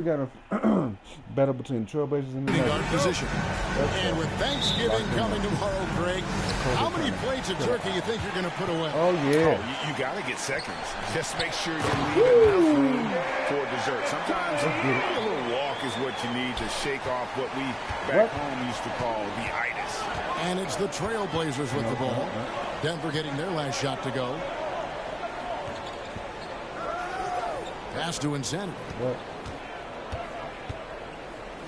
We got a battle between Trailblazers and the position. And with Thanksgiving coming tomorrow, Greg, how many plates of turkey you think you're going to put away? Oh, yeah. Oh, you got to get seconds. Just make sure you leave enough room for dessert. Sometimes a little walk is what you need to shake off what we back home used to call the itis. And it's the Trailblazers with the ball. Denver getting their last shot to go. Pass to Insanity.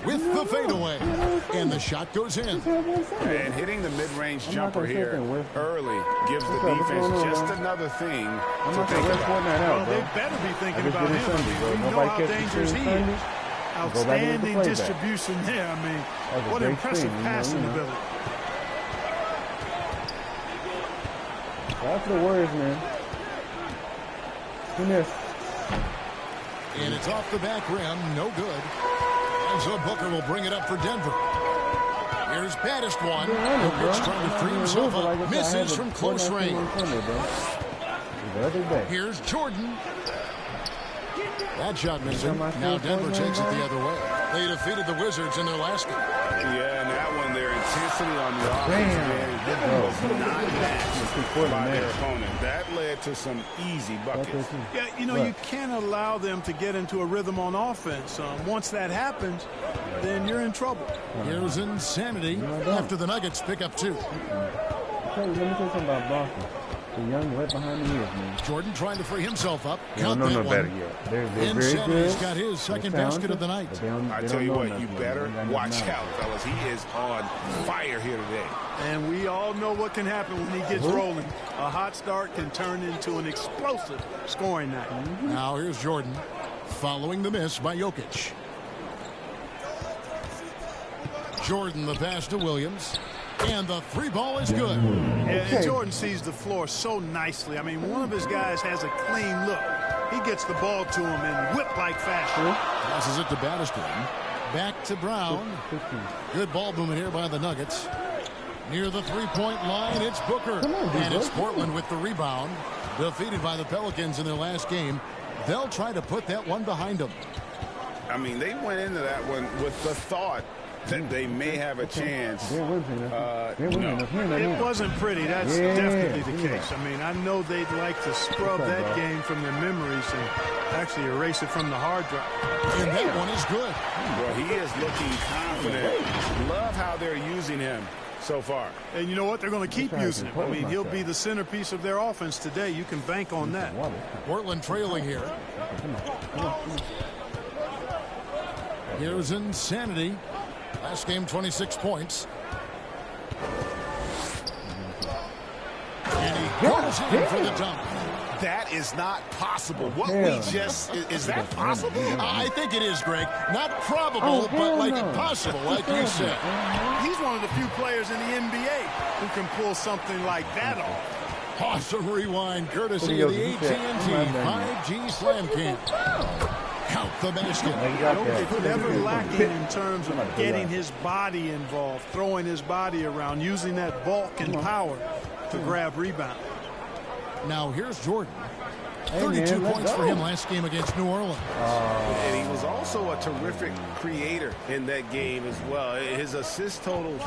With the fadeaway. And the shot goes in. And hitting the mid-range jumper here early gives the defense just another thing to think about. Well, they better be thinking about him. We know how dangerous he is. Outstanding distribution there. I mean, what impressive passing ability. That's the Warriors, man. He missed. And it's off the back rim. No good. And so Booker will bring it up for Denver. Here's baddest one. Jokic trying to free himself up. Misses from close range. Here's Jordan. That shot missing. Now Denver takes it the other way. They defeated the Wizards in their last game. Yeah, and that one, their intensity on the offense was not matched by their opponent. That led to some easy buckets. Yeah, you know, you can't allow them to get into a rhythm on offense. Once that happens, then you're in trouble. Here's Insanity after the Nuggets pick up two. Let me tell you something about Boston. The young right behind the ears, man. Jordan trying to free himself up. Count that no better yet. They're very good. He's got his second basket of the night. I tell you what, you better watch out, fellas. He is on fire here today. And we all know what can happen when he gets rolling. A hot start can turn into an explosive scoring night. Now here's Jordan following the miss by Jokic. Jordan the pass to Williams. And the three ball is good. And Jordan sees the floor so nicely. I mean, one of his guys has a clean look. He gets the ball to him in whip-like fashion. Passes it to Battiston. Back to Brown. Good ball movement here by the Nuggets. Near the three-point line, it's Booker. And it's Portland with the rebound. Defeated by the Pelicans in their last game. They'll try to put that one behind them. I mean, they went into that one with the thought that they may have a chance. It wasn't pretty. That's definitely the case. I mean, I know they'd like to scrub that game from their memories and actually erase it from the hard drive. And that one is good. Well, he is looking confident. Love how they're using him so far. And you know what? They're going to keep using him. I mean, he'll be the centerpiece of their offense today. You can bank on that. Portland trailing here. Here's Insanity. Last game, 26 points. And he goes in for the dunk. That is not possible. What we just is that possible? I think it is, Greg. Not probable, but like possible, like you said. He's one of the few players in the NBA who can pull something like that off. Awesome rewind, courtesy of the AT&T 5G Slam Cam. Count the basket. It's never lacking in terms of getting his body involved, throwing his body around, using that bulk and power to grab rebound. Now here's Jordan. 32 points for him last game against New Orleans. And he was also a terrific creator in that game as well. His assist totals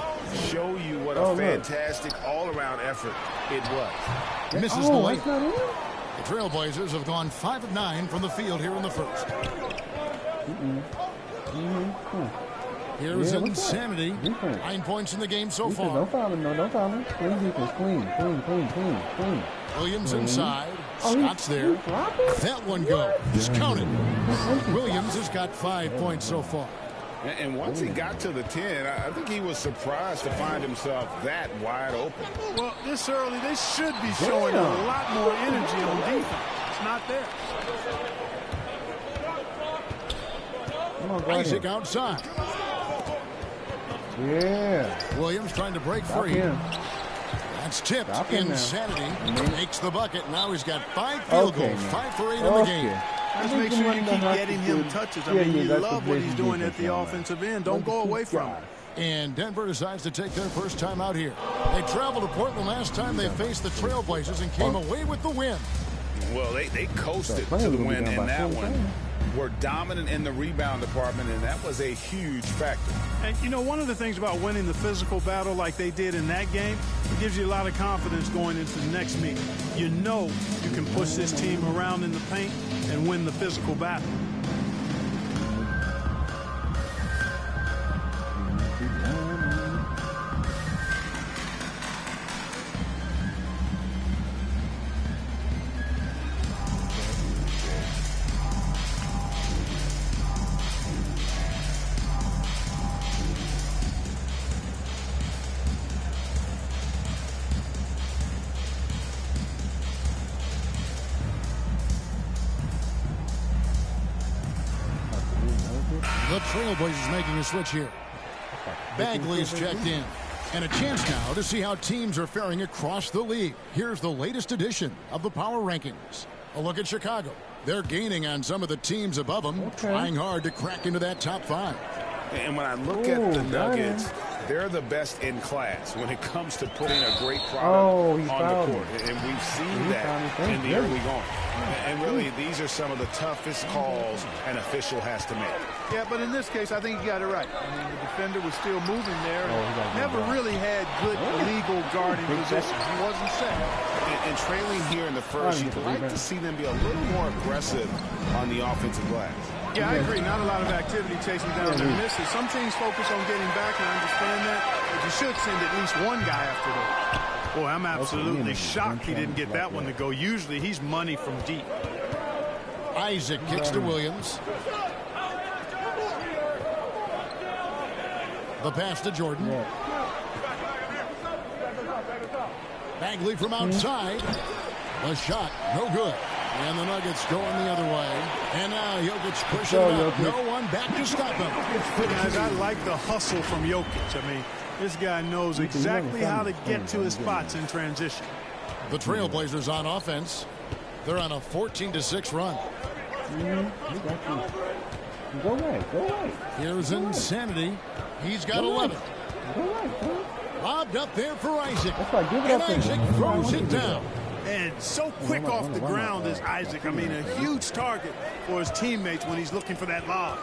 show you what a fantastic all-around effort it was. Misses the layup. The Trailblazers have gone 5 of 9 from the field here in the first. Here's Insanity. 9 points in the game so far. Don't foul him, don't foul him. Clean. Williams inside. Scott's there. That one goes. Counted. Williams has got 5 points so far. And once he got to the 10, I think he was surprised to find himself that wide open. Well, this early, they should be showing a lot more energy on defense. It's not there. Isaac outside. Yeah. Williams trying to break free. That's tipped. Insanity makes the bucket. Now he's got 5 field goals, 5 for 8 in the game. Just make sure you keep getting him touches. I mean, you love what he's doing at the offensive end. Don't go away from it. And Denver decides to take their first time out here. They traveled to Portland last time they faced the Trailblazers and came away with the win. Well, they coasted to the win in that one. were dominant in the rebound department, and that was a huge factor. And, you know, one of the things about winning the physical battle like they did in that game, it gives you a lot of confidence going into the next meeting. You know you can push this team around in the paint and win the physical battle. The Trailblazers making a switch here. Bagley's checked in. And a chance now to see how teams are faring across the league. Here's the latest edition of the Power Rankings. A look at Chicago. They're gaining on some of the teams above them, trying hard to crack into that top 5. And when I look at the Nuggets, they're the best in class when it comes to putting a great product on the court. And we've seen that in the early going. And really, these are some of the toughest calls an official has to make. Yeah, but in this case, I think you got it right. I mean, the defender was still moving there. Never really had good legal guarding position. He wasn't set. And trailing here in the first, you'd like to see them be a little more aggressive on the offensive glass. Yeah, I agree. Not a lot of activity chasing down their misses. Some teams focus on getting back, and I understand that. But you should send at least one guy after that. Boy, I'm absolutely shocked he didn't get that one to go. Usually he's money from deep. Isaac kicks to Williams. The pass to Jordan. Bagley from outside. The shot, no good. And the Nuggets going the other way. And now Jokic pushing it up. No one back to stop him. Guys, I like the hustle from Jokic. I mean, this guy knows exactly how to get to his spots in transition. The Trailblazers on offense. They're on a 14-6 run. Go right. Here's Insanity. He's got 11. Lobbed up there for Isaac. And Isaac throws it down. And so quick off the ground is Isaac. I mean, a huge target for his teammates when he's looking for that lob.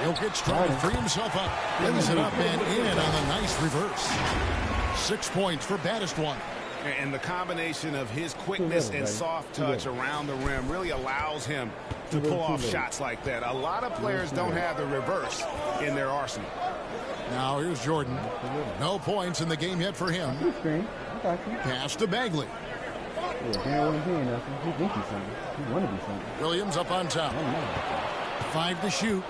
Jokic trying to free himself up. Brings it up and in on a nice reverse. 6 points for baddest one. And the combination of his quickness and soft touch around the rim really allows him to pull off shots like that. A lot of players don't have the reverse in their arsenal. Now here's Jordan. No points in the game yet for him. Pass to Bagley. Williams up on top. 5 to shoot.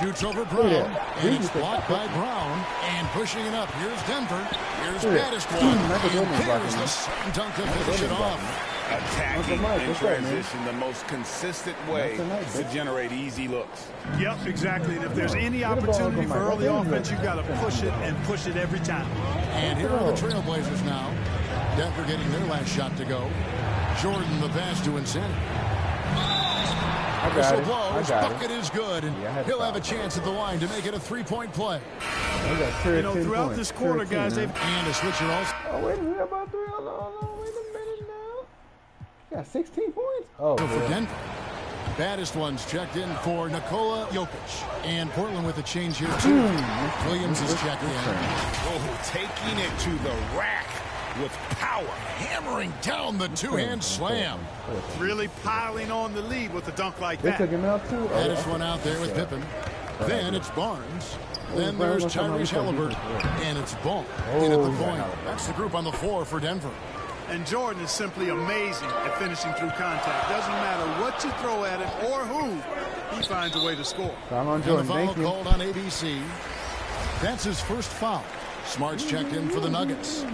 Shoots over Brown. And it's blocked by Brown. And pushing it up. Here's Denver. Here's baddest one. And there's the second dunk to finish it off. Attacking in transition, the most consistent way to generate easy looks. Yep, exactly. And if there's any opportunity for early offense, you've got to push it and push it every time. And here are the Trailblazers now. Denver getting their last shot to go. Jordan the pass to Insanity. Whistle blows, bucket is good, and he'll have a chance at the line to make it a 3-point play. You know, throughout this quarter, guys, they've... And a switcher also. Oh, wait a minute, about 3. Hold on, wait a minute now. Got 16 points? Oh, for Denver. Baddest ones checked in for Nikola Jokic. And Portland with a change here, too. Williams is checked in. Oh, taking it to the rack with power. Hammering down the two-hand slam. Really piling on the lead with a dunk like that. They took him out, too? Baddest one out there with Pippen. Then it's Barnes. Then there's Tyrese Halliburton. And it's Ball in at the point. That's the group on the floor for Denver. And Jordan is simply amazing at finishing through contact. Doesn't matter what you throw at him or who, he finds a way to score. On Jordan. And the foul called on ABC. That's his first foul. Smart's checked in for the Nuggets.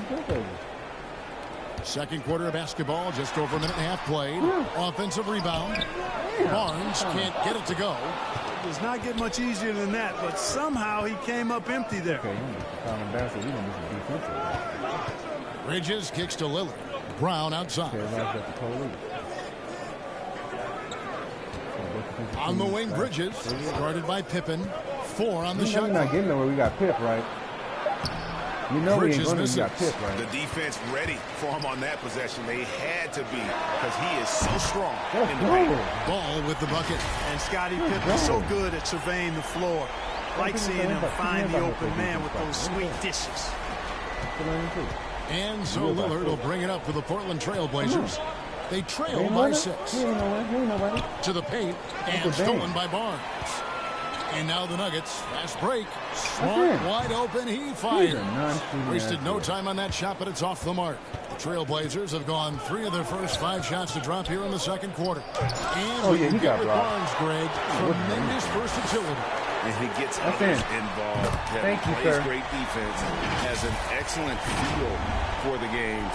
Second quarter of basketball, just over a minute and a half played. Offensive rebound. Barnes can't get it to go. It does not get much easier than that, but somehow he came up empty there. Bridges kicks to Lillard. Brown outside. On the wing, Bridges. Guarded by Pippen. 4 on the shot. We're not getting nowhere. We got Pip, right? You know he ain't Bridges gonna misses. got tipped, right? The defense ready for him on that possession. They had to be because he is so strong in the paint. Ball with the bucket. And Scottie Pippen's so good at surveying the floor. Like seeing him find the open man with those sweet dishes. And so Lillard will bring it up for the Portland Trail Blazers. They trail by 6. To the paint and stolen by Barnes. And now the Nuggets, fast break. Smart, wide open, he fired. Wasted no time on that shot, but it's off the mark. The Trail Blazers have gone 3 of their first 5 shots to drop here in the second quarter. And he got with Barnes, Greg, tremendous versatility. And he gets others involved. Thank you, plays sir. great defense, has an excellent feel for the games.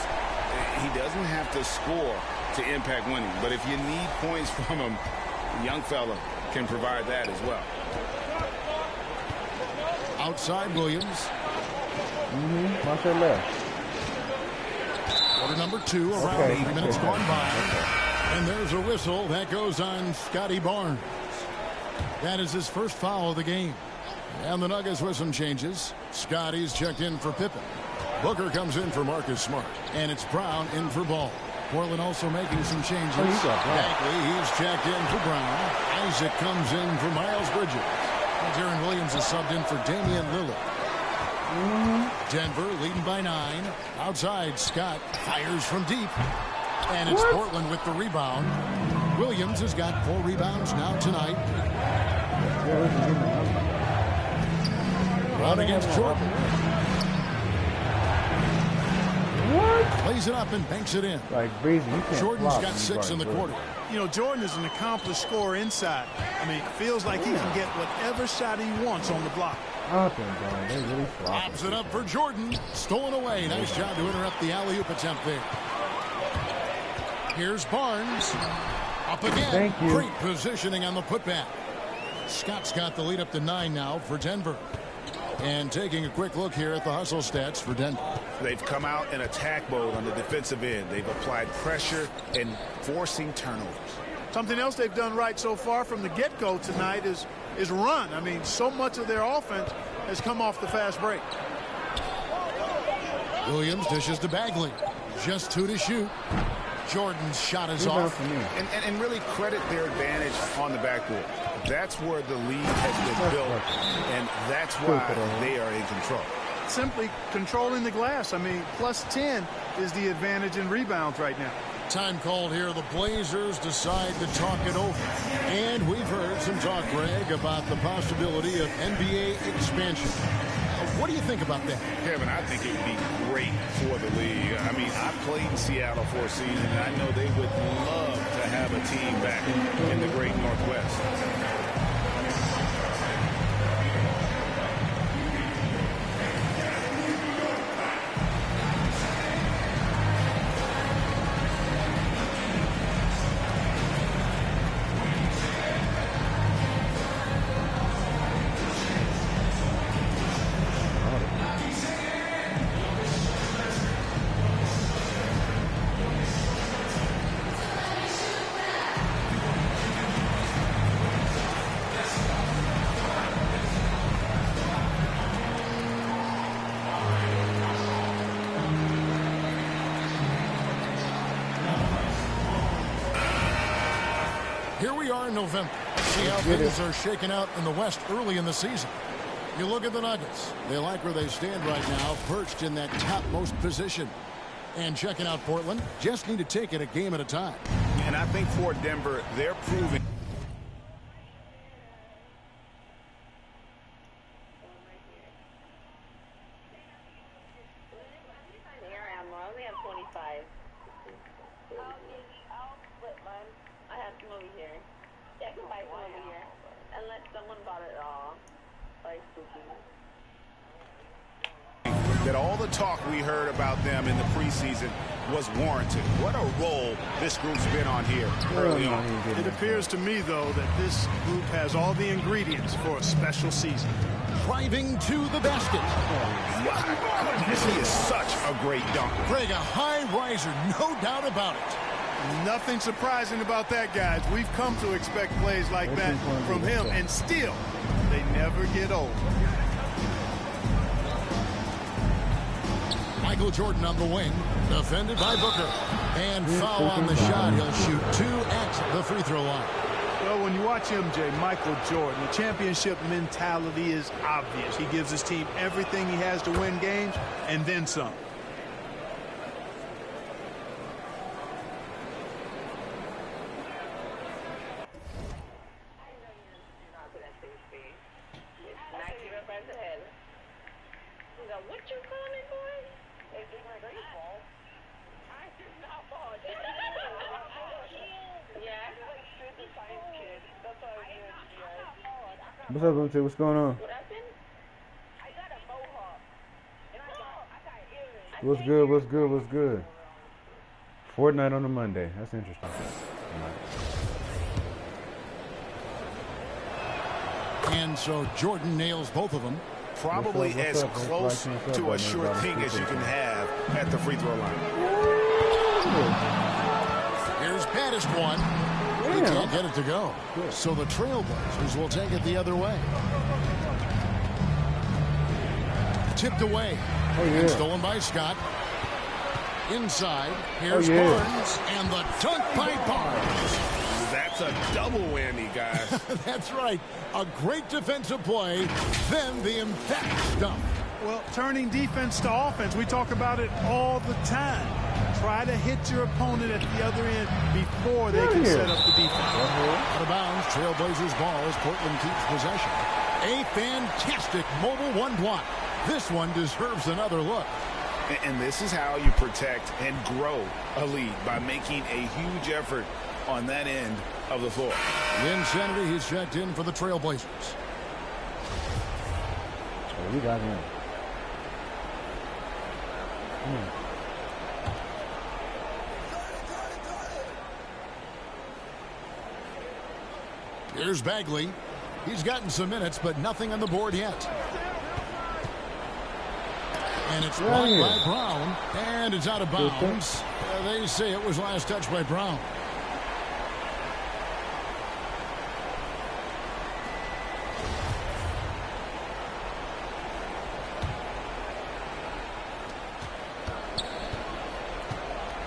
He doesn't have to score to impact winning, but if you need points from him, the young fella can provide that as well. Outside Williams. Watch that left. Quarter number 2, around 8 minutes gone by. And there's a whistle that goes on Scotty Barnes. That is his first foul of the game. And the Nuggets with some changes. Scotty's checked in for Pippen. Booker comes in for Marcus Smart. And it's Brown in for Ball. Portland also making some changes. Bagley, he's checked in for Brown. Isaac comes in for Miles Bridges. Darren Williams is subbed in for Damian Lillard. Denver leading by 9. Outside, Scott fires from deep. And it's Portland with the rebound. Williams has got 4 rebounds now tonight. Brown against Jordan. Plays it up and banks it in. Like Breezy, you can't Jordan's got 6 in the quarter. You know, Jordan is an accomplished scorer inside. I mean, it feels like he can get whatever shot he wants on the block. They really Pops it up for Jordan. Stolen away. Nice job to interrupt the alley-oop attempt there. Here's Barnes. Up again. Thank you. Great positioning on the putback. Scott's got the lead up to 9 now for Denver. And taking a quick look here at the hustle stats for Denver. They've come out in attack mode on the defensive end. They've applied pressure and forcing turnovers. Something else they've done right so far from the get-go tonight is run. I mean, so much of their offense has come off the fast break. Williams dishes to Bagley. Just 2 to shoot. Jordan's shot is off. And really credit their advantage on the backboard. That's where the lead has been built, and that's why they are in control. Simply controlling the glass. I mean, plus 10 is the advantage in rebounds right now. Time called here. The Blazers decide to talk it over. And we've heard some talk, Greg, about the possibility of NBA expansion. What do you think about that? Kevin, I think it would be great for the league. I mean, I played in Seattle for a season, and I know they would love to have a team back in the great Northwest. Here we are in November. See how things are shaking out in the West early in the season. You look at the Nuggets. They like where they stand right now, perched in that topmost position. And checking out Portland, just need to take it a game at a time. And I think for Denver, they're proving. That all the talk we heard about them in the preseason was warranted. What a role this group's been on here early on. It appears to me, though, that this group has all the ingredients for a special season. Driving to the basket. My goodness, he is such a great dunker. Greg, a high riser, no doubt about it. Nothing surprising about that, guys. We've come to expect plays like that from him, and still, they never get old. Michael Jordan on the wing, defended by Booker. And foul on the shot. He'll shoot 2 at the free throw line. Well, when you watch MJ, Michael Jordan, the championship mentality is obvious. He gives his team everything he has to win games, and then some. What's up, MT? What's going on? What's good? What's good? What's good? Fortnite on a Monday. That's interesting. And so Jordan nails both of them. Probably as close to a sure thing as you can have at the free throw line. Here's baddest one. He can't get it to go. So the Trailblazers will take it the other way. Tipped away. And stolen by Scott. Inside. Here's Barnes. And the dunk by Barnes. That's a double whammy, guys. That's right. A great defensive play. Then the emphatic dunk. Well, turning defense to offense, we talk about it all the time. Try to hit your opponent at the other end before they can set up the defense. Out of bounds, Trailblazers ball as Portland keeps possession. A fantastic mobile one block. This one deserves another look. And this is how you protect and grow a lead, by making a huge effort on that end of the floor. Insanity, he's checked in for the Trailblazers. Oh, we got him. Here's Bagley. He's gotten some minutes, but nothing on the board yet. And it's blocked by Brown. And it's out of bounds. They say it was last touched by Brown.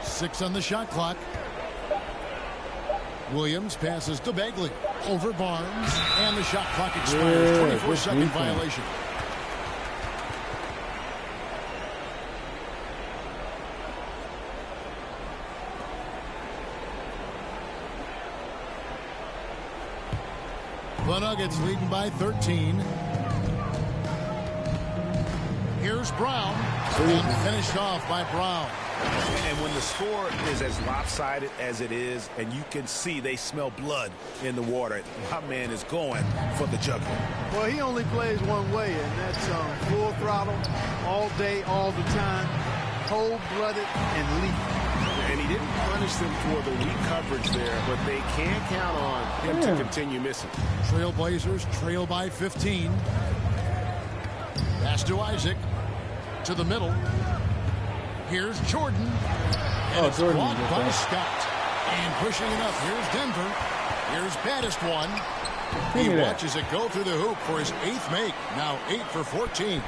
Six on the shot clock. Williams passes to Bagley. Over Barnes. And the shot clock expires. 24-second violation. The Nuggets leading by 13. Here's Brown. And finished off by Brown. And when the score is as lopsided as it is, and you can see they smell blood in the water, my man is going for the jugular. Well, he only plays one way, and that's full throttle, all day, all the time, cold-blooded and lethal. And he didn't punish them for the weak coverage there, but they can't count on him to continue missing. Trailblazers trail by 15. Pass to Isaac. To the middle. Here's Jordan. And it's blocked by Scott. And pushing it up. Here's Denver. Here's baddest one. He watches it go through the hoop for his 8th make. Now 8 for 14.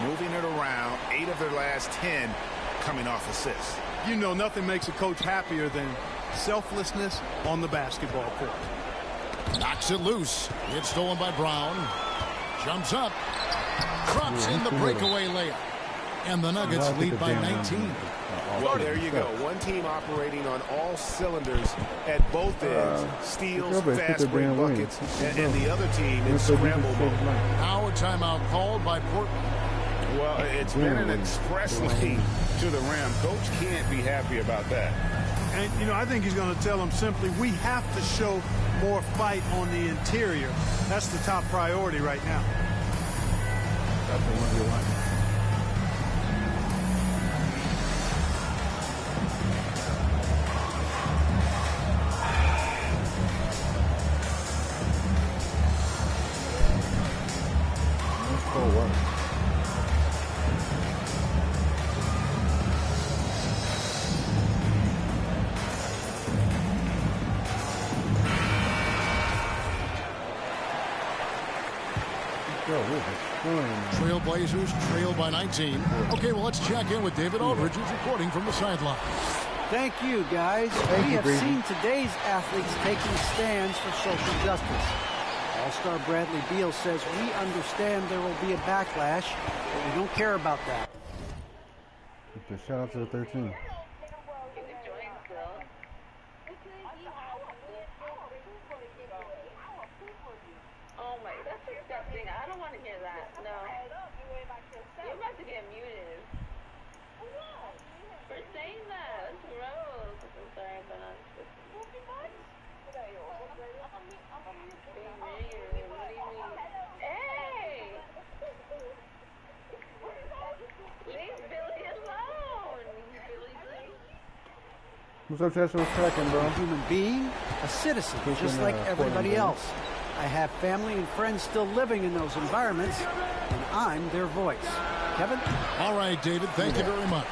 Moving it around. 8 of their last 10 coming off assists. You know, nothing makes a coach happier than selflessness on the basketball court. Knocks it loose. It's stolen by Brown. Jumps up. Drops in the breakaway layup. And the Nuggets lead by 19. Well, there you go. One team operating on all cylinders at both ends. Steals, fast break buckets, and the other team in scramble mode. Now a timeout called by Portland. Well, it's been an express lane to the rim. Coach can't be happy about that. And, you know, I think he's going to tell them simply, we have to show more fight on the interior. That's the top priority right now. That's the one you want. Trailblazers trail by 19. Okay, well, let's check in with David Aldridge, who's reporting from the sideline. Thank you, guys. We have seen today's athletes taking stands for social justice. All-star Bradley Beal says we understand there will be a backlash, but we don't care about that. Shout out to the 13. Oh my, that's disgusting. I don't want to hear that. No. You're about to get muted. For saying that. That's gross. I'm sorry, but I'm just... Hey! Leave Billy alone. What's up, Chester? What's cracking, bro? I'm a human being, a citizen, just like everybody else. I have family and friends still living in those environments, and I'm their voice. Kevin? All right, David, thank you very much.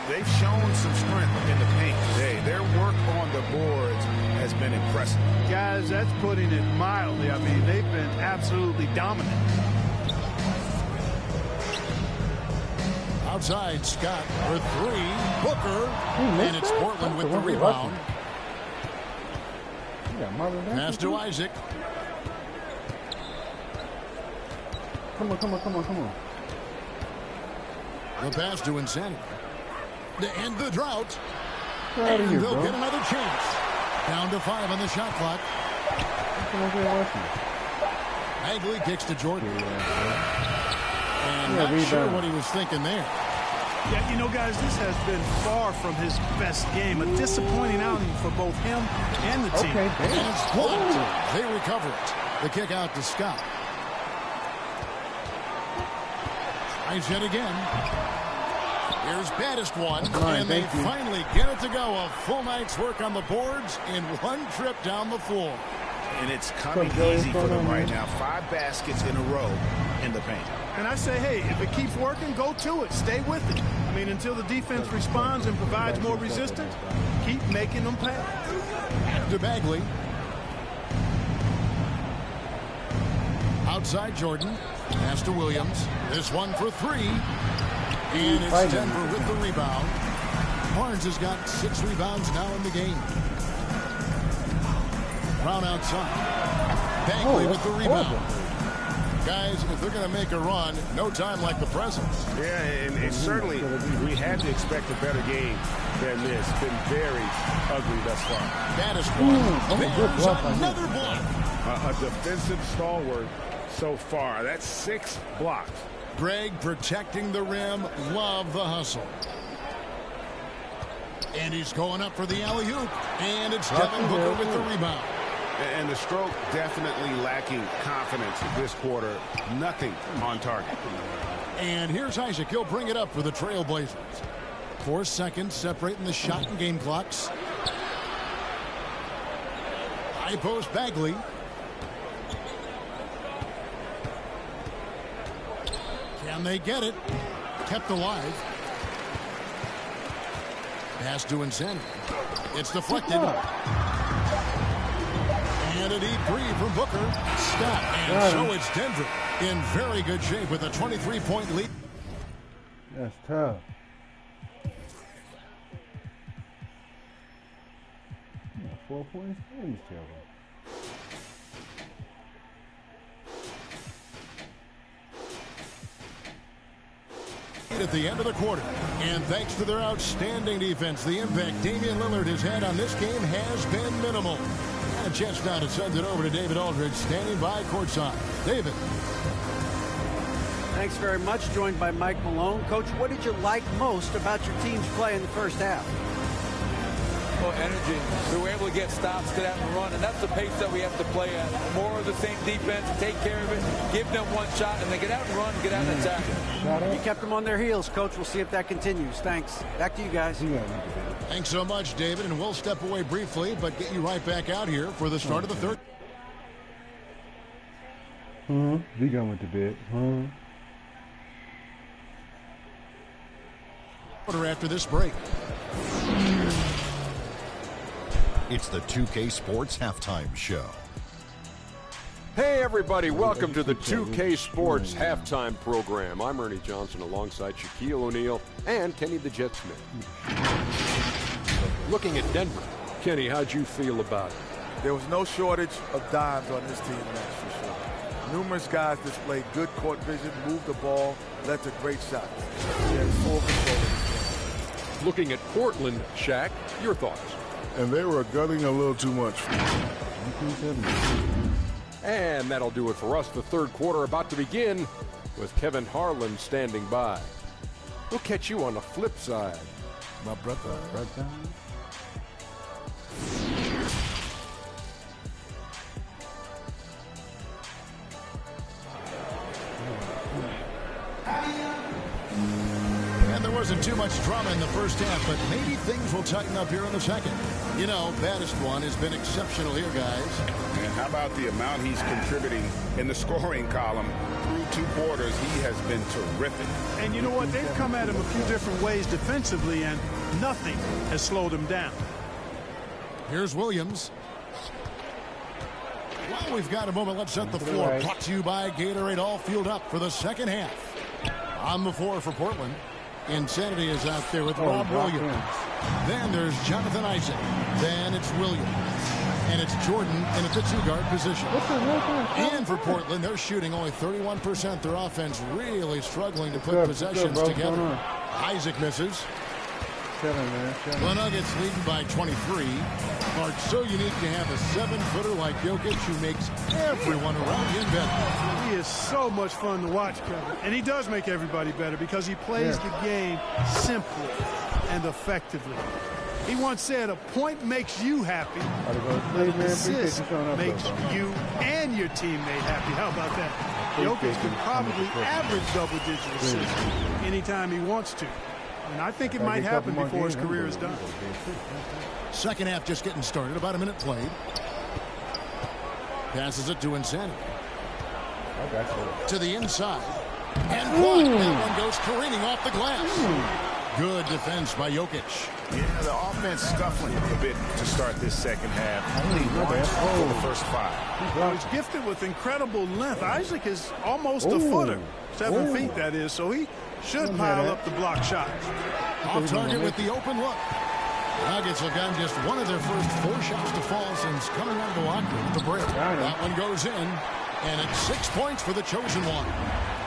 They've shown some strength in the paint today. Their work on the boards has been impressive. Guys, that's putting it mildly. I mean, they've been absolutely dominant. Outside, Scott for three. Booker. And it's Portland with the rebound. Pass to Isaac. Come on. The pass to Insanity. To end the drought. Get and here, they'll bro. get another chance. Down to 5 on the shot clock. Bagley kicks to Jordan. And not sure what he was thinking there. Yeah, you know, guys, this has been far from his best game. A disappointing outing for both him and the team. And it's blocked. They recover it. The kick out to Scott. Tries yet again. Here's baddest one. And they finally get it to go. A full night's work on the boards in one trip down the floor. And it's coming easy for them right now. 5 baskets in a row in the paint. And I say, hey, if it keeps working, go to it. Stay with it. I mean, until the defense responds and provides more resistance, keep making them pay. To Bagley. Outside Jordan. Pass to Williams. This one for 3. And it's Denver with the rebound. Barnes has got 6 rebounds now in the game. Brown outside. Bagley with the rebound. Guys, if they're going to make a run, no time like the present. Yeah, and certainly we had to expect a better game than this. It's been very ugly thus far. Baddest one. There's another block. A defensive stalwart so far. That's 6 blocks. Greg protecting the rim. Love the hustle. And he's going up for the alley-oop. And it's Devin Booker with the rebound. And the stroke definitely lacking confidence this quarter. Nothing on target. And here's Isaac. He'll bring it up for the Trailblazers. 4 seconds separating the shot and game clocks. High post Bagley. Can they get it? Kept alive. Pass to Insanity. It's deflected. And a deep 3 from Booker. Stop. And so it's Denver in very good shape with a 23-point lead. That's tough. Yeah, 4 points. He's terrible. At the end of the quarter, and thanks to their outstanding defense, the impact Damian Lillard has had on this game has been minimal. And a chance now to send it over to David Aldridge, standing by courtside. David. Thanks very much. Joined by Mike Malone. Coach, what did you like most about your team's play in the first half? Well, energy. We were able to get stops, get out and run, and that's the pace that we have to play at. More of the same defense, take care of it, give them one shot, and then get out and run, get out and attack. You kept them on their heels, Coach. We'll see if that continues. Thanks. Back to you guys. Thanks so much, David, and we'll step away briefly, but get you right back out here for the start of the third. We going with the bid. Quarter after this break. It's the 2K Sports Halftime Show. Hey everybody, welcome to the 2K Sports halftime program. I'm Ernie Johnson alongside Shaquille O'Neal and Kenny the Jet Smith. Looking at Denver, Kenny, how'd you feel about it? There was no shortage of dimes on this team, that's for sure. Numerous guys displayed good court vision, moved the ball, led to great shots. They had full control. Looking at Portland, Shaq, your thoughts? And they were gutting a little too much. And that'll do it for us. The third quarter about to begin with Kevin Harlan standing by. We'll catch you on the flip side. My brother. And there wasn't too much drama in the first half, but maybe things will tighten up here in the second. You know, baddest one has been exceptional here, guys. And how about the amount he's contributing in the scoring column through 2 quarters? He has been terrific. And you know what? They've come at him a few different ways defensively, and nothing has slowed him down. Here's Williams. Well, we've got a moment. Let's set the floor. Brought to you by Gatorade. All fueled up for the second half. On the floor for Portland. Insanity is out there with Rob Williams. Then there's Jonathan Isaac. Then it's Williams. And it's Jordan in at the 2-guard position. And for Portland, they're shooting only 31%. Their offense really struggling to put possessions together. Isaac misses. The Nuggets leading by 23. Mark, so unique to have a 7-footer like Jokic who makes everyone around him better. He is so much fun to watch, Kevin. And he does make everybody better because he plays the game simply and effectively. He once said, a point makes you happy, but an assist makes you and your teammate happy. How about that? Jokic can probably average double-digit assists anytime he wants to. And I think it might happen before his career is done. Second half just getting started. About a minute played. Passes it to Insanity. To the inside. And blocked. That one goes careening off the glass. Good defense by Jokic. Yeah, the offense scuffling a bit to start this second half. Only once for the first 5. Well, he's gifted with incredible length. Isaac is almost a footer. 7 feet, that is. So he should pile up the block shots. Off target with the open look. Nuggets have gotten just one of their first 4 shots to fall since coming out of the locker room at the break. That one goes in, and it's 6 points for the chosen one.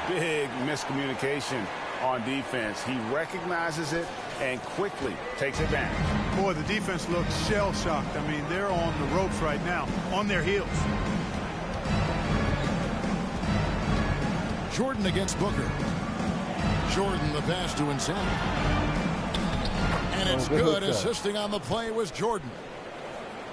Big miscommunication on defense. He recognizes it and quickly takes advantage. Boy, the defense looks shell-shocked. I mean, they're on the ropes right now, on their heels. Jordan against Booker. Jordan the pass to Insanity. And it's good. Assisting on the play was Jordan.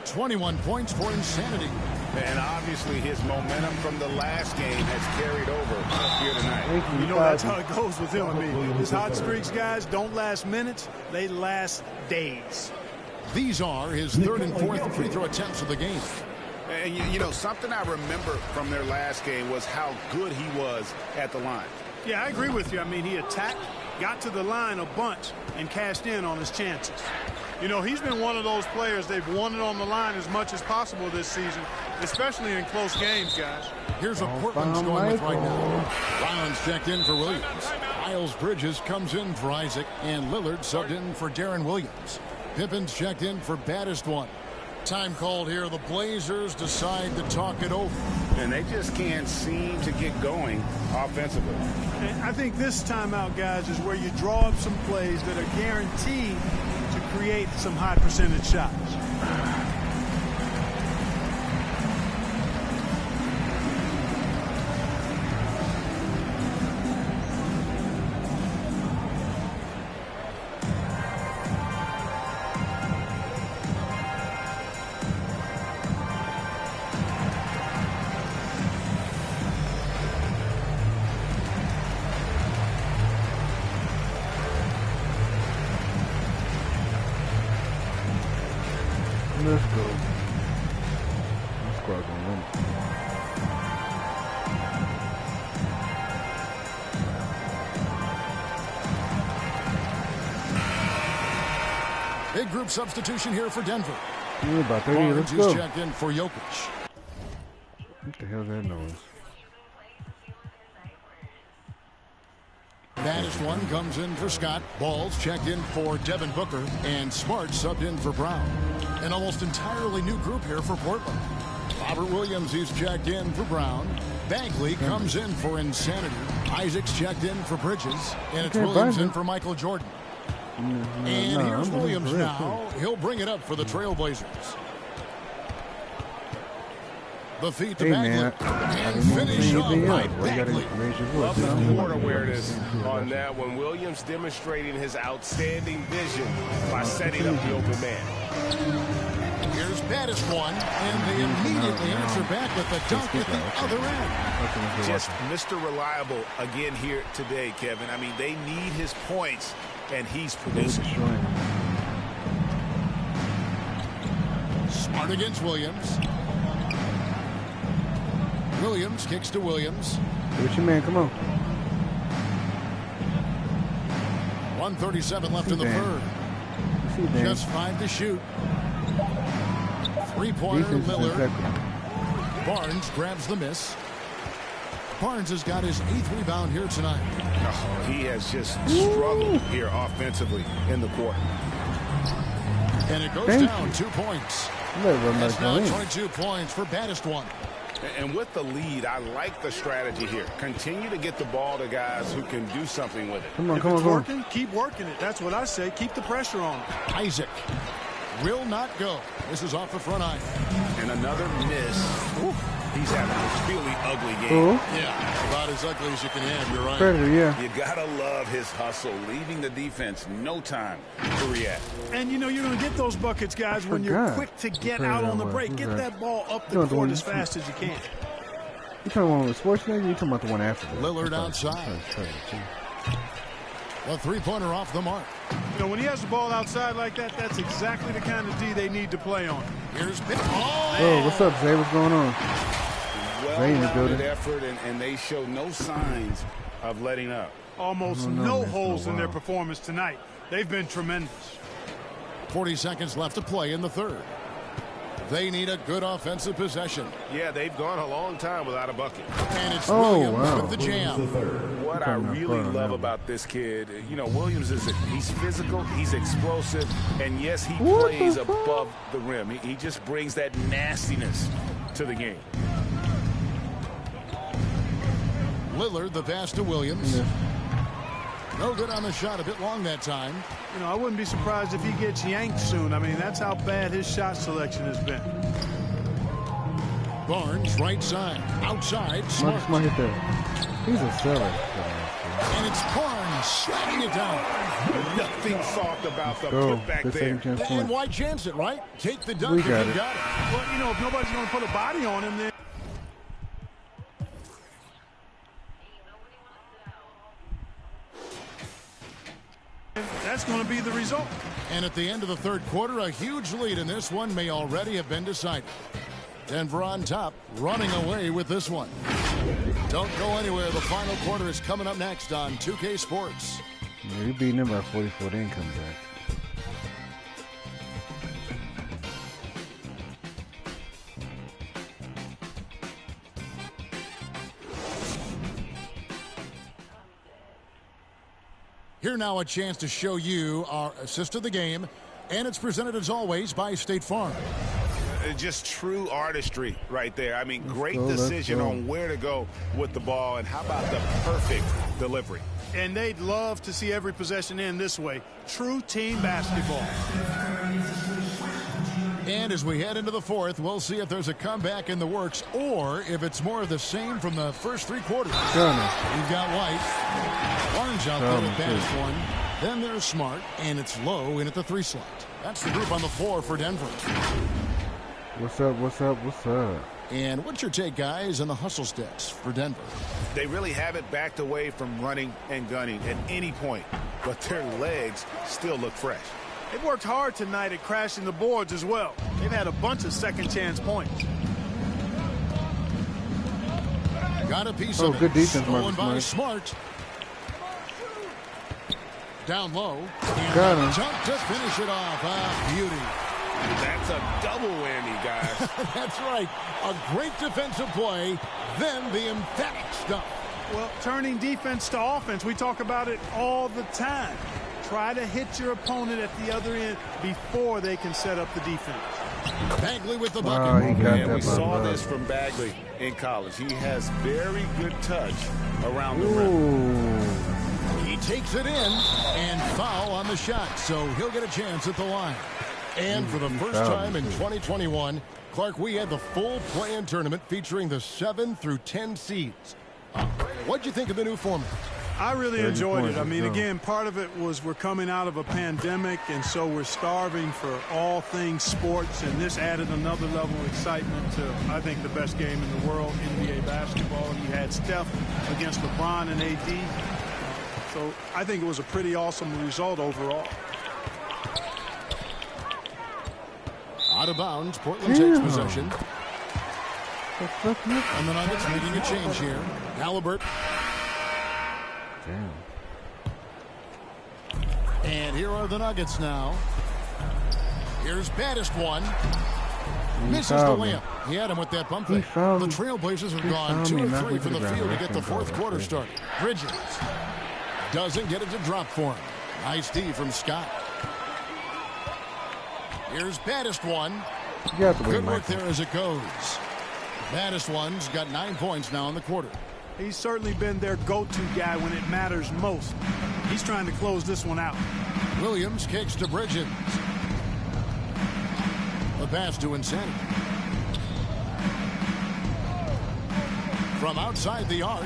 21 points for Insanity. And obviously his momentum from the last game has carried over here tonight. You know, that's how it goes with him. I mean, his hot streaks, guys, don't last minutes. They last days. These are his 3rd and 4th free throw attempts of the game. And, you know, something I remember from their last game was how good he was at the line. Yeah, I agree with you. I mean, he attacked, got to the line a bunch, and cashed in on his chances. You know, he's been one of those players they've wanted on the line as much as possible this season, especially in close games, guys. Here's what Portland's going with right now. Rollins checked in for Williams. Miles Bridges comes in for Isaac, and Lillard subbed in for Darren Williams. Pippin's checked in for baddest one. Time called here. The Blazers decide to talk it over. And they just can't seem to get going offensively. And I think this timeout, guys, is where you draw up some plays that are guaranteed to create some high percentage shots. Let's go. This squad gonna win. Big group substitution here for Denver. About 30. Let's Barnes go. is checked in for Jokic. What the hell hell's that noise? Baddest one comes in for Scott. Balls checked in for Devin Booker. And Smart subbed in for Brown. An almost entirely new group here for Portland. Robert Williams, he's checked in for Brown. Bagley comes in for Insanity. Isaac's checked in for Bridges. And it's Williams in for Michael Jordan. And here's Williams now. He'll bring it up for the Trailblazers. The feed to Bagley. And finish off by Bagley. Love the court awareness on that one. Williams demonstrating his outstanding vision by setting up the open man. Here's Baddest one, and they immediately answer back with the dunk at the other end. Just Mr. Reliable again here today, Kevin. I mean, they need his points, and he's producing. Smart against Williams. Williams kicks to Williams. What's your man? Come on. 1:37 left in the third. Just 5 to shoot. Three-pointer, Lillard. Barnes grabs the miss. Barnes has got his 8th rebound here tonight. Oh, he has just struggled here offensively in the quarter. And it goes down 2 points. That's now 22 points for Baddest one. And with the lead, I like the strategy here. Continue to get the ball to guys who can do something with it. Come on, if it's working, keep working it. That's what I say. Keep the pressure on. Isaac will not go. This is off the front eye. And another miss. Ooh, he's having a really ugly game. Yeah, about as ugly as you can have. You're right. Predator, yeah. You gotta love his hustle, leaving the defense no time to react. And you know you're going to get those buckets, guys, when you're quick to get out on the break. Get that ball up the court as fast as you can. You talking about the sports nigga? You talking about the one after that? Lillard outside. A three-pointer off the mark. You know, when he has the ball outside like that, that's exactly the kind of D they need to play on. Here's Pitt. Oh, what's up, Zay? What's going on? Well-rounded effort, and they show no signs of letting up. Almost no holes in their performance tonight. They've been tremendous. 40 seconds left to play in the third. They need a good offensive possession. Yeah, they've gone a long time without a bucket. And it's Williams with the jam. What I really love about this kid, you know, Williams he's physical, he's explosive, and yes, he plays above the rim. He just brings that nastiness to the game. Lillard, the pass to Williams. Yeah. No good on the shot, a bit long that time. You know, I wouldn't be surprised if he gets yanked soon. I mean, that's how bad his shot selection has been. Barnes, right side, outside, Smart. Smart hit there. He's a seller. And it's Barnes sliding it down. Nothing soft about the putback there. And why chance it, right? Take the dunk if you got it. Well, you know, if nobody's going to put a body on him, then. That's going to be the result. And at the end of the third quarter, a huge lead in this one may already have been decided. Denver on top, running away with this one. Don't go anywhere. The final quarter is coming up next on 2K Sports. Yeah, you're beating them by 44, then come back. Here now a chance to show you our assist of the game, and it's presented as always by State Farm. Just true artistry right there. I mean, great decision on where to go with the ball, and how about the perfect delivery. And they'd love to see every possession end this way. True team basketball. And as we head into the fourth, we'll see if there's a comeback in the works or if it's more of the same from the first three quarters. We've got White. Barnes out there at pass one. Then there's Smart, and it's Low in at the 3 slot. That's the group on the floor for Denver. What's up, what's up, what's up? And what's your take, guys, on the hustle stats for Denver? They really haven't backed away from running and gunning at any point, but their legs still look fresh. They've worked hard tonight at crashing the boards as well. They've had a bunch of second-chance points. Got a piece of good defense, stolen by Smart. Down low. Got him. Jump to finish it off. Beauty. That's a double whammy, guys. That's right. A great defensive play, then the emphatic stuff. Well, turning defense to offense, we talk about it all the time. Try to hit your opponent at the other end before they can set up the defense. Bagley with the bucket. And we saw this from Bagley in college. He has very good touch around the rim. He takes it in and foul on the shot, so he'll get a chance at the line. And for the first time in 2021, Clark, we had the full play-in tournament featuring the 7 through 10 seeds. What'd you think of the new format? I really enjoyed it. I mean, again, part of it was we're coming out of a pandemic, and so we're starving for all things sports, and this added another level of excitement to, I think, the best game in the world, NBA basketball. You had Steph against LeBron and AD. So I think it was a pretty awesome result overall. Out of bounds, Portland takes possession. And the Nuggets making a change here. Halliburton. Damn. And here are the Nuggets now. Here's baddest one. Misses the layup. He had him with that bump fake. The Trailblazers have gone 2 of 3 from the field to get the fourth quarter started. Bridges doesn't get it to drop for him. Nice D from Scott. Here's baddest one. Good work there as it goes. Baddest one's got 9 points now in the quarter. He's certainly been their go-to guy when it matters most. He's trying to close this one out. Williams kicks to Bridges. The pass to Insanity. From outside the arc.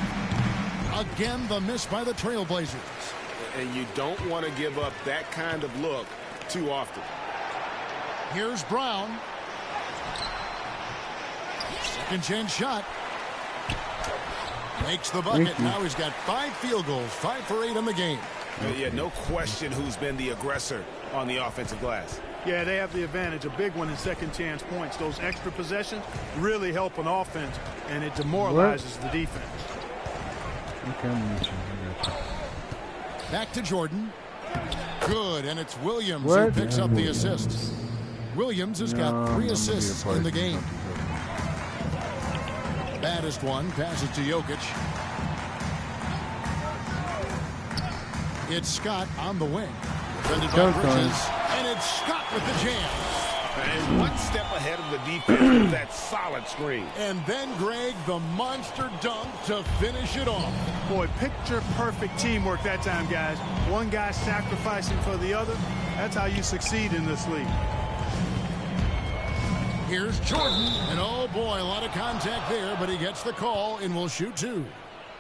Again, the miss by the Trailblazers. And you don't want to give up that kind of look too often. Here's Brown. Second chance shot. Makes the bucket. Now he's got 5 field goals, 5 for 8 in the game. Yeah, no question who's been the aggressor on the offensive glass. Yeah, they have the advantage. A big one in second chance points. Those extra possessions really help an offense, and it demoralizes the defense. Back to Jordan. Good, and it's Williams who picks up the assist. Williams has got 3 assists in the game. Baddest one passes to Jokic. It's Scott on the wing. Defended by Bridges, and it's Scott with the jam. And one step ahead of the defense with that solid screen. And then, Greg, the monster dunk to finish it off. Boy, picture-perfect teamwork that time, guys. One guy sacrificing for the other. That's how you succeed in this league. Here's Jordan, and oh boy, a lot of contact there, but he gets the call and will shoot 2.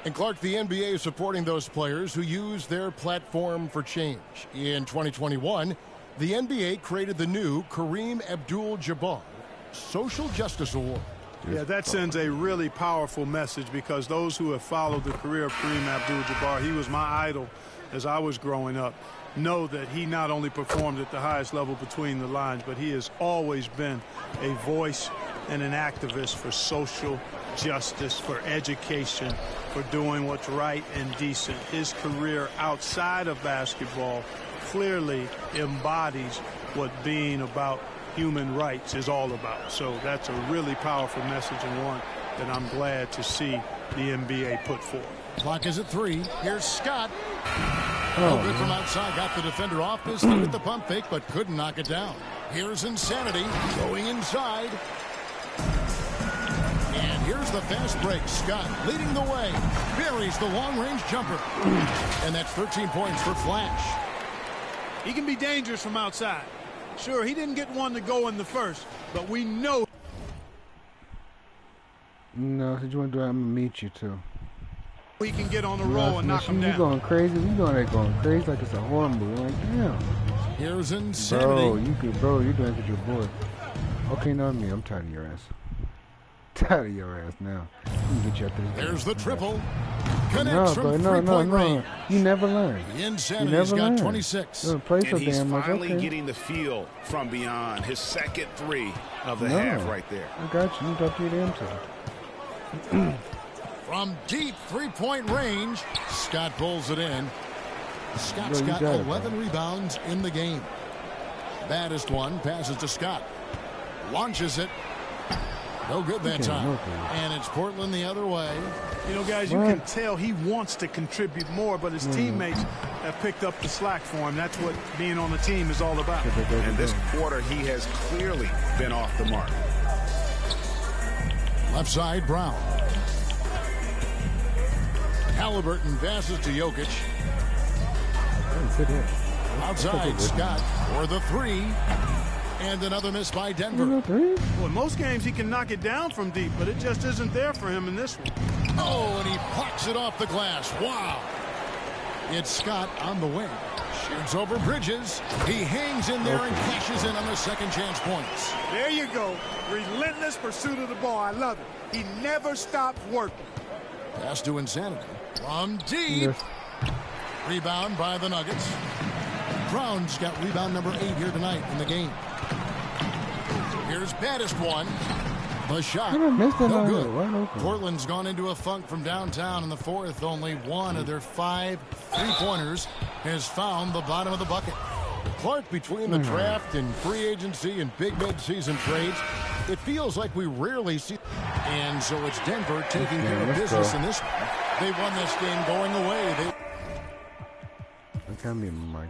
And Clark, the NBA is supporting those players who use their platform for change. In 2021, the NBA created the new Kareem Abdul-Jabbar Social Justice Award. Yeah, that sends a really powerful message because those who have followed the career of Kareem Abdul-Jabbar, he was my idol as I was growing up, know that he not only performed at the highest level between the lines, but he has always been a voice and an activist for social justice, for education, for doing what's right and decent. His career outside of basketball clearly embodies what being about human rights is all about. So that's a really powerful message, and one that I'm glad to see the NBA put forth. Clock is at 3. Here's Scott. No good from outside. Got the defender off his feet with the pump fake, but couldn't knock it down. Here's Insanity going inside. And here's the fast break. Scott leading the way. Buries the long-range jumper. And that's 13 points for Flash. He can be dangerous from outside. Sure, he didn't get one to go in the first, but we know. No, if you want to do it, I'm going to meet you too. He can get on the roll and knock him down. You going crazy? You going crazy like it's a horror movie. Like, damn. Here's Insanity. Bro, you doing it with your boy. Okay, not me. I'm tired of your ass. Tired of your ass now. Let me get you out there. There's the triple. Connects from three-point range. You never learn. Insanity's got 26. And he's finally getting the feel from beyond. His second 3 of the half right there. I got you. You got to them too. From deep three-point range, Scott pulls it in. Scott's got 11 rebounds in the game. Baddest one passes to Scott. Launches it. No good that time. And it's Portland the other way. You know, guys, you can tell he wants to contribute more, but his teammates have picked up the slack for him. That's what being on the team is all about. And this quarter, he has clearly been off the mark. Left side, Brown. Halliburton passes to Jokic. Outside, Scott for the three. And another miss by Denver. Well, in most games, he can knock it down from deep, but it just isn't there for him in this one. Oh, and he plucks it off the glass. Wow. It's Scott on the wing. Shoots over Bridges. He hangs in there and cashes in on the second chance points. There you go. Relentless pursuit of the ball. I love it. He never stops working. Pass to Insanity. From deep. Rebound by the Nuggets. Brown's got rebound number 8 here tonight in the game. Here's baddest one. The shot. No good. Portland's gone into a funk from downtown in the fourth. Only one of their 5 3-pointers has found the bottom of the bucket. Clark, between the draft and free agency and big mid-season trades, it feels like we rarely see. And so it's Denver taking care of business in this. They won this game going away. I can't be Mike.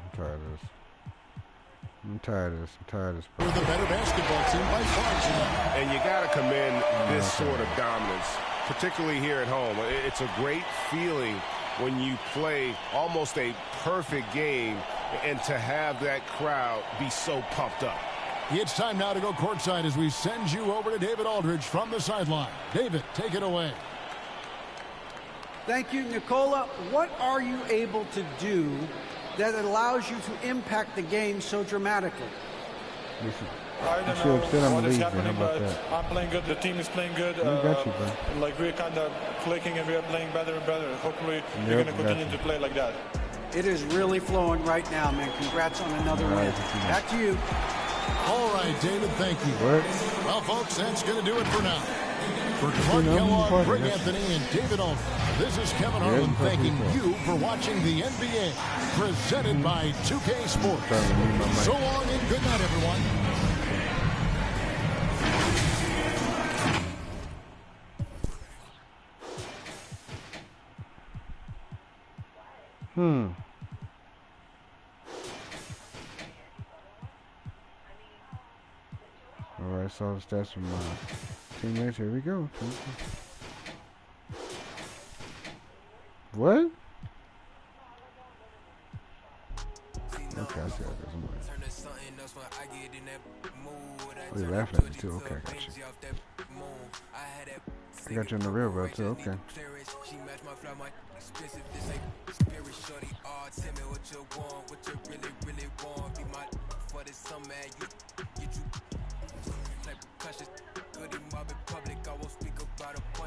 I'm tired of this. I'm tired of this. We're the better basketball team by far. And you got to commend this sort of dominance, particularly here at home. It's a great feeling when you play almost a perfect game and to have that crowd be so pumped up. It's time now to go courtside as we send you over to David Aldridge from the sideline. David, take it away. Thank you, Nicola. What are you able to do that allows you to impact the game so dramatically? I don't know what is happening, but I'm playing good. The team is playing good. Like we're kind of clicking and we're playing better and better. Hopefully we're going to continue to play like that. It is really flowing right now, man. Congrats on another win. Back to you. All right, David, thank you. Well, folks, that's going to do it for now. For Clark Kellogg, Greg Anthony, and David Aldridge, this is Kevin Harlan thanking you for watching the NBA, presented by 2K Sports. So long and good night, everyone. Alright, so the stats from my teammates. Here we go. What? Okay, I see how it is. Oh, you're laughing at me too. Okay, I got you. I got you in the real world too. Okay.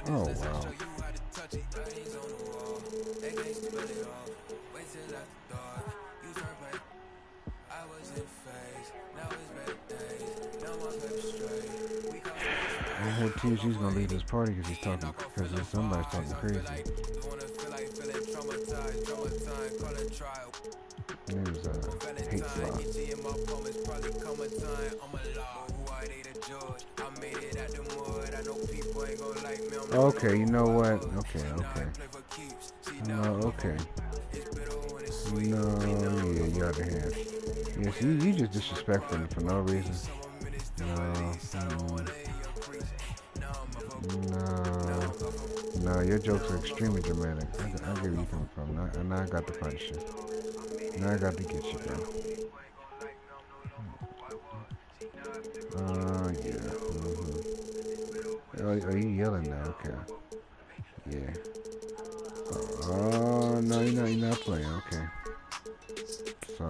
Oh, wow. I heard TSG's gonna leave this party because he's talking, because somebody's talking crazy. His name is Hate Slot. Okay, you know what? Okay. No, okay. No, yeah, you're out of hand. Yes, you just disrespectful for no reason. No, your jokes are extremely dramatic. I get where you coming from. Now I got to punch you. Now I got to get you, bro. Yeah. Oh, you yelling now? Okay. Yeah. Oh, no, you're not playing. Okay. So.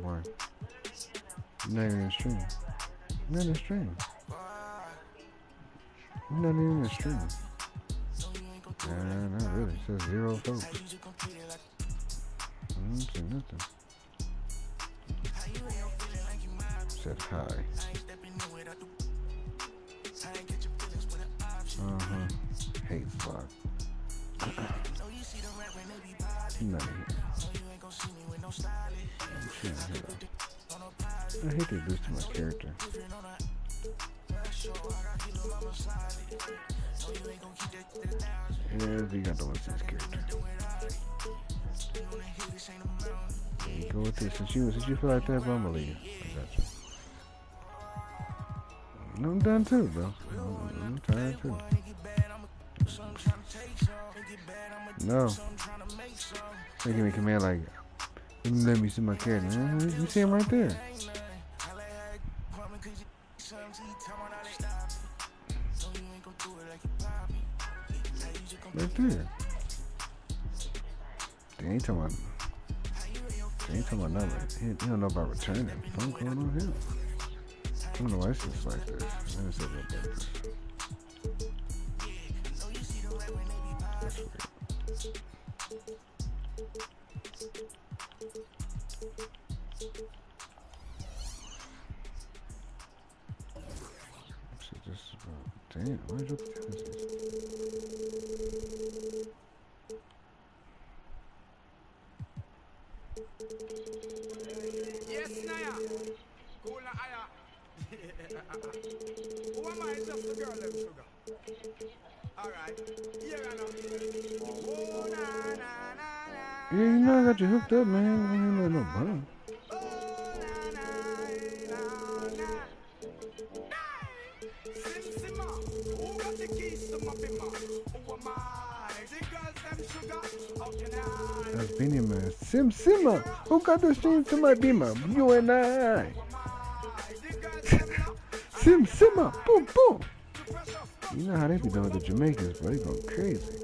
Boy. You're not even in stream. You're not in stream. You're not even in stream. Nah, not really. It says 0 folks. I don't see nothing. Said hi. Hate Slot. No. I hate they do to my character. Yeah, we got the Winston's character. There you go with this. Since you feel like that, bro, I'm gonna leave. I got you. No, I'm done too, bro. I'm tired too. No. They give me a command like, let me see my character. You see him right there. Right there. They ain't talking about nothing. He don't know about returning. Something going on here. I don't know why it's just like this. I never said that about this. That's weird. Damn, why did you look at this? Yes, Naya. Cool na aya. Who am I? Just the girl, them sugar. Alright. Here I know. Oh, na, na, na, na. Yeah, you know I got you hooked up, man. I ain't let no bun. That's Beanie Man. Simma. Who got the streams to my beamer? You and I. Simma. Boom, boom. You know how they be doing with the Jamaicans, but they go crazy.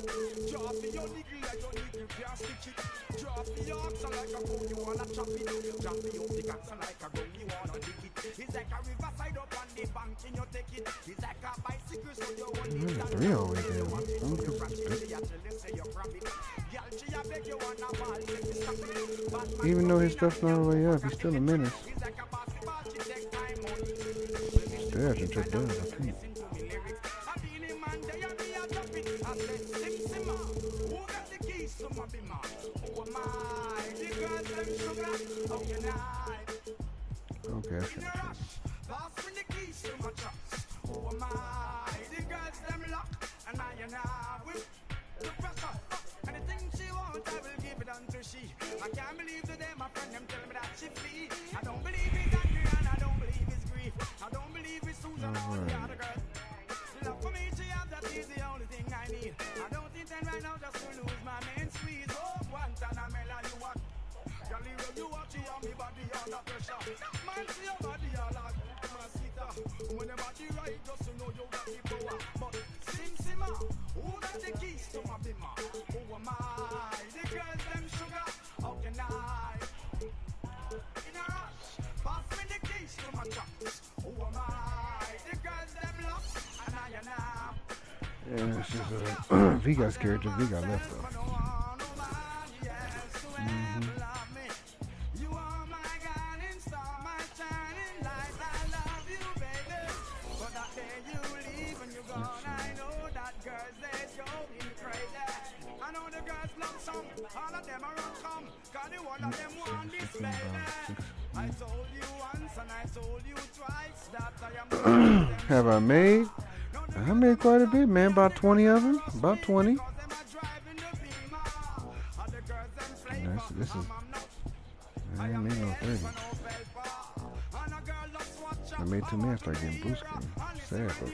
There's 3 always there. Even though his stuff's not all the way up, he's still a menace. Still hasn't tripped out, I think. Okay, I shouldn't trip. I can't believe today my friend them tell me that she flee. I don't believe he's angry and I don't believe he's grief. I don't believe he's Susan or the other girl. Love for me she has, that is the only thing I need. I don't intend right now just to lose my main squeeze. Oh, Guantanamela, you what? Galileo, you what? She on me body under pressure. Man, see your body all like Masita. When the body right, just to know you got the power. But Simma, who got the keys to my bimmer? Who am I? The girls them sugar. How can I? In a rush, pass me the keys to my trucks. Who am I? The girls them lock, and I. Yeah, it's just V got scared, just V got left though. I know the girls love some, all of them are on come, cause the one of them want this baby. I told you once and I told you twice that I am Have I made? I made quite a bit, man. About 20 of them. About 20. This is. I ain't made no 30. I made too many. I started getting blue screen. Sad, but.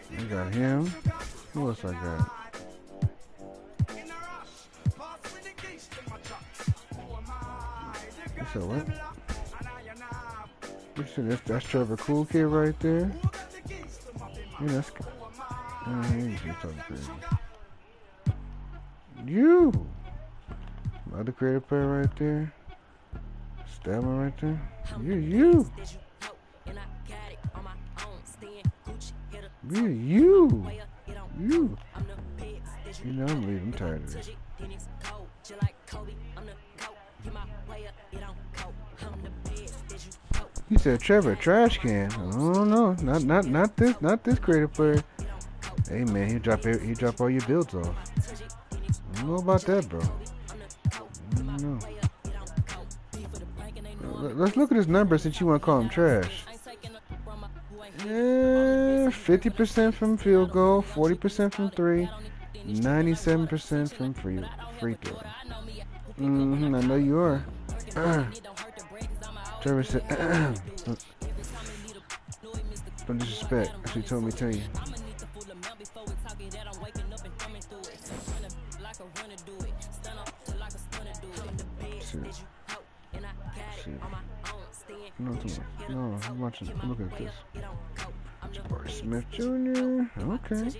I got him. Who else I got? You said what? You said that's Trevor Cool Kid right there. Yeah, that's. You're talking crazy. You! Other creative player right there. Stabber right there. You! Yeah, you! You know I'm leaving. I'm tired of this. He said, Trevor, trash can. Oh no, not this creative player. Hey man, he drop all your builds off. I don't know about that, bro. I don't know. Let's look at his numbers since you want to call him trash. 50% from field goal, 40% from three, 97% from free throw. I know you are. Trevor said, don't disrespect. She told me to tell you. Shit. No, I'm watching. I'm looking at this. Jabari Smith Jr. Okay.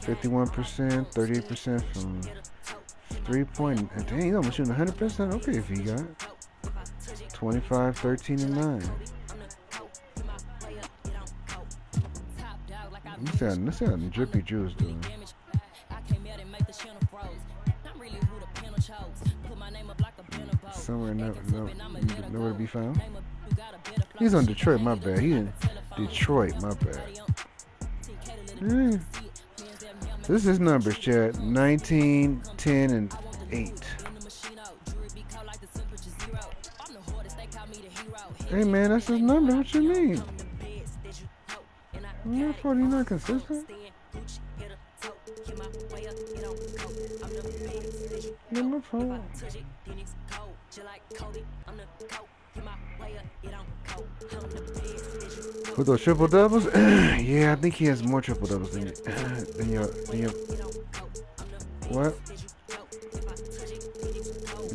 51%, 38% from 3-point. Dang, he's almost shooting 100%. Okay, if he got 25, 13, and 9. Let's see how Drippy Drew's doing. Somewhere nowhere to be found. He's on Detroit, my bad. He in Detroit, my bad. Yeah. This is his numbers, Chad. 19, 10, and 8. Hey man, that's his number. What you mean? You're not consistent. Get my phone. With those triple doubles, yeah, I think he has more triple doubles than your. What?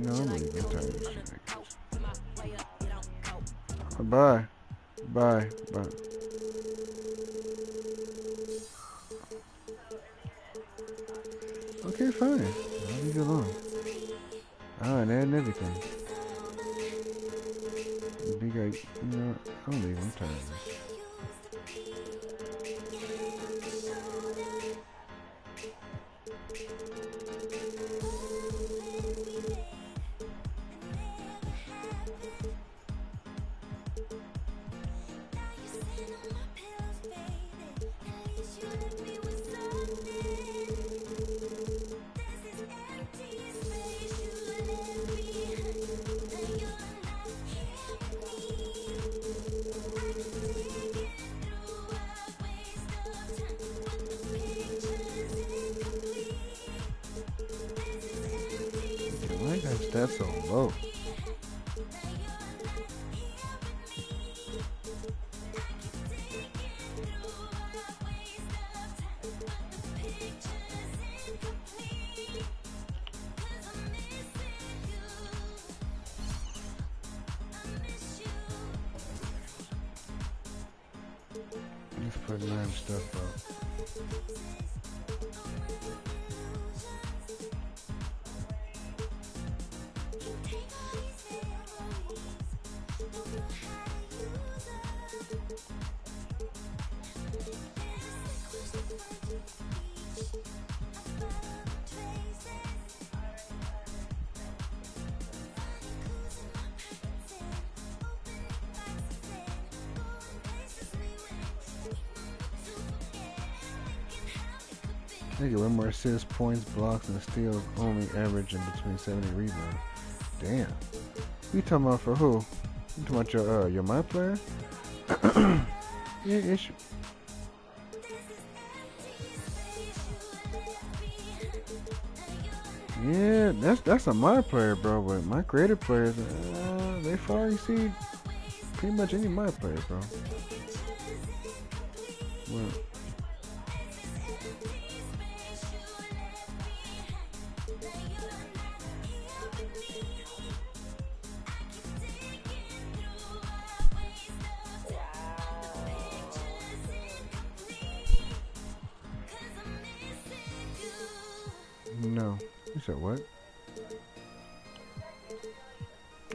No, I'm leaving. I'm tired of this shit. Bye. Okay, fine. I'll leave you alone. And everything. Big guy, I'll leave. I'm tired of this. Why is that so low? Let's put 9 stuff up. They get one more assists, points, blocks, and steals, only averaging between 70 rebounds. Damn. You talking about for who? You talking about your my player? Yeah, issue. Yeah, that's a my player, bro. But my creative players, they far exceed pretty much any my player, bro. Well, no. You said what?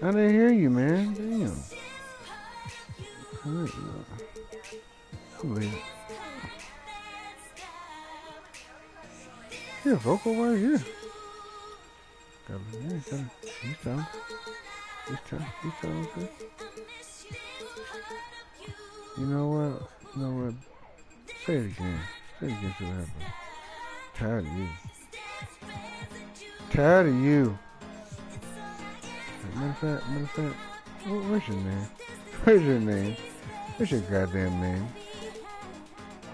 I didn't hear you, man. Damn. I'll leave it. Yeah, vocal right here. He's telling. You know what? Say it again. Say it again, see what happens. Tired of you. Tired of you. Matter of fact, where's your name? Where's your name? Where's your goddamn name?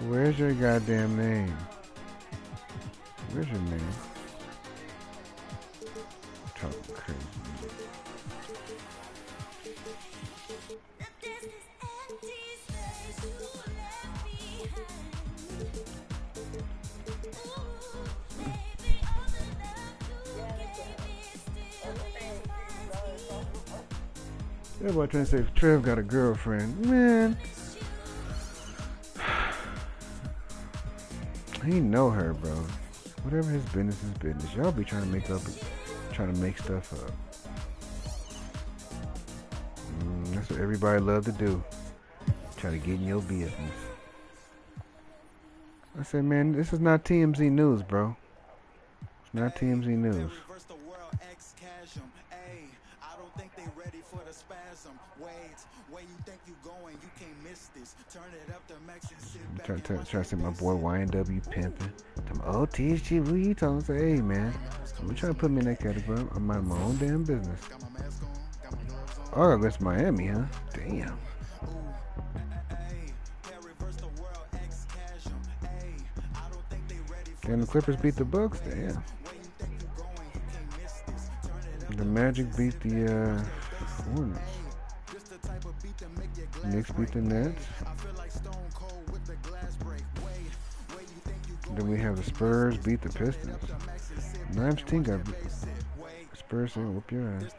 Where's your goddamn name? Where's your name? Talking crazy. Everybody trying to say Trev got a girlfriend. Man, he know her, bro. Whatever his business is business. Y'all be trying to make stuff up. That's what everybody love to do. Try to get in your business. I said, man, this is not TMZ News, bro. It's not TMZ News. I'm trying to say my boy YNW pimping. Oh, TSG, who you talking? Say, hey, man, I'm trying to put me in that category. I'm minding my own damn business. Oh, I gotta go to Miami, huh? Damn. And the Clippers beat the Bucks? Damn. The Magic beat the Hornets. Knicks beat the Nets. Then we have the Spurs beat the Pistons. Nimes team got Spurs saying whoop your ass.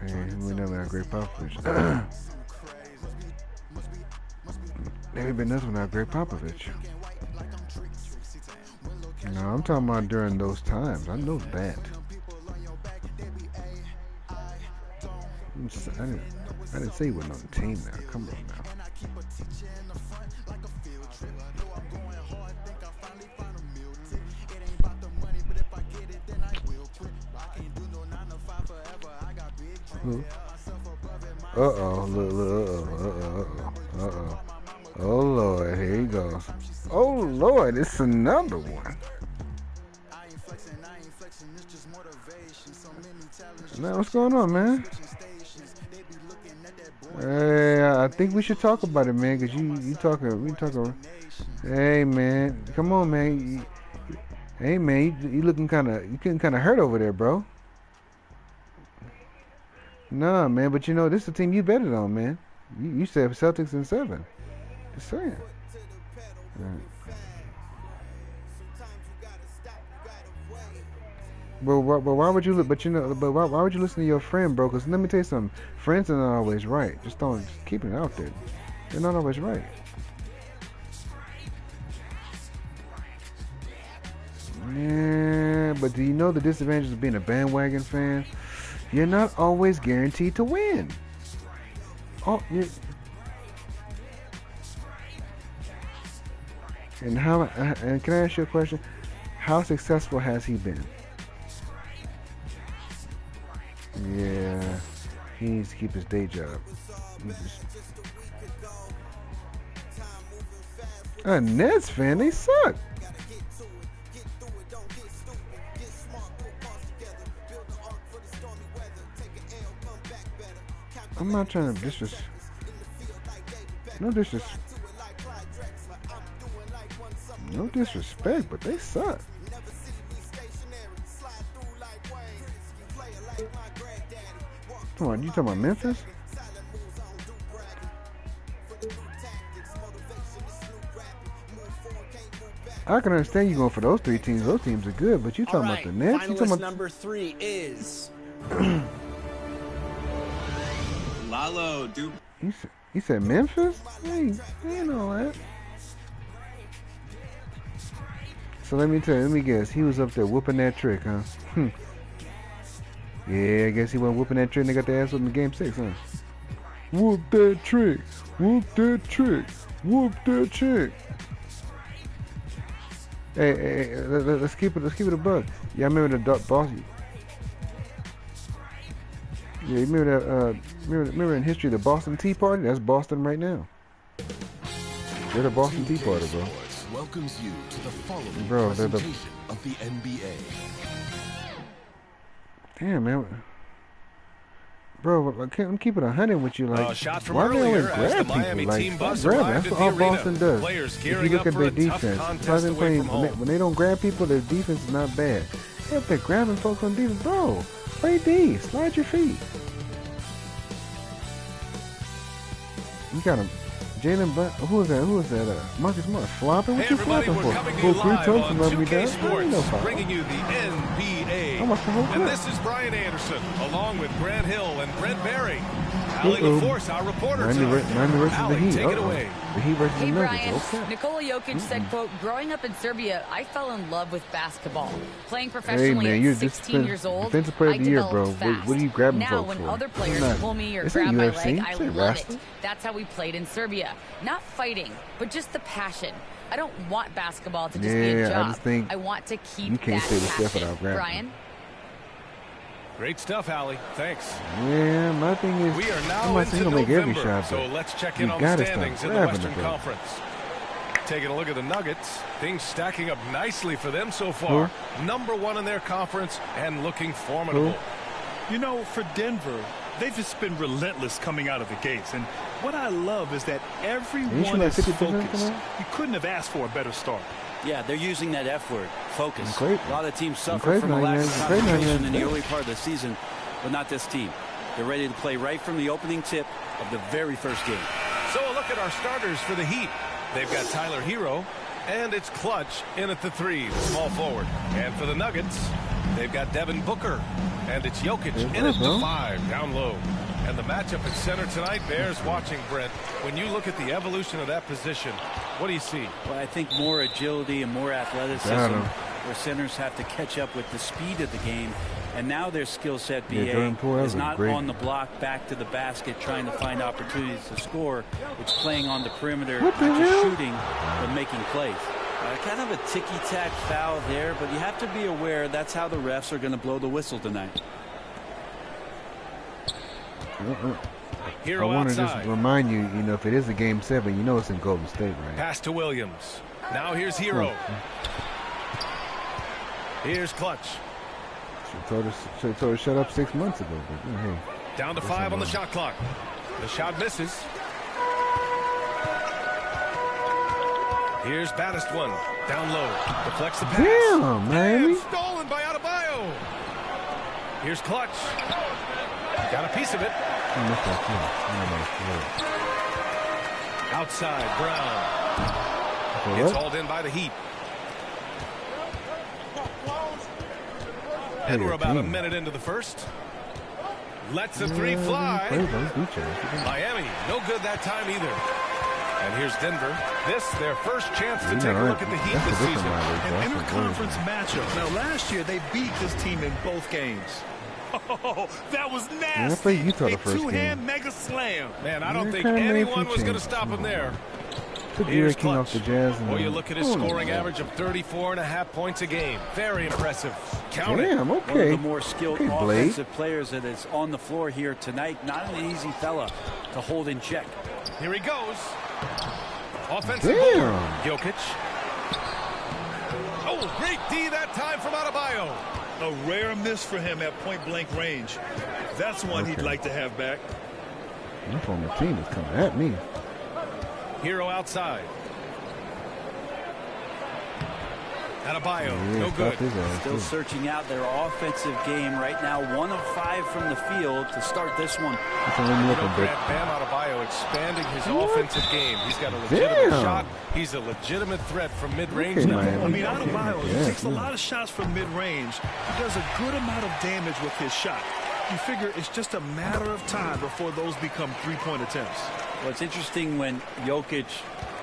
Hey, we never had Great Popovich. Never been nothing without Great Popovich. No, I'm talking about during those times. I know that. I didn't say he wasn't on the team now. Come on now. Oh Lord, here he goes. Oh Lord, it's another one. Man, what's going on, man? Hey, I think we should talk about it, man, because we talking. Hey, man, come on, man. Hey, man, you getting kind of hurt over there, bro. Nah, man, but you know, this is the team you betted on, man. You said Celtics in 7. Just saying. Right. But why would you look? But you know, but why would you listen to your friend, bro? Because let me tell you something. Friends are not always right. Just keep it out there. They're not always right. Yeah, but do you know the disadvantage of being a bandwagon fan? You're not always guaranteed to win. Oh, yeah. And can I ask you a question? How successful has he been? Yeah, he needs to keep his day job. A Nets fan, they suck. I'm not trying to no disrespect, but they suck. Come on, you talking about Memphis? I can understand you going for those 3 teams. Those teams are good, but you talking about the Nets? Finalist You talking about number 3 is Lalo Duke. He said Memphis? Hey, ain't all that. So let me guess. He was up there whooping that trick, huh? Yeah, I guess he went whooping that trick and they got their ass up in game 6, huh? Whoop that trick. Whoop that trick. Whoop that chick. Hey, let's keep it a buck. Yeah, I remember the boss. Yeah, you remember that? Remember in history the Boston Tea Party? That's Boston right now. They're the Boston Tea Party, bro. Welcomes you to the following bro, presentation of the NBA. Damn, man. Bro, I'm keeping 100 with you. Like, shot from why do they always earlier as grab the people? Miami Like, team bus grab them. arrived That's at all the arena. Boston does. Players If gearing you look up at for their a tough defense, contest away from home. when they don't grab people, their defense is not bad. They're up there grabbing folks on defense. Bro, play D. Slide your feet. You got him. Jalen Brown. Who is that? Marcus Smart. Flopping? What you flopping for? Coming live on 2K Sports, no bringing you the NBA. And this is Brian Anderson, along with Grant Hill and Brent Berry. Allie LaForce, our reporter. Allie, take it away. The Heat versus Hey, the Nuggets. Brian. Okay. Nikola Jokic said, quote, growing up in Serbia, I fell in love with basketball. Playing Hey, professionally man, you're at 16 years old, defensive player I of the year, developed bro. fast. What are you grabbing now, folks when for? other players pull me or This grab ain't my UFC. leg, I This ain't love wrestling. it. That's how we played in Serbia. Not fighting, but just the passion. I don't want basketball to just be a job. I just think I want to keep you can't that say the stuff passion. without grabbing. Brian? Great stuff, Allie. Thanks. Yeah, my thing is, We are I'm now not saying into he'll make every November, shot, so but let's check you in on the gotta standings stop in the grabbing Western the ball. Conference. Taking a look at the Nuggets, things stacking up nicely for them so far. Number one in their conference and looking formidable. You know, for Denver, they've just been relentless coming out of the gates. And what I love is that everyone is focused. You couldn't have asked for a better start. Yeah, they're using that F word, focus. Great. A lot of teams suffer Great from a lack of great concentration in the great. early part of the season, but not this team. They're ready to play right from the opening tip of the very first game. So a look at our starters for the Heat. They've got Tyler Hero, and it's Clutch in at the 3, the small forward. And for the Nuggets, they've got Devin Booker, and it's Jokic in at the 5, down low. And the matchup at center tonight bears watching, Brent. When you look at the evolution of that position, what do you see? Well, I think more agility and more athleticism, where centers have to catch up with the speed of the game. And now their skill set, BA, is not on the block, back to the basket, trying to find opportunities to score. It's playing on the perimeter, not just shooting, but making plays. Kind of a ticky-tack foul there, but you have to be aware that's how the refs are going to blow the whistle tonight. I want to just remind you, you know, if it is a Game 7, you know it's in Golden State, right? Pass to Williams. Now here's Hero. Here's Clutch. Should have told her shut up 6 months ago. But, hey, down to 5 on the shot clock. The shot misses. Here's Baddest one. Down low. Deflects the pass. Damn, Miami. Stolen by Adebayo. Here's Clutch. Got a piece of it. Outside, Brown. It's hauled in by the Heat. And we're about a minute into the first. Lets the 3 fly. Miami, no good that time either. And here's Denver. This, their first chance to take a look at the Heat this season. An interconference matchup. Now, last year, they beat this team in both games. Oh, that was nasty. A two-hand mega slam. Man, I don't think anyone was going to stop him there. Here's Clutch. Off the Jazz. Well, you look at his scoring average of 34.5 points a game. Very impressive. Count it. One of the more skilled offensive players that is on the floor here tonight. Not an easy fella to hold in check. Here he goes. Offensive board. Jokic. Oh, great D that time from Adebayo. A rare miss for him at point-blank range. That's one he'd like to have back. My former team is coming at me. Hero outside. Adebayo, no good. Still searching out their offensive game right now. 1 of 5 from the field to start this one. Bam Adebayo expanding his offensive game. He's got a legitimate shot. He's a legitimate threat from mid-range now. I mean, Adebayo takes a lot of shots from mid-range. He does a good amount of damage with his shot. You figure it's just a matter of time before those become three-point attempts. Well, it's interesting when Jokic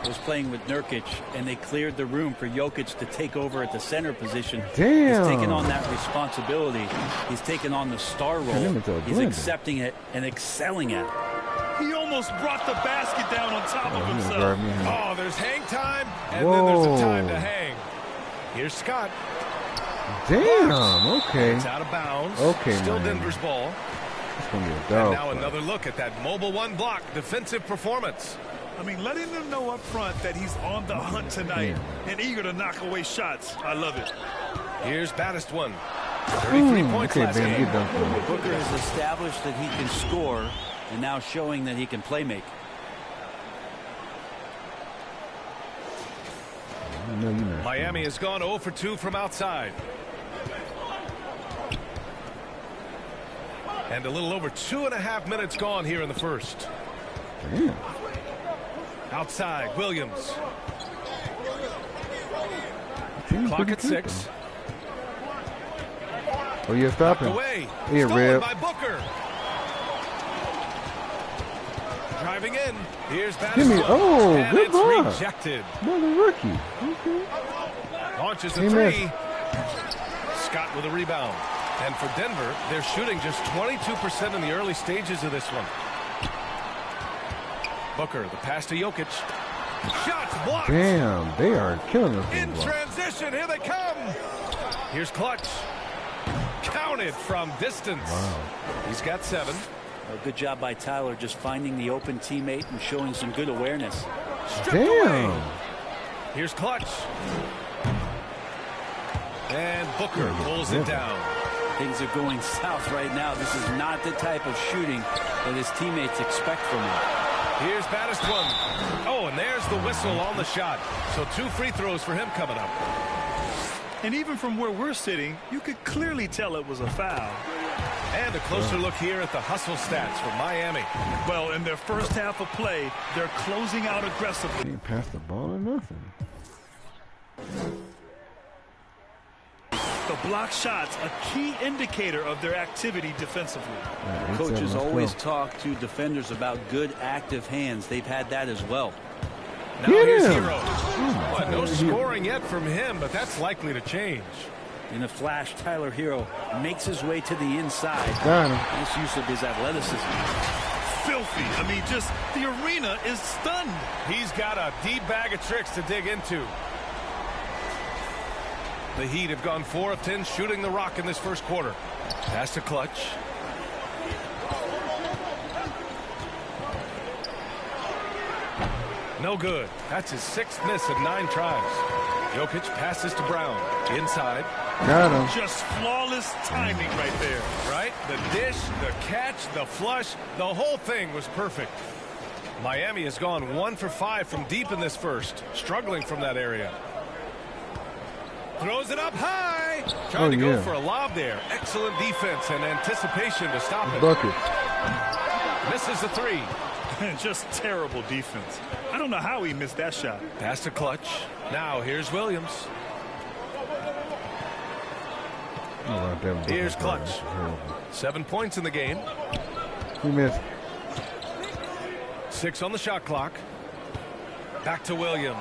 was playing with Nurkic and they cleared the room for Jokic to take over at the center position. Damn. He's taken on that responsibility. He's taken on the star role. He's accepting it and excelling at it. He almost almost brought the basket down on top of himself. Oh, there's hang time, and then there's a time to hang. Here's Scott. Damn, okay. It's out of bounds. Okay, Still Miami. Denver's ball. It's going to be a dog. And now another look at that mobile one block defensive performance. I mean, letting them know up front that he's on the hunt tonight and eager to knock away shots. I love it. Here's Baddest one. 33 points last game. Booker has established that he can score and now showing that he can play make. Miami has gone 0 for 2 from outside. And a little over 2.5 minutes gone here in the first. Damn. Outside, Williams. Clock at 6. Oh, yeah, stop him. Away. Yeah, Stolen Reb. by Booker. Driving in. Here's Give me. Oh, and good it's ball. rejected. Another rookie. Okay. Launches He a 3. missed. Scott with a rebound. And for Denver, they're shooting just 22% in the early stages of this one. Booker, the pass to Jokic. Shots blocked. Damn, they are killing us. In transition, here they come. Here's Clutch. Counted from distance. Wow. He's got 7. A good job by Tyler just finding the open teammate and showing some good awareness. Stripped away. Here's Clutch. And Booker pulls it down. Things are going south right now. This is not the type of shooting that his teammates expect from him. Here's Baddest one. Oh, and there's the whistle on the shot. So 2 free throws for him coming up. And even from where we're sitting, you could clearly tell it was a foul. And a closer look here at the hustle stats for Miami. Well, in their first half of play, they're closing out aggressively. Ain't pass the ball or nothing. The block shots, a key indicator of their activity defensively. Coaches always talk to defenders about good active hands. They've had that as well. Now here's Hero. Well, no scoring yet from him, but that's likely to change. In a flash, Tyler Hero makes his way to the inside. Got him. Nice use of his athleticism. Filthy. I mean, just the arena is stunned. He's got a deep bag of tricks to dig into. The Heat have gone 4 of 10 shooting the rock in this first quarter. Pass to Clutch. No good. That's his 6th miss of 9 tries. Jokic passes to Brown. Inside. Got him. Just flawless timing right there. Right? The dish, the catch, the flush, the whole thing was perfect. Miami has gone 1 for 5 from deep in this first. Struggling from that area. Throws it up high. Trying to go for a lob there. Excellent defense and anticipation to stop it. Bucket. Misses the 3. Just terrible defense. I don't know how he missed that shot. Pass to Clutch. Now here's Williams. Here's Clutch. 7 points in the game. He missed. 6 on the shot clock. Back to Williams.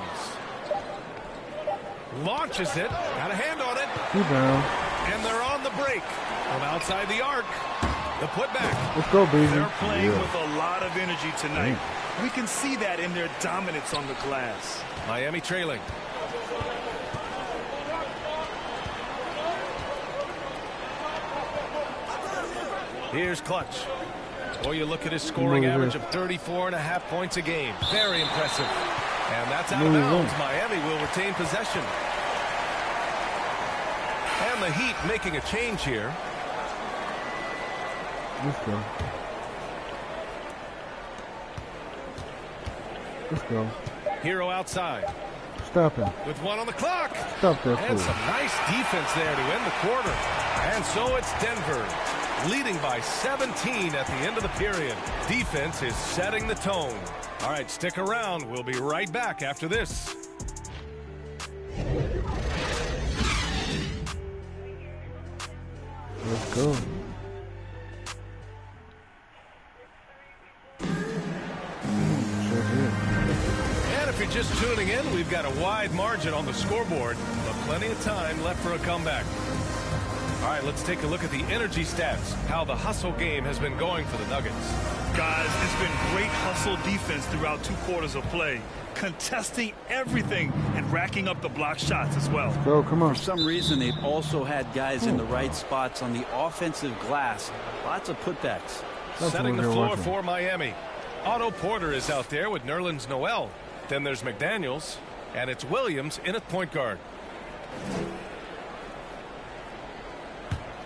Launches it. Got a hand on it. Rebound. And they're on the break. From outside the arc. The putback. Let's go, baby. They're playing with a lot of energy tonight. We can see that in their dominance on the glass. Miami trailing. Here's Clutch. Or you look at his scoring average of 34.5 points a game. Very impressive. And that's out of bounds. Miami will retain possession. And the Heat making a change here. Let's go. Let's go. Hero outside. Stop him. With 1 on the clock. Stop that And fool. some nice defense there to end the quarter. And so it's Denver leading by 17 at the end of the period. Defense is setting the tone. All right, stick around. We'll be right back after this. Let's go. And if you're just tuning in, we've got a wide margin on the scoreboard, but plenty of time left for a comeback. All right, let's take a look at the energy stats, how the hustle game has been going for the Nuggets. Guys, it's been great hustle defense throughout 2 quarters of play, contesting everything and racking up the block shots as well. Go, come on. For some reason, they've also had guys in the right spots on the offensive glass. Lots of putbacks. Setting the floor for Miami. Otto Porter is out there with Nerlens Noel. Then there's McDaniels, and it's Williams in at point guard.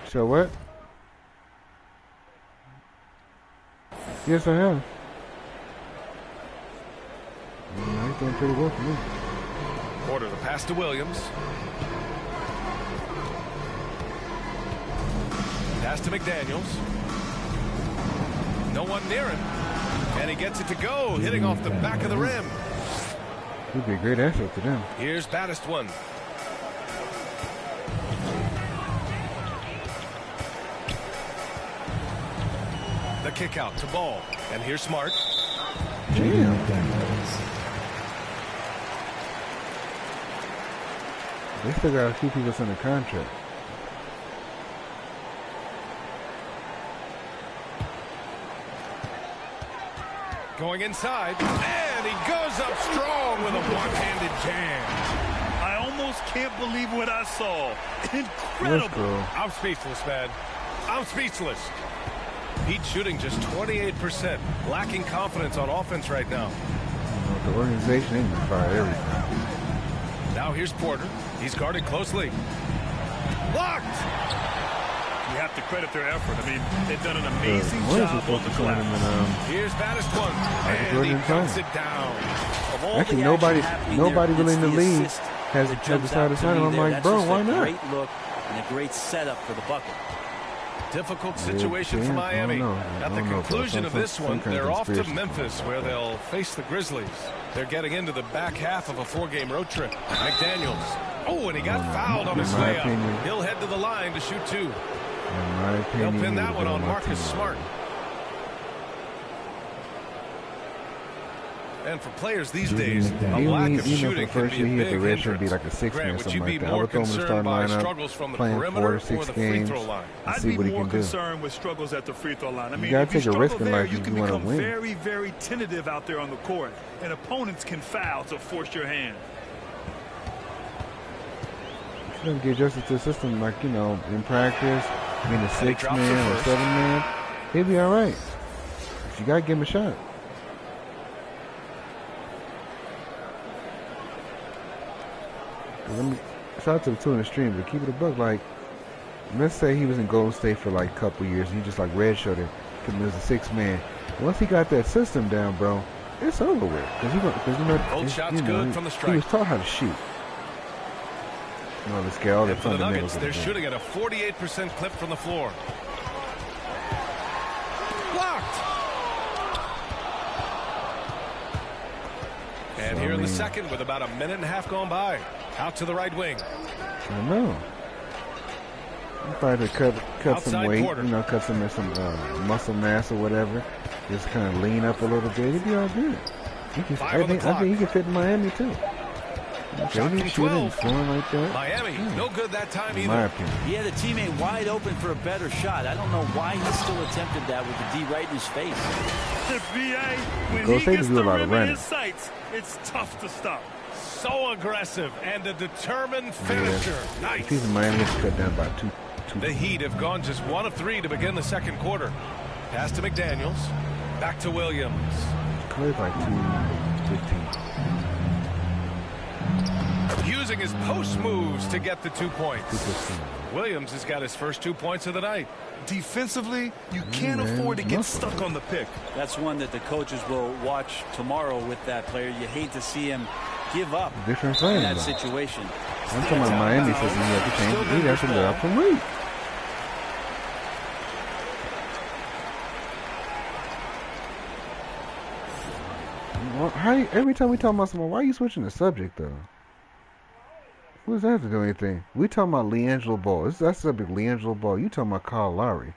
So what? Yes, I have. He's doing pretty well for me. Porter, the pass to Williams. Pass to McDaniels. No one near him. And he gets it to go, hitting off the back of the rim. He'd be a great asset to them. Here's Battistone. The kick out to Ball. And here's Smart. Damn. They still got a few people under contract. Going inside. And he goes up strong with a one-handed jam. I almost can't believe what I saw. Incredible. I'm speechless, man. I'm speechless. Heat shooting just 28%. Lacking confidence on offense right now. The organization ain't gonna fire everything. Now here's Porter. He's guarded closely. Blocked! You have to credit their effort. I mean, they've done an amazing job on the glass. Here's Battistone. And he cuts it down. Actually, nobody really in the league has decided to sign him. I'm like, bro, why not? Great look and a great setup for the bucket. Difficult situation for Miami. At the conclusion of this one, they're off to Memphis, where they'll face the Grizzlies. They're getting into the back half of a 4-game road trip. McDaniels. Oh, and he got fouled on his layup. He'll head to the line to shoot 2. They'll pin that one on Marcus Smart. And for players these days, a lack of shooting can be a big hindrance. Be like a 6 man, would you be like more that. concerned by struggles from the perimeter or the free throw line? I'd be more concerned with struggles at the free throw line. I mean, you if you struggle there, you can become win. very, very tentative out there on the court, and opponents can foul to force your hand. If you don't get adjusted to the system, like, you know, in practice, being a 6 man or 7 man, he'll be all right. But you got to give him a shot. Let me shout out to the 2 in the stream, but keep it a buck. Like, let's say he was in Golden State for like a couple years, and he just like redshirted because he was a 6 man. Once he got that system down, bro, it's over with. Because you know, both shots good from the stripe. He was taught how to shoot. You know, let's get all the for the fundamentals. Nuggets, they're shooting at a 48% clip from the floor. Blocked. And here in the second, with about a minute and a half gone by, out to the right wing. I know. You probably cut some weight, Porter. you know, cut some muscle mass or whatever. Just kind of lean up a little bit. He'd be all good. I think he can fit in Miami too. Shooting 12. Like that. Miami, no good that time either. My opinion. He had a teammate wide open for a better shot. I don't know why he still attempted that with the D right in his face. The VA, when Go he gets the a lot rim of in running. his sights, it's tough to stop. So aggressive and a determined finisher. Yeah. Nice. If he's in Miami, he's cut down by two. The Heat have gone just 1 of 3 to begin the second quarter. Pass to McDaniels. Back to Williams. Clay's like 2:15. Using his post moves to get the 2 points. Williams has got his first 2 points of the night. Defensively, you can't afford to get stuck on the pick. That's one that the coaches will watch tomorrow with that player. You hate to see him give up in that situation. I'm talking about Miami system. He has to change. He has to let up some weight. Every time we talk about someone, why are you switching the subject though? What does that have to do with anything? We talking about LiAngelo Ball. That's subject LiAngelo Ball. You talking about Kyle Lowry.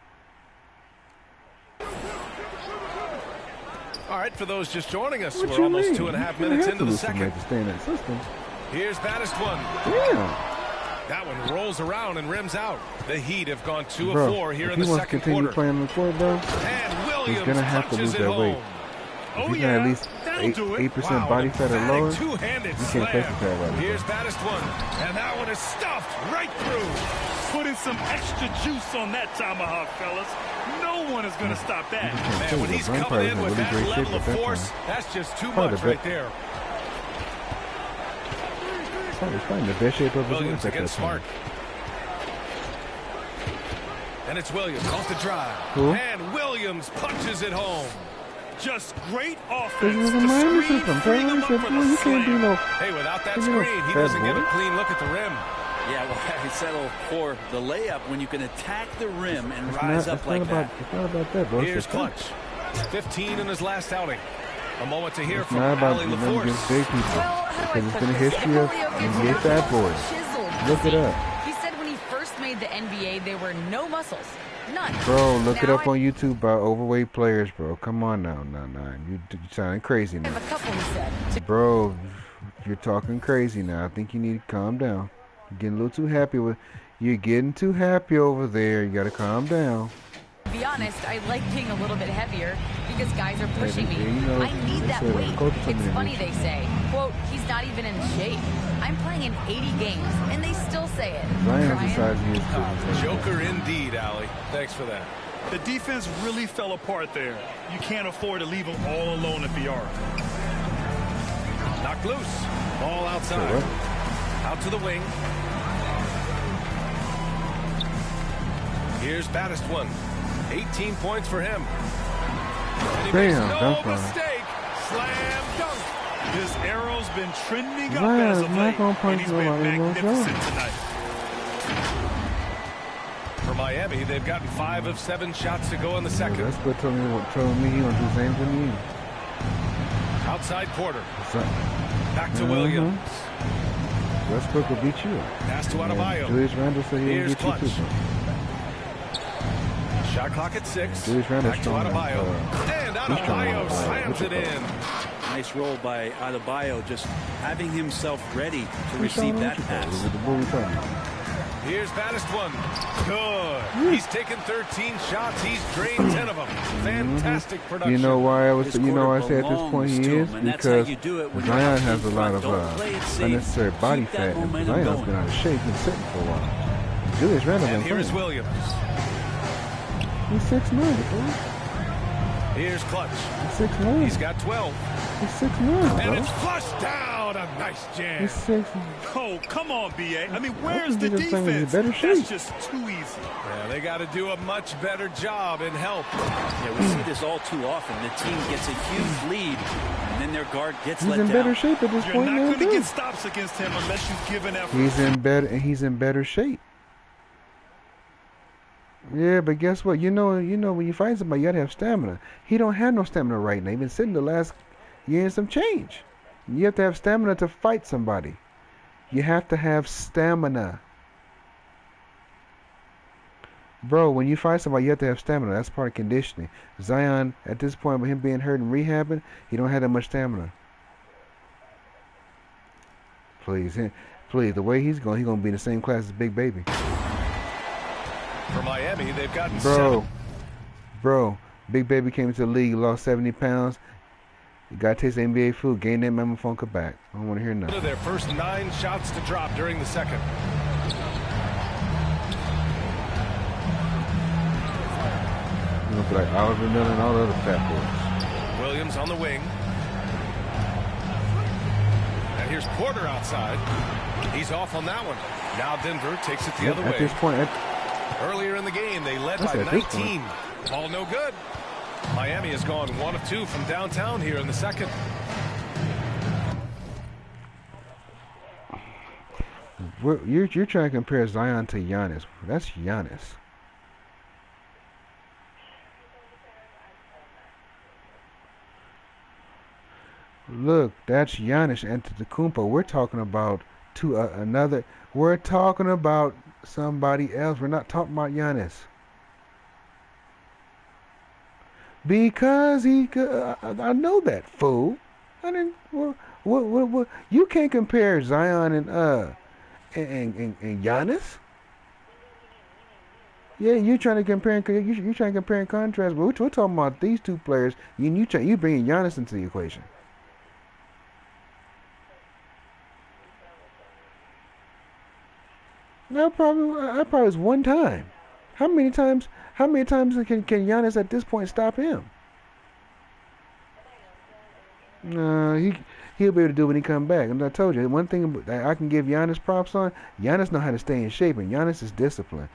All right, for those just joining us, we're almost 2.5 minutes into the second. To stay in that system. Here's Battistone. Damn. That one rolls around and rims out. The Heat have gone 2 of 4 here in the second quarter. Playing the court, bro. And he's gonna have to lose that weight. If he's got at least 8% body fat or lower, you can't play for that right. Here's baddest one, and that one is stuffed right through. Putting some extra juice on that tomahawk, fellas. No one is going to stop that. Man, when he's coming in with that level of force, that's just too much right there. He's probably in the best shape of his life at that Smart. And it's Williams off the drive. Cool. And Williams punches it home. Just great offense. This is a Miami system. You can't do no. Hey, without that screen, he doesn't get a clean look at the rim. Yeah, well, he settled for the layup when you can attack the rim and rise up like that. It's not about that, bro. Here's Clutch. 15 in his last outing. A moment to hear it's from not about Ali them LaForce. against big people. Because it's been a history of NBA fat boys. Look it up. He said when he first made the NBA, there were no muscles. None. Bro, look it up on YouTube about overweight players, bro. Come on now. You sounding crazy now. I have a couple, he said. Bro, you're talking crazy now. I think you need to calm down. You're getting a little too happy with. You're getting too happy over there. You gotta calm down. To be honest, I like being a little bit heavier because guys are pushing me. You know, I need that weight. It's funny they say, quote, he's not even in shape. I'm playing in 80 games, and they still say it. Joker indeed, Ali. Thanks for that. The defense really fell apart there. You can't afford to leave them all alone at the arc. Knocked loose. Ball outside. Out to the wing. Here's baddest one. 18 points for him. And he makes no mistake. Slam dunk. His arrow's been trending up as of late, and he's been magnificent tonight. For Miami, they've gotten 5 of 7 shots to go in the second. That's what telling me he wants to do the same thing to you. Outside Porter. Back to Williams. Westbrook will beat you. Pass to Adebayo. Julius Randle said he'll beat you too. Shot clock at 6. Back to Adebayo. And Adebayo slams it in. Nice roll by Adebayo, just having himself ready to receive that pass. Here's baddest one. Good. He's taken 13 shots. He's drained 10 of them. Fantastic production. You know why I was? You know why I say at this point he is because Zion has a lot of unnecessary body fat, and Zion's been out of shape and sitting for a while. Julius Randle. And here is Williams. He's 6'9", bro. Here's Clutch. He's 6'9". He's got 12. He's 6'9", bro. And it's flushed down. A nice jam. He's 6'9". Oh, come on, B.A. I mean, where's the defense? That's just too easy. Yeah, they got to do a much better job in help. Yeah, we see this all too often. The team gets a huge lead, and then their guard gets let down. He's in better shape at this point now, You're not going to get stops against him unless you give an effort. He's in better shape. Yeah, but guess what? You know, when you fight somebody, you gotta have stamina. He don't have no stamina right now. He's been sitting the last year and some change. You have to have stamina to fight somebody. You have to have stamina. Bro, when you fight somebody, you have to have stamina. That's part of conditioning. Zion, at this point, with him being hurt and rehabbing, he don't have that much stamina. Please, the way he's going to be in the same class as Big Baby. For Miami, they've gotten 7. Bro, Big Baby came into the league, lost 70 pounds. You got to taste NBA food, gain that Mama Funka back. I don't want to hear nothing. Their first 9 shots to drop during the second. You know, like Oliver Miller and all the other fat boys. Williams on the wing. And here's Porter outside. He's off on that one. Now Denver takes it the other way. At this point, earlier in the game, they led by 19. Ball no good. Miami has gone 1 of 2 from downtown here in the second. You're trying to compare Zion to Giannis. That's Giannis. Look, that's Giannis Antetokounmpo. We're talking about another. We're talking about somebody else. We're not talking about Giannis. Because I know that, fool. I didn't. What? You can't compare Zion and Giannis. Yeah, you're trying to compare and contrast. But we're talking about these two players. You bringing Giannis into the equation. That probably was one time. How many times can Giannis at this point stop him? He'll be able to do when he come back. And I told you, one thing that I can give Giannis props on, Giannis know how to stay in shape, and Giannis is disciplined.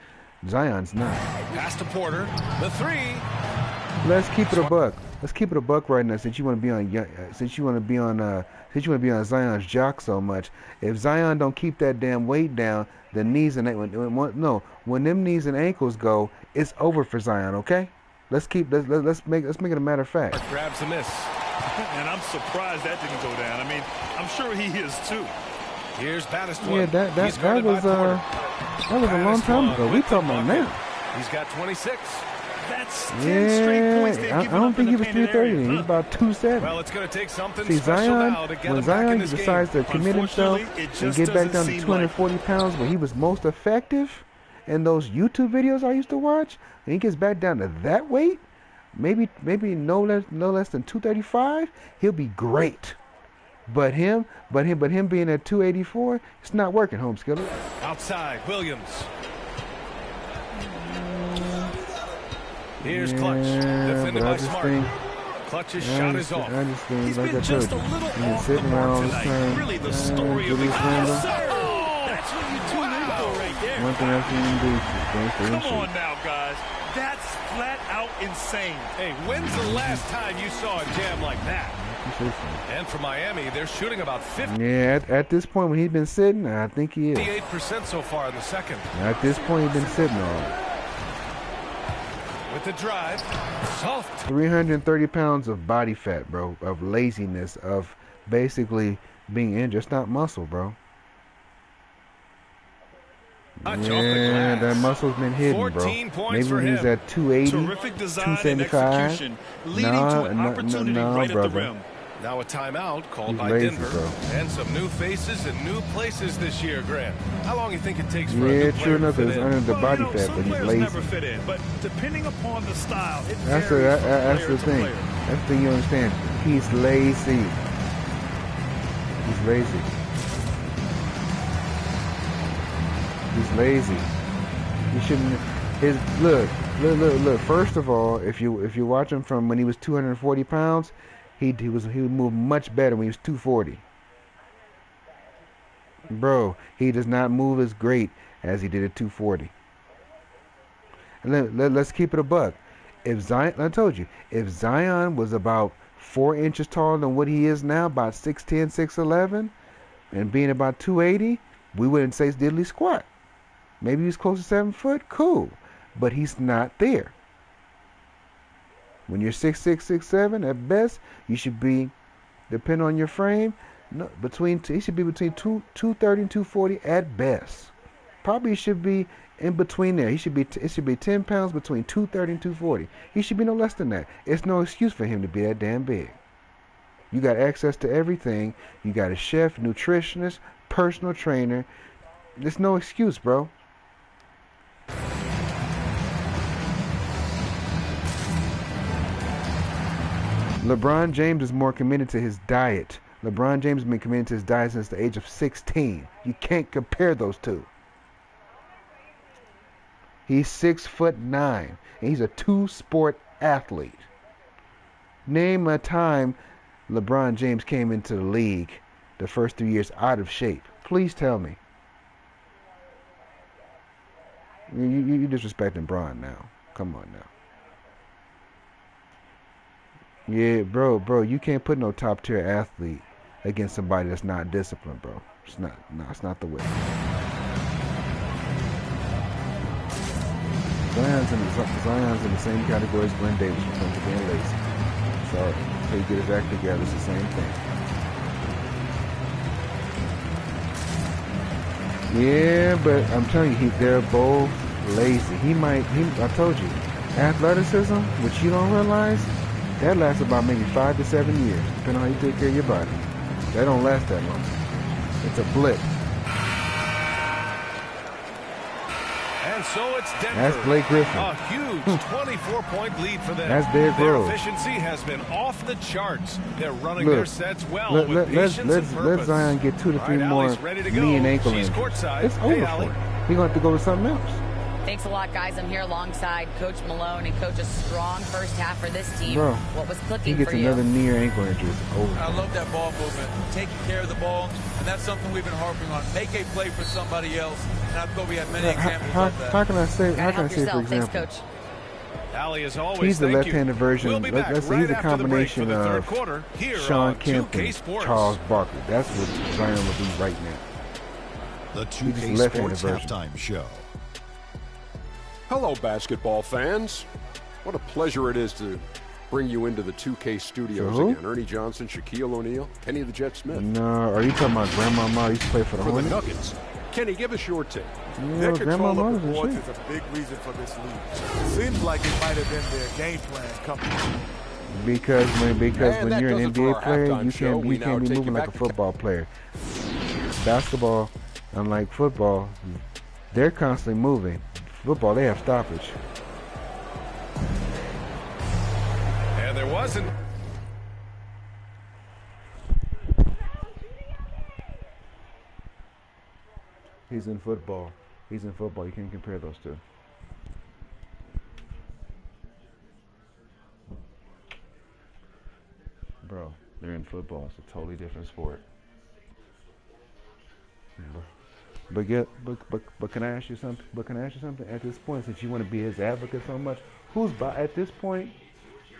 Zion's not. Pass to Porter. The three. Let's keep it a buck. Let's keep it a buck right now. Since you want to be on Zion's jock so much, if Zion don't keep that damn weight down, the knees and when them knees and ankles go, it's over for Zion. Okay, let's make it a matter of fact. Grabs the miss, and I'm surprised that didn't go down. I mean, I'm sure he is too. Here's Battiston. Yeah, that was a long time ago. We talking about now. He's got 26. That's 10 straight points they've given I don't up think in he was 330. He's about 270. Well, it's going to take something See, special now to get when him back in Zion this decides game. to commit himself and get back down to 240 pounds, where he was most effective in those YouTube videos I used to watch, and he gets back down to that weight, maybe no less than 235, he'll be great. But him being at 284, it's not working, home skillet. Outside, Williams. Here's Clutch, defended by Smart. Clutch's shot is off. He's been just a little off the mark tonight. Really the story of the game. That's what you tune in for right there. One thing I've seen him do is come on now, guys. That's flat out insane. Hey, when's the last time you saw a jam like that? And for Miami, they're shooting about 50. Yeah, at this point when he's been sitting, I think he is. 58% so far in the second. At this point, he's been sitting on. With the drive, soft. 330 pounds of body fat, bro, of laziness, of basically being injured. It's not muscle, bro. Yeah, that muscle's been hidden, bro. Maybe when he's at 280, 275. No, brother. Now a timeout called by Denver. Bro. And some new faces and new places this year, Grant. How long do you think it takes for a new player to fit in? Under the body fat, but he's lazy. Never fit in, but depending upon the style, it that's the thing. That's the thing you understand. He's lazy. He's lazy. He's lazy. He shouldn't. Look. First of all, if you watch him from when he was 240 pounds, he would move much better when he was 240. Bro, he does not move as great as he did at 240. And let's keep it a buck. If Zion, I told you, if Zion was about 4 inches taller than what he is now, about 6'10", 6'11", and being about 280, we wouldn't say it's diddly squat. Maybe he's close to 7 foot, cool. But he's not there. When you're 6'6", 6'7", at best, you should be, depending on your frame, he should be between 230 and 240 at best. Probably should be in between there. It should be 10 pounds between 230 and 240. He should be no less than that. It's no excuse for him to be that damn big. You got access to everything. You got a chef, nutritionist, personal trainer. There's no excuse, bro. LeBron James is more committed to his diet. LeBron James has been committed to his diet since the age of 16. You can't compare those two. He's 6'9", and he's a 2-sport athlete. Name a time LeBron James came into the league the first 3 years out of shape. Please tell me. You're disrespecting Bron now. Come on now. Yeah, bro, you can't put no top tier athlete against somebody that's not disciplined, bro. It's not the way. Zion's in the same category as Glenn Davis when it comes to being lazy. Sorry, until you get his act together, it's the same thing. Yeah, but I'm telling you, they're both lazy. I told you, athleticism, which you don't realize, that lasts about maybe 5 to 7 years, depending on how you take care of your body. That don't last that long. It's a blip. And so it's Denver. That's Blake Griffin. A huge 24-point lead for them. That's Derrick Their Rose. efficiency has been off the charts. They're running their sets well with patience and let purpose. Zion get 2 to 3 more knee and ankle injuries. It's over for him. He's going to have to go to something else. Thanks a lot, guys. I'm here alongside Coach Malone and Coach a strong first half for this team. Bro, what was he clicking gets for you? another knee or ankle injury. It's over. I love that ball movement, taking care of the ball, and that's something we've been harping on. Make a play for somebody else, and I thought we had many examples of that. How can I say, for example? Thanks, Coach. Allie, as always, he's the left-handed version. We'll Let's say he's a combination of Sean Kemp and Charles Barkley. That's what Zion would be right now. The 2K Sports Halftime Show. Hello, basketball fans. What a pleasure it is to bring you into the 2K studios again. Ernie Johnson, Shaquille O'Neal, Kenny the Jet Smith. No, are you talking about Grandmama used to play for the Hornets? Nuggets. Kenny, give us your take. Yeah, their control of the boards is a big reason for this league. Seems like it might have been their game plan coming. Because when you're an NBA player, you can't be moving like a football player. Basketball, unlike football, they're constantly moving. Football, they have stoppage. And there wasn't. He's in football. He's in football. You can't compare those two. Bro, they're in football. It's a totally different sport. But can I ask you something? At this point, since you want to be his advocate so much, at this point,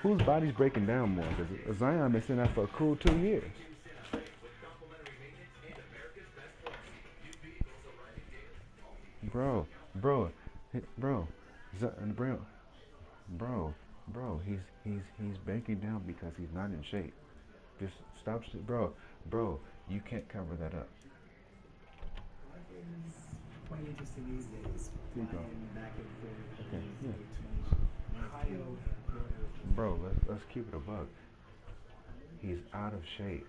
whose body's breaking down more? Because Zion been sitting out for a cool 2 years. Bro, he's breaking down because he's not in shape. Just stop, bro. You can't cover that up. Quite interesting these days. Back and forth. Okay, bro, let's keep it a buck. He's out of shape.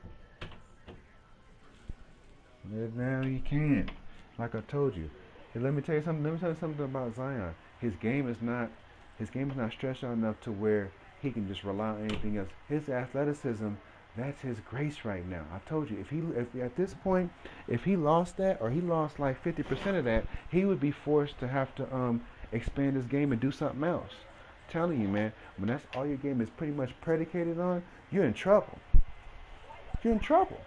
Now you can't. Like I told you. Hey, let me tell you something about Zion. His game is not stretched out enough to where he can just rely on anything else. His athleticism, that's his grace right now. I told you, if at this point, if he lost that, or he lost like 50% of that, he would be forced to have to expand his game and do something else. I'm telling you, man, when that's all your game is pretty much predicated on, you're in trouble. You're in trouble.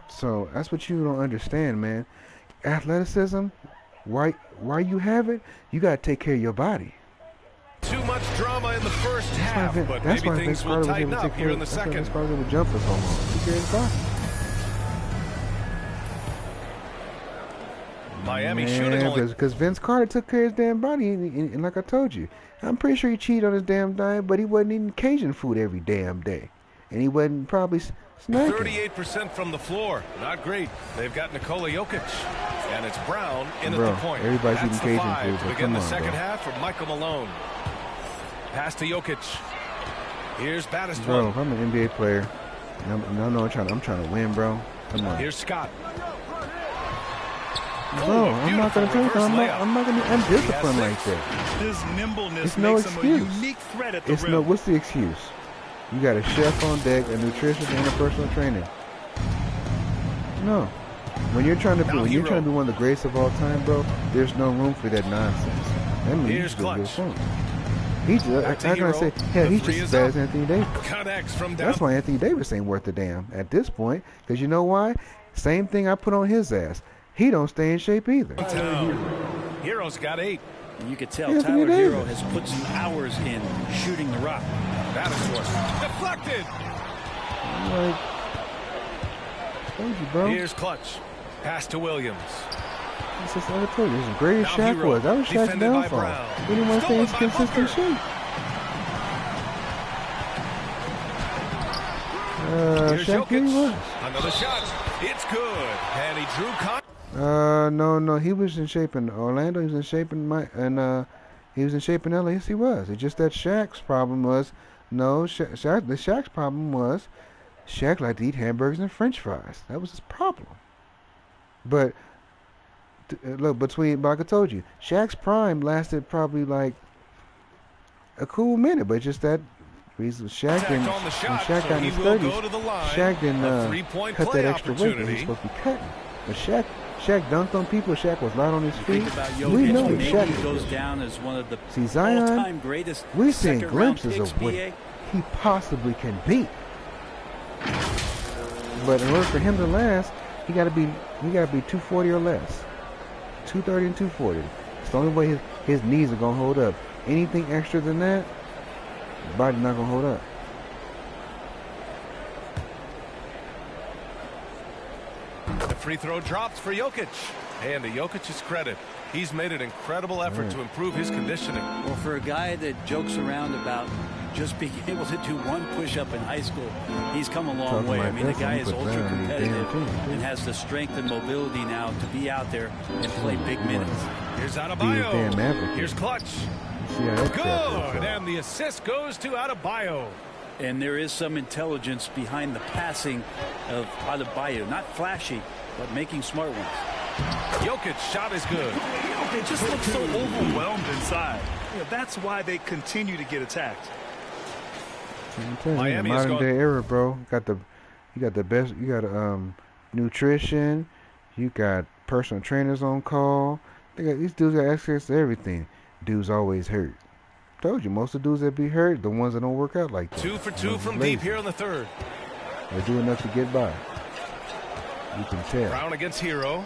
So that's what you don't understand, man. Athleticism, why you have it, you gotta take care of your body. Too much drama in the first half, but maybe things will tighten up here in the second. That's why Vince Carter jump for so long. Take care of his body. Miami shooting only because Vince Carter took care of his damn body, and like I told you, I'm pretty sure he cheated on his damn diet, but he wasn't eating Cajun food every damn day, and he wasn't probably snacking. 38% from the floor, not great. They've got Nikola Jokic, and it's Brown in at the point. Everybody's That's eating Cajun five food, to but begin come the on, second bro. half for Michael Malone. Pass to Jokic. Here's Batistone. Bro, if I'm an NBA player, I'm trying to win, bro. Come on. Here's Scott. Bro, I'm not gonna take it. I'm disciplined like that. His nimbleness It's no makes excuse. him a unique threat at the rim. What's the excuse? You got a chef on deck, a nutritionist, and a personal trainer. No. When you're trying to be one of the greatest of all time, bro, there's no room for that nonsense. That means Here's Clutch. He's how can I say? Hell, he's just as bad as Anthony Davis. Connects from down. That's why Anthony Davis ain't worth a damn at this point. Because you know why? Same thing I put on his ass. He don't stay in shape either. Hero's got 8. You could tell Tyler Hero has put some hours in shooting the rock. That is what deflected. Like, told you, bro. Here's Clutch. Pass to Williams. This is what I told you. This is the greatest Shaq was. That was Shaq's downfall. He didn't want to stay in consistent shape. Shaq really was. Another shot. It's good. And he drew No, he was in shape in Orlando. He was in shape in he was in shape in LA. Yes, he was. It's just that Shaq's problem was Shaq's problem was Shaq liked to eat hamburgers and French fries. That was his problem. But look, like I told you, Shaq's prime lasted probably like a cool minute, but just that reason Shaq got in his 30s, Shaq didn't cut that extra weight that he's supposed to be cutting. But Shaq dunked on people. Shaq was light on his feet. We know what Shaq goes down as one of the Zion, greatest. We're seeing glimpses of what he possibly can be. But in order for him to last, he got to be 240 or less, 230 and 240. It's the only way his knees are gonna hold up. Anything extra than that, his body's not gonna hold up. The free throw drops for Jokic. And to Jokic's credit, he's made an incredible effort to improve his conditioning. Well, for a guy that jokes around about just being able to do one push-up in high school, he's come a long way. I mean, the guy is ultra competitive and has the strength and mobility now to be out there and play big minutes. Here's Adebayo. Here's Clutch. Good, and the assist goes to Adebayo. And there is some intelligence behind the passing of Adebayo. Not flashy, but making smart ones. Jokic shot is good. They just look so overwhelmed inside. You know, that's why they continue to get attacked. Miami modern day era, bro. You got the best. You got nutrition. You got personal trainers on call. These dudes got access to everything. Dudes always hurt. Told you, most of the dudes that be hurt, the ones that don't work out like that. 2 for 2 from deep here in the third. They do enough to get by. You can tell. Brown against Hero.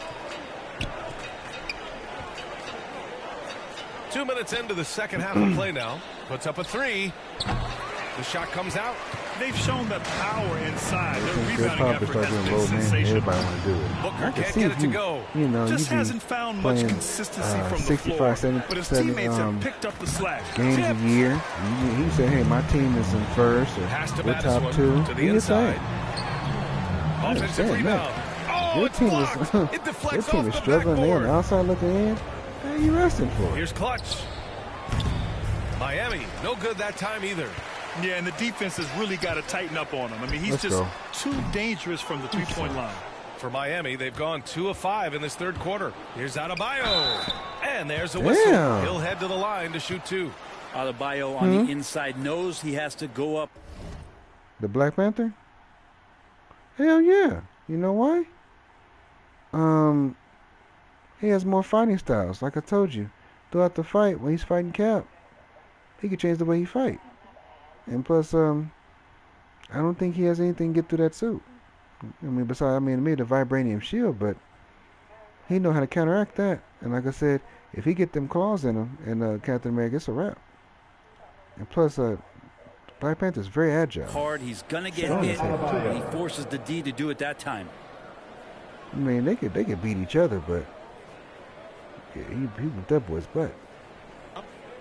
2 minutes into the second half of play now. Puts up a three. The shot comes out. They've shown the power inside. Their rebounding effort has been sensational. sensational. Everybody want to do it. Booker can't get it to go. You know, Just hasn't found much consistency from the floor. But his teammates have picked up the slack. Games a year. He said, "Hey, my team is in first, or we're top two." To the inside. Offensive rebound. Your team is struggling. They're on the outside looking in. How are you resting for? Here's Clutch. Miami, no good that time either. Yeah, and the defense has really got to tighten up on him. I mean, he's just too dangerous from the three-point line. For Miami, they've gone 2 of 5 in this third quarter. Here's Adebayo. And there's a whistle. Damn. He'll head to the line to shoot 2. Adebayo on the inside knows he has to go up. The Black Panther? Hell yeah. You know why? He has more fighting styles. Like I told you, throughout the fight, when he's fighting Cap, he could change the way he fight. And plus, I don't think he has anything to get through that suit. I mean, besides, it made the vibranium shield, but he know how to counteract that. And like I said, if he get them claws in him and Captain America, it's a wrap. And plus, Black Panther's very agile. Hard, he's gonna get hit, and he forces the D to do it that time. I mean, they could beat each other, but yeah, he whipped that boy's butt.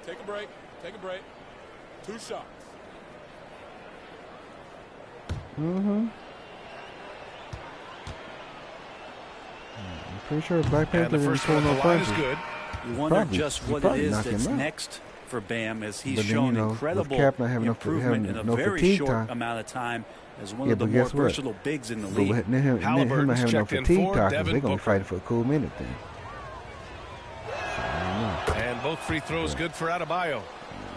Take a break. Take a break. 2 shots. I'm pretty sure Black Panther didn't pull no punches. You wonder just what it is that's next for Bam, as he's shown incredible improvement in a very short amount of time as one of the more versatile bigs in the league. But him having no fatigue talkers, they're going to fight for a cool minute then. And both free throws good for Adebayo.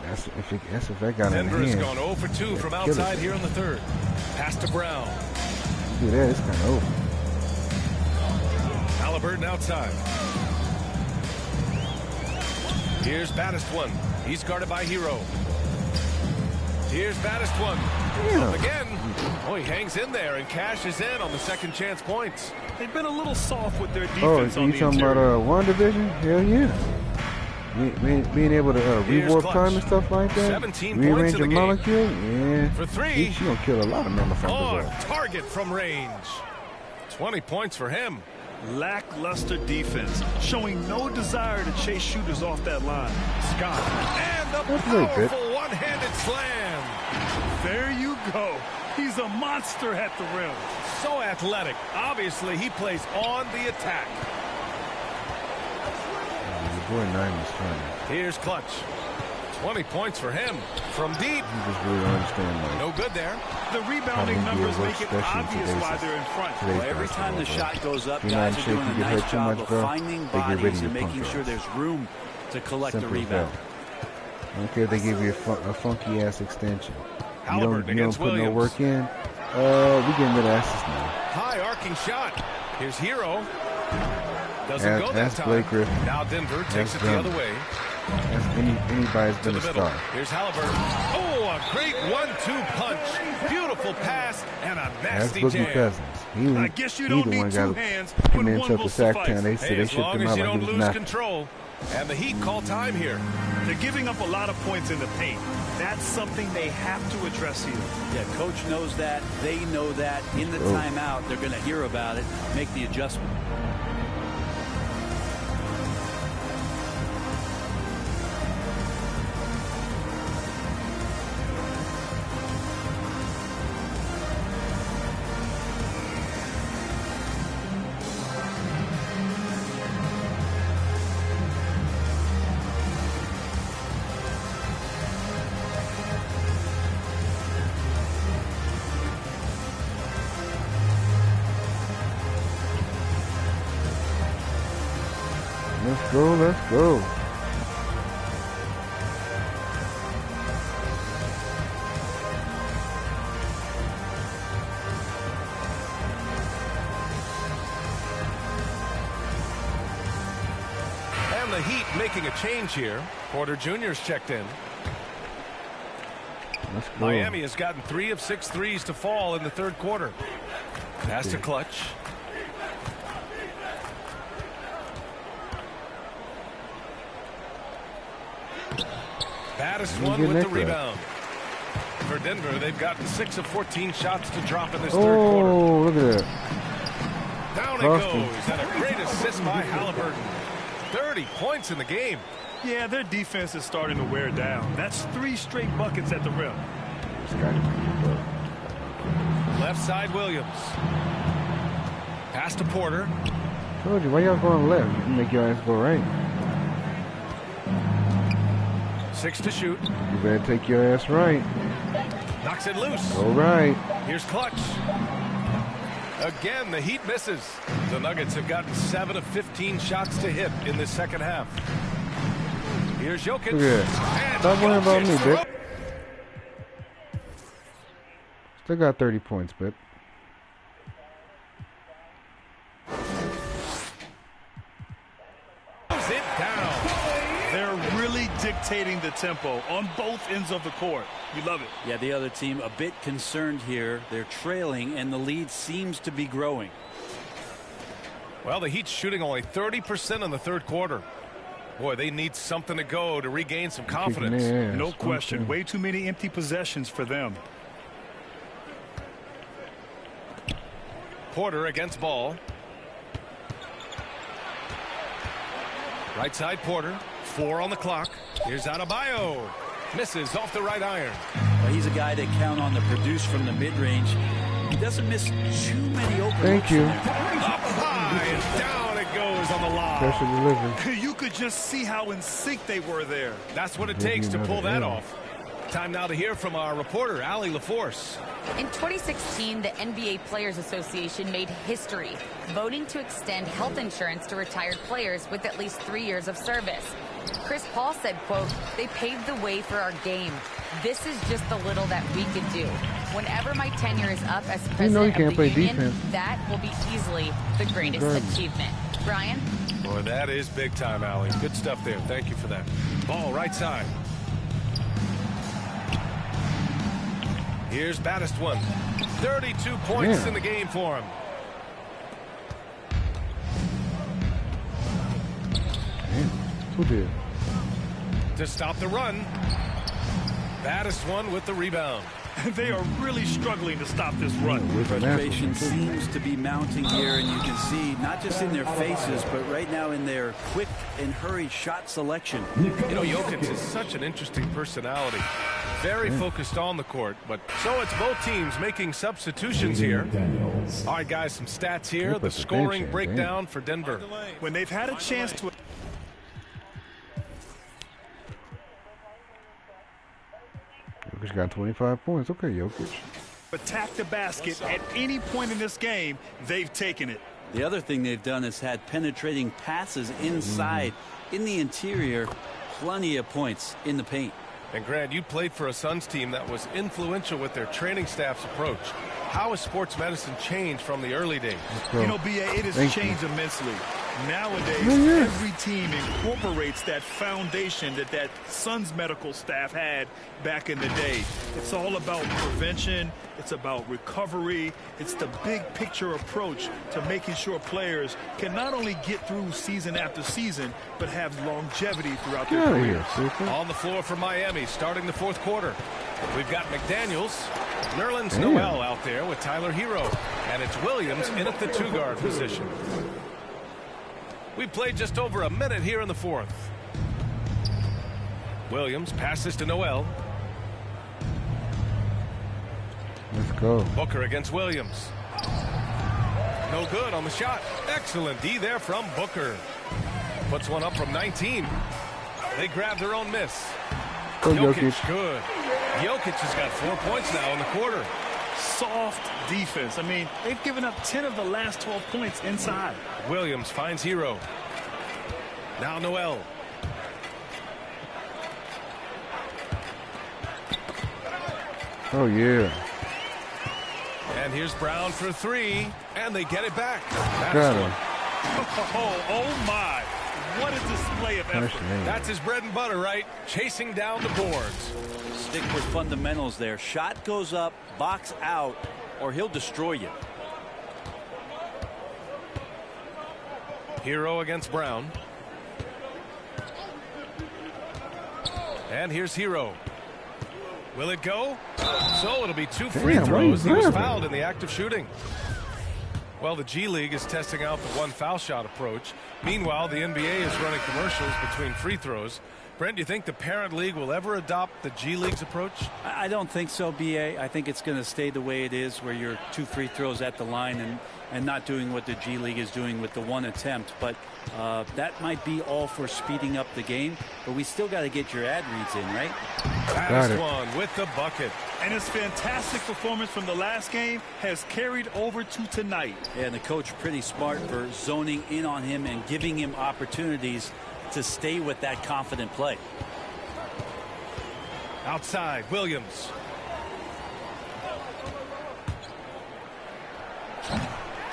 That's if that got in the Denver's hands. gone 0 for 2 from outside here in the third. Pass to Brown. See that? It's kind of over. Halliburton outside. Here's Baddest-One. He's guarded by Hero. Here's Baddest-One. Up again. Oh, he hangs in there and cashes in on the second chance points. They've been a little soft with their defense on the you talking about one division? Hell yeah. Being able to rewarp time and stuff like that. 17 rearrange your points molecule. Yeah. For 3. She's going to kill a lot of motherfuckers. On target from range. 20 points for him. Lackluster defense, showing no desire to chase shooters off that line. Scott. And the powerful one-handed slam. There you go. He's a monster at the rim. So athletic. Obviously, he plays on the attack. Your boy Nine is trying. Here's Clutch. 20 points for him from deep. You just really don't understand, like, no good there. The rebounding numbers make it obvious why they're in front. Well, every time the shot goes up, guys are doing a nice job of finding bodies and making sure there's room to collect the rebound. I don't care if they give you a funky ass extension. You don't put no work in. We getting rid of asses now. High arcing shot. Here's Hero. Doesn't go that time. Blake Griffin. Now Denver takes it the other way. Anybody's been a star. Here's Halliburton. Oh, a great 1-2 punch. Beautiful pass and a nasty That's Boogie jam. Cousins. I guess you don't need two hands when one will suffice. They said they shipped him out like it was nothing. Control. And the Heat call time here. They're giving up a lot of points in the paint. That's something they have to address here. Yeah, coach knows that. They know that. In the timeout, they're going to hear about it, make the adjustment. Let's go. And the Heat making a change here. Porter Jr.'s checked in. Let's go. Miami has gotten 3 of 6 threes to fall in the third quarter. Pass to Clutch. Baddest one with the rebound. For Denver, they've gotten 6 of 14 shots to drop in this third quarter. Oh, look at that. Down it goes, and a great assist by Halliburton. 30 points in the game. Yeah, their defense is starting to wear down. That's 3 straight buckets at the rim. Left side, Williams. Pass to Porter. Told you, why y'all going left? You can make your ass go right. 6 to shoot. You better take your ass right. Knocks it loose. All right. Here's Clutch. Again, the Heat misses. The Nuggets have gotten 7 of 15 shots to hit in this second half. Here's Jokic. Yeah. Stop worrying about me, bitch. Still got 30 points, bitch. It down. They're really dictating the tempo on both ends of the court. You love it. Yeah, the other team a bit concerned here. They're trailing, and the lead seems to be growing. Well, the Heat's shooting only 30% in the third quarter. Boy, they need something to go to regain some confidence. No question. Way too many empty possessions for them. Porter against Ball. Right side Porter. 4 on the clock. Here's Adebayo. Misses off the right iron. Well, he's a guy they count on to produce from the mid-range. He doesn't miss too many open Thank you. Up high and down it goes on the line. Special delivery. You could just see how in sync they were there. That's what it takes to pull that off. Time now to hear from our reporter, Allie LaForce. In 2016, the NBA Players Association made history, voting to extend health insurance to retired players with at least 3 years of service. Chris Paul said, quote, "They paved the way for our game. This is just the little that we could do. Whenever my tenure is up as president of the union, that will be easily the greatest achievement." Brian? Boy, that is big time, Allie. Good stuff there. Thank you for that. Ball right side. Here's Baddest one. 32 points in the game for him. Who did? To stop the run. Baddest one with the rebound. They are really struggling to stop this run. Frustration seems to be mounting here, and you can see not just in their faces, but right now in their quick and hurried shot selection. You know, Jokic is such an interesting personality. Very focused on the court, but so it's both teams making substitutions here. All right, guys, some stats here. The scoring breakdown for Denver. When they've had a chance to... Jokic got 25 points. Okay, Jokic. Attack the basket at any point in this game, they've taken it. The other thing they've done is had penetrating passes inside, in the interior, plenty of points in the paint. And Grant, you played for a Suns team that was influential with their training staff's approach. How has sports medicine changed from the early days? You know, BA, it has changed immensely. Nowadays, every team incorporates that foundation that Suns medical staff had back in the day. It's all about prevention. It's about recovery. It's the big picture approach to making sure players can not only get through season after season, but have longevity throughout their careers. On the floor for Miami, starting the fourth quarter. We've got McDaniels, Nerlens Noel out there with Tyler Hero, and it's Williams in at the two-guard position. We played just over a minute here in the fourth. Williams passes to Noel. Let's go. Booker against Williams. No good on the shot. Excellent D there from Booker. Puts one up from 19. They grab their own miss. Jokic, good. Jokic has got 4 points now in the quarter. Soft defense. I mean, they've given up 10 of the last 12 points inside. Williams finds Hero. Now Noel. Oh, yeah. And here's Brown for three, and they get it back. Got him. Oh, my. What a display of effort. That's his bread and butter, right? Chasing down the boards. Stick with fundamentals there. Shot goes up, box out, or he'll destroy you. Hero against Brown. And here's Hero. Will it go? So it'll be two free throws. He was fouled in the act of shooting. Well, the G League is testing out the one foul shot approach. Meanwhile, the NBA is running commercials between free throws. Brent, do you think the parent league will ever adopt the G League's approach? I don't think so, BA. I think it's going to stay the way it is, where you're 2 free throws at the line and not doing what the G League is doing with the one attempt. But that might be all for speeding up the game. But we still got to get your ad reads in, right? Last one with the bucket. And his fantastic performance from the last game has carried over to tonight. Yeah, and the coach pretty smart for zoning in on him and giving him opportunities to stay with that confident play. Outside, Williams.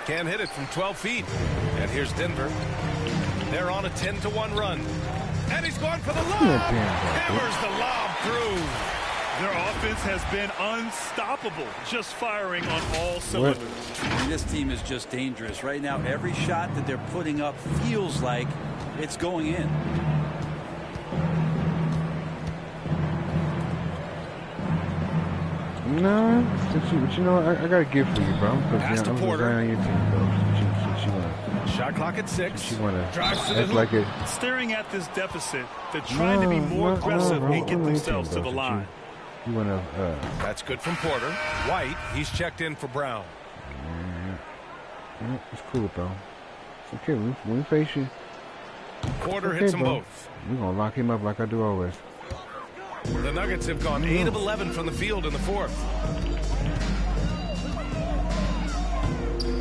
Can't hit it from 12 feet. And here's Denver. They're on a 10-1 run. And he's going for the lob. Hammers the lob through. Their offense has been unstoppable, just firing on all cylinders. I mean, this team is just dangerous. Right now, every shot that they're putting up feels like it's going in. No, but you know, I got a gift for you, bro. Because I'm on your team, bro. Shot clock at 6. She want to act like it. Staring at this deficit, they're trying to be more aggressive and get themselves to the line. You want to? That's good from Porter. White, he's checked in for Brown. Yeah, it's cool, bro. It's okay. When we face you, Porter hits them both. We're gonna lock him up like I do always. The Nuggets have gone 8 of 11 from the field in the fourth.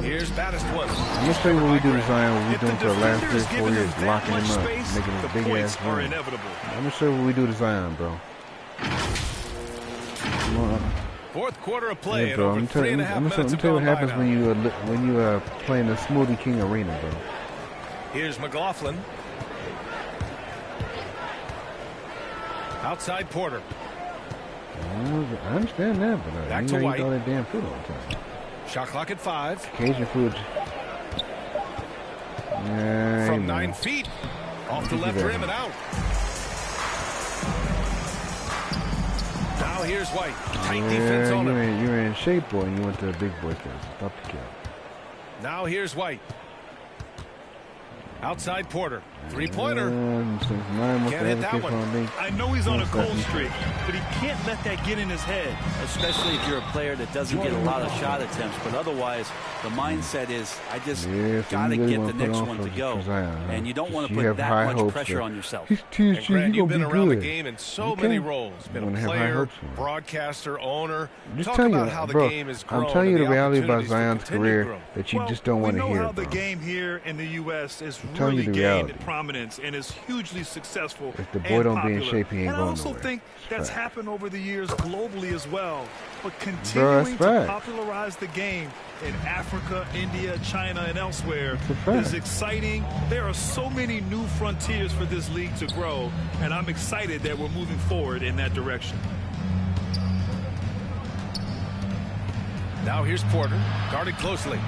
Here's Baddest one. I'm gonna show you what we do to Zion. What we're doing for the last 3 or 4 years, locking him up, making him a big ass run. I'm gonna show you what we do to Zion, bro. Fourth quarter of play, yeah, bro. and over 3.5 minutes I'm gonna tell you what happens when you play in the Smoothie King Arena, bro. Here's McLaughlin. Outside Porter. I understand that, but back you to know White. You eat all that damn food all the time. Shot clock at 5. Cajun food. Yeah, from 9 feet. Off the left rim and out. Now here's White. Tight defense on him. You're in shape, boy, and you went to the big boy stage. Stop the kill. Now here's White. Outside Porter. Three-pointer. Can't hit that one. I know he's on a cold streak, but he can't let that get in his head. Especially if you're a player that doesn't get a lot of shot attempts. But otherwise, the mindset is, I just got to get the next one to go. And you don't want to put that much pressure on yourself. And Grant, you've been around the game in so many roles. Been a player, broadcaster, owner. Talk about how the game has grown. I'm telling you the reality about Zion's career that you just don't want to hear. We know how the game here in the U.S. is really gained prominence and is hugely successful. If the boy don't be in shape, he ain't going nowhere. And I also think that's happened over the years globally as well. But continuing to popularize the game in Africa, India, China, and elsewhere is exciting. There are so many new frontiers for this league to grow, and I'm excited that we're moving forward in that direction. Now here's Porter, guarded closely.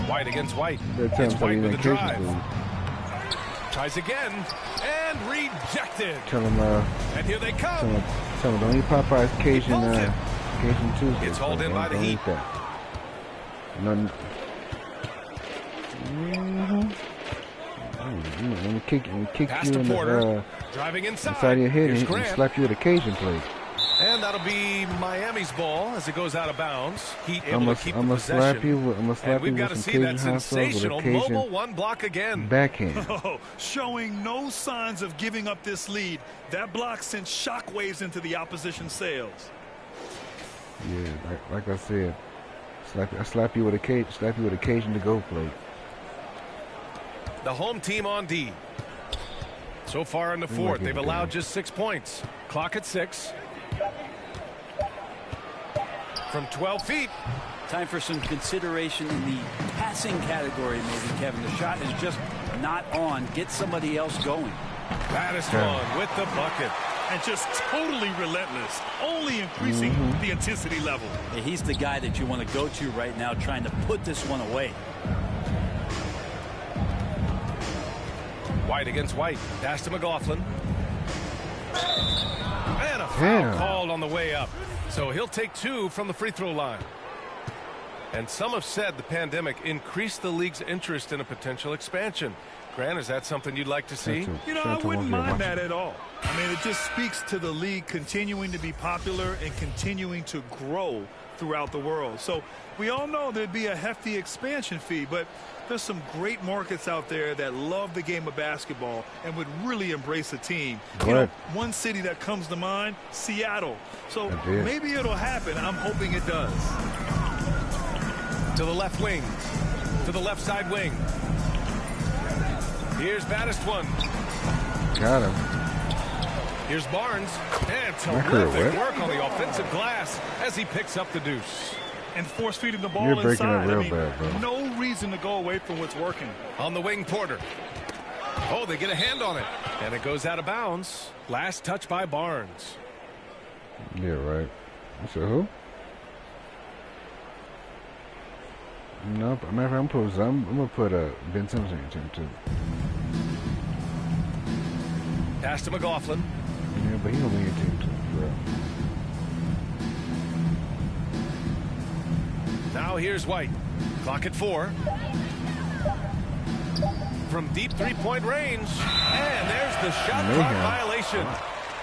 White against White. It's White with a drive. Tries again and rejected. Tell him, and here they come. Tell him, don't eat Popeye's Cajun Tuesday. It's hauled in by the Heat. When we kick you in the driving inside your head and slap you with a Cajun plate. And that'll be Miami's ball as it goes out of bounds. Heat able to keep the possession. I'm gonna slap you with some Cajun hot sauce with a Cajun mobile one block again. Backhand. Showing no signs of giving up this lead. That block sent shockwaves into the opposition sails. Yeah, like I said, slap you with a Cajun to go plate. The home team on D. So far in the fourth, they've allowed just 6 points. Clock at 6. From 12 feet. Time for some consideration in the passing category, maybe, Kevin. The shot is just not on. Get somebody else going. Baddest one with the bucket. And just totally relentless, only increasing the intensity level. Yeah, he's the guy that you want to go to right now, trying to put this one away. White against White. Pass to McLaughlin. And a foul called on the way up. So he'll take 2 from the free throw line. And some have said the pandemic increased the league's interest in a potential expansion. Grant, is that something you'd like to see? You know, I wouldn't mind that at all. I mean, it just speaks to the league continuing to be popular and continuing to grow throughout the world. So we all know there'd be a hefty expansion fee, but there's some great markets out there that love the game of basketball and would really embrace a team. You know, one city that comes to mind, Seattle. So maybe it'll happen. I'm hoping it does. To the left wing. To the left side wing. Here's baddest one. Got him. Here's Barnes. And terrific work on the offensive glass as he picks up the deuce. And force feeding the ball inside. No reason to go away from what's working. On the wing, Porter. Oh, they get a hand on it. And it goes out of bounds. Last touch by Barnes. Yeah, right. So who? No, matter of fact, I'm gonna put Ben Simmons in your team too. Pass to McLaughlin. Yeah, but he's gonna be in your team too, bro. Now here's White. Clock at 4. From deep three-point range. And there's the shot clock violation.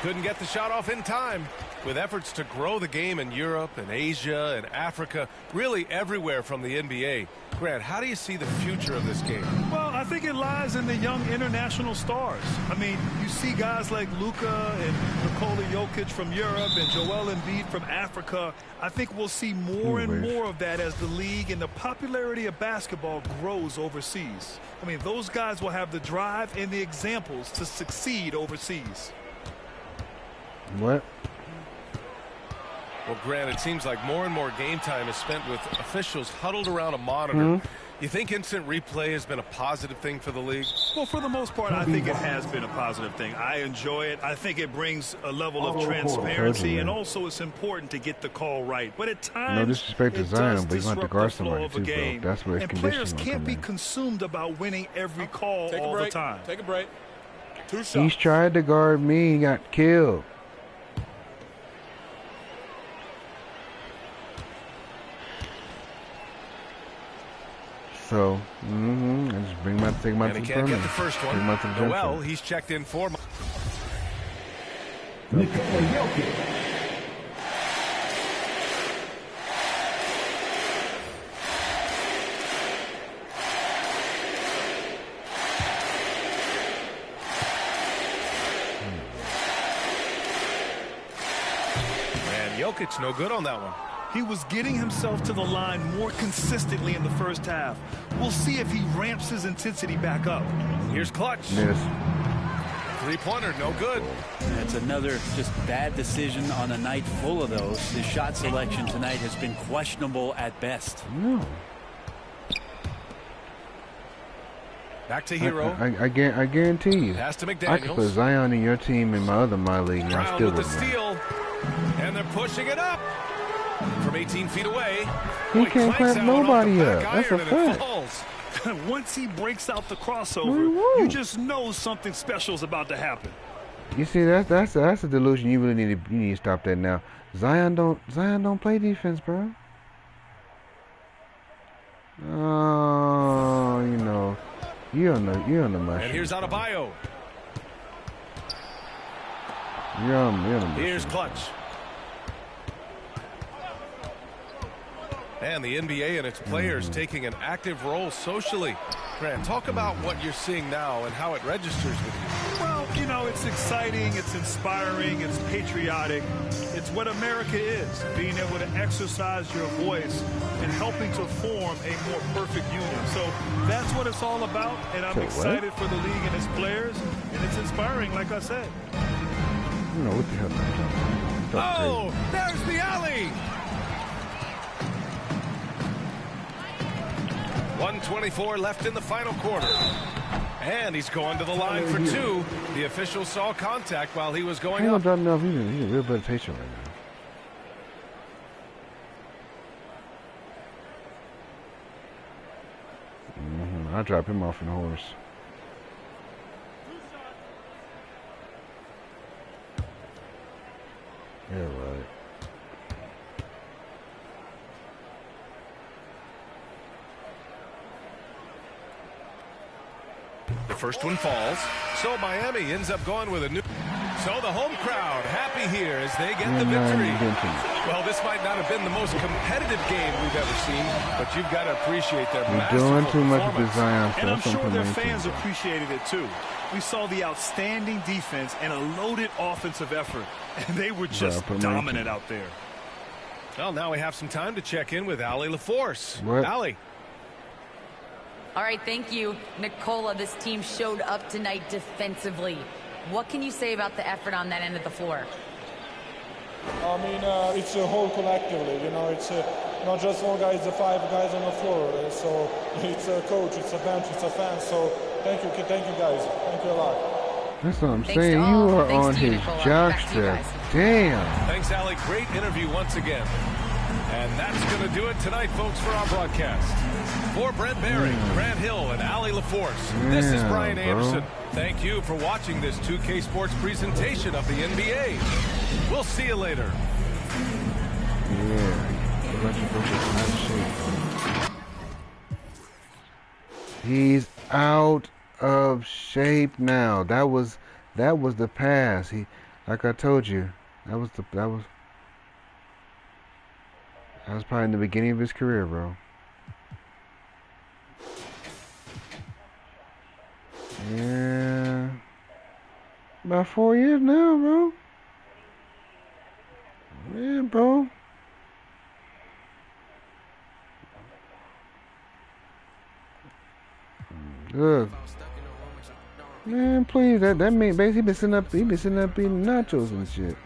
Couldn't get the shot off in time. With efforts to grow the game in Europe and Asia and Africa, really everywhere from the NBA. Grant, how do you see the future of this game? Well, I think it lies in the young international stars. I mean, you see guys like Luka and Nikola Jokic from Europe and Joel Embiid from Africa. I think we'll see more and more of that as the league and the popularity of basketball grows overseas. I mean, those guys will have the drive and the examples to succeed overseas. What? Well, Grant, it seems like more and more game time is spent with officials huddled around a monitor. You think instant replay has been a positive thing for the league? Well, for the most part, I think it has been a positive thing. I enjoy it. I think it brings a level of transparency, and also it's important to get the call right. But at times, no disrespect to Zion, but you want to guard somebody too, bro. That's where it's and players can't be consumed about winning every call all the time. Take a break. 2 shots. He's tried to guard me. He got killed. So, I just bring my take my. And he can't get the first one. Noel, he's checked in for. Nikola Jokic. Jokic no good on that one. He was getting himself to the line more consistently in the first half. We'll see if he ramps his intensity back up. Here's Clutch. Yes. Three-pointer, no good. That's another just bad decision on a night full of those. His shot selection tonight has been questionable at best. No. Back to Hero. I guarantee you. Pass to McDaniels. I could put Zion in your team in my league, and I still with the steal. And they're pushing it up from 18 feet away. He can't clamp nobody up. That's a fact. Once he breaks out the crossover, you just know something special is about to happen. You see, that's a delusion. You really need to stop that now. Zion don't play defense, bro. Oh, you know, you're on the mushroom. And here's Adebayo. You're on the mushroom. Here's Clutch. And the NBA and its players taking an active role socially. Grant, talk about what you're seeing now and how it registers with you. Well, you know, it's exciting, it's inspiring, it's patriotic. It's what America is, being able to exercise your voice and helping to form a more perfect union. So that's what it's all about, and I'm excited for the league and its players, and it's inspiring, like I said. No, what the hell? Oh, there's the alley! 1:24 left in the final quarter. And he's going to the line for two. The official saw contact while he was going up. He's in real meditation right now. I'll drop him off in a horse. Yeah, right. The first one falls. So Miami ends up going with a new. So the home crowd happy here as they get the victory. Well, this might not have been the most competitive game we've ever seen, but you've got to appreciate their masterful doing too much performance. design And I'm sure their fans appreciated it too. We saw the outstanding defense and a loaded offensive effort, and they were just dominant out there. Well, now we have some time to check in with Allie LaForce. Allie. All right, thank you, Nikola. This team showed up tonight defensively. What can you say about the effort on that end of the floor? I mean, it's a whole collectively. You know, it's not just one guy, it's the 5 guys on the floor. So it's a coach, it's a bench, it's a fan. So thank you guys. Thank you a lot. That's what I'm saying. You are on his jockstrap. Damn. Thanks, Allie. Great interview once again. And that's going to do it tonight, folks, for our broadcast. For Brent Barry, Grant Hill, and Allie LaForce, this is Brian Anderson. Thank you for watching this 2K Sports presentation of the NBA. We'll see you later. He's out of shape now. That was the pass. Like I told you, that was probably in the beginning of his career, bro. Yeah. About 4 years now, bro. Yeah, bro. Look. Man, please, that means basically he been sitting up eating nachos and shit.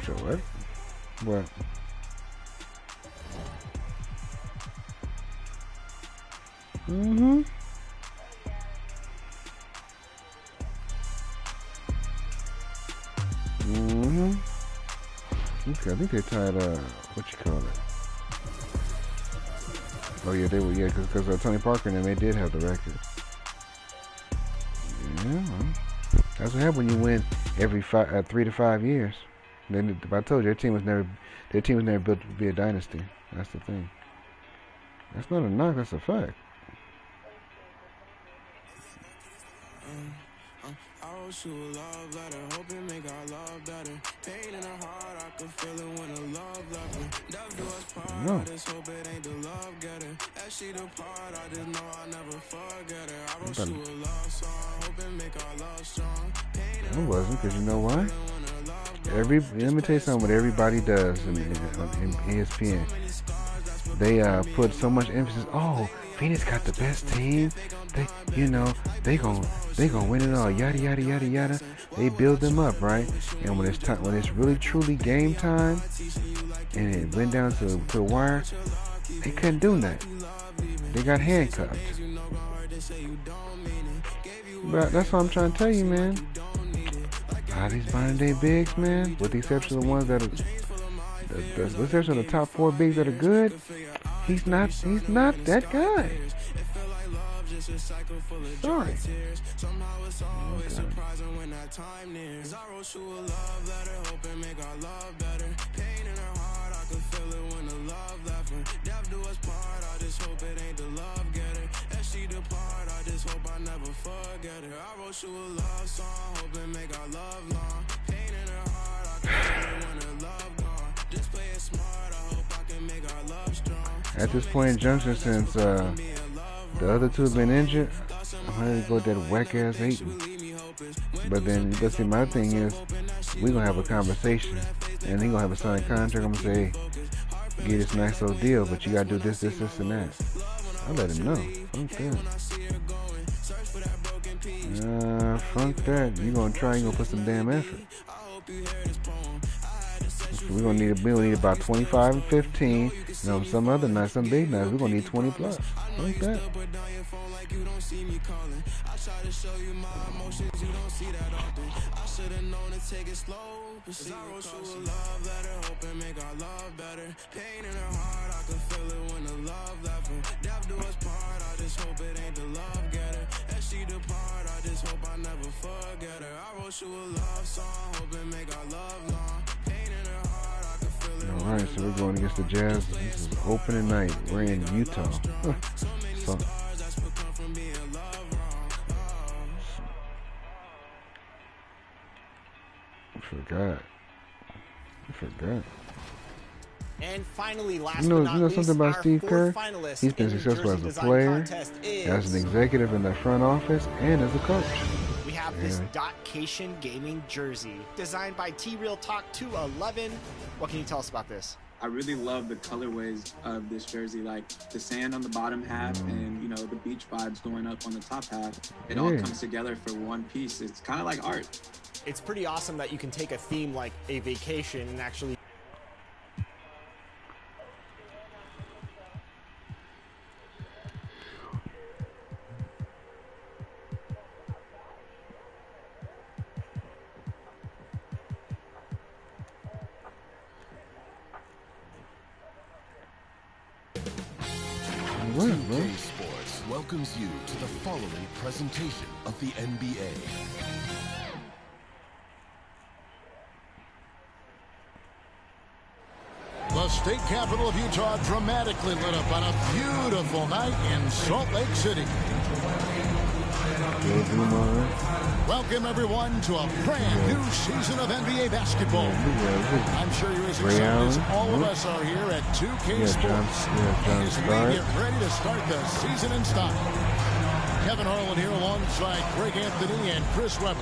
What? What? Mm-hmm. Mm-hmm. Okay, I think they tied, what you call it? Oh, yeah, they were, yeah, because Tony Parker and them, they did have the record. Yeah, well, that's what happens when you win every 3 to 5 years. Then, I told you, their team was never built to be a dynasty. That's the thing. That's not a knock, that's a fact. I wrote you a love letter, hoping make our love better. Pain in her heart, I can feel it when the love left her. Death do us part, I just hope it ain't the love getter. As she depart, I just know I'll never forget her. I wrote you a love song, hoping make our love strong. I wasn't, because you know why? Let me tell you something what everybody does in ESPN. They put so much emphasis, oh, Phoenix got the best team. They gonna win it all. Yada yada yada yada. They build them up, right? And when it's really truly game time, and it went down to the wire, they couldn't do nothing. They got handcuffed. But that's what I'm trying to tell you, man. A lot of these modern day bigs, man, with the exception of the ones that are, the exception of the top 4 bigs that are good, he's not that guy. Sorry. Somehow it's always surprising when that time nears. I wrote you a love letter, hoping make our love better. Pain in her heart, I could feel it when the love left her. Death do us part, I just hope it ain't the love getter. As she depart, I just hope I never forget her. I wrote you a love song, hoping make our love long. Pain in her heart, I could feel it when her love gone. Just play it smart, I hope I can make our love strong. At this point in junction, since the other 2 have been injured, I'm going to go with that whack-ass Ayton. But see, my thing is, we're going to have a conversation, and he's going to have a signed contract. I'm going to say, hey, get this nice little deal, but you got to do this, this, this, and that. I'll let him know. Fuck that. Fuck that. You're going to try, you're going to put some damn effort. We're going to need about 25 and 15. Some other nights, some big nights, we're going to need 20 plus. Like that. You don't see me calling. I try to show you my emotions, you don't see that often. I should have known to take it slow. Cause I wrote you a love letter, hoping make our love better. Pain in her heart, I can feel it when the love left her. Death do us part, I just hope it ain't the love getter. As she depart, I just hope I never forget her. I wrote you a love song, hoping make our love long. Pain in her heart, I can feel it. Alright, so we're going against the Jazz. This is opening night. We're in Utah. So, I forgot. And finally, last you know something about Steve Kerr? He's been in successful as a Jersey player, Design Contest as an executive in the front office, and as a coach. We have this Dotcation Gaming jersey designed by T-Real Talk 211. What can you tell us about this? I really love the colorways of this jersey, like the sand on the bottom half and, you know, the beach vibes going up on the top half. It all comes together for one piece. It's kind of like art. It's pretty awesome that you can take a theme like a vacation and actually TSG Sports welcomes you to the following presentation of the NBA. The state capital of Utah dramatically lit up on a beautiful night in Salt Lake City. Welcome, everyone, to a brand new season of NBA basketball. I'm sure you're as excited as all of us are here at 2K Sports. As we get ready to start the season in style. Kevin Harlan here alongside Greg Anthony and Chris Webber.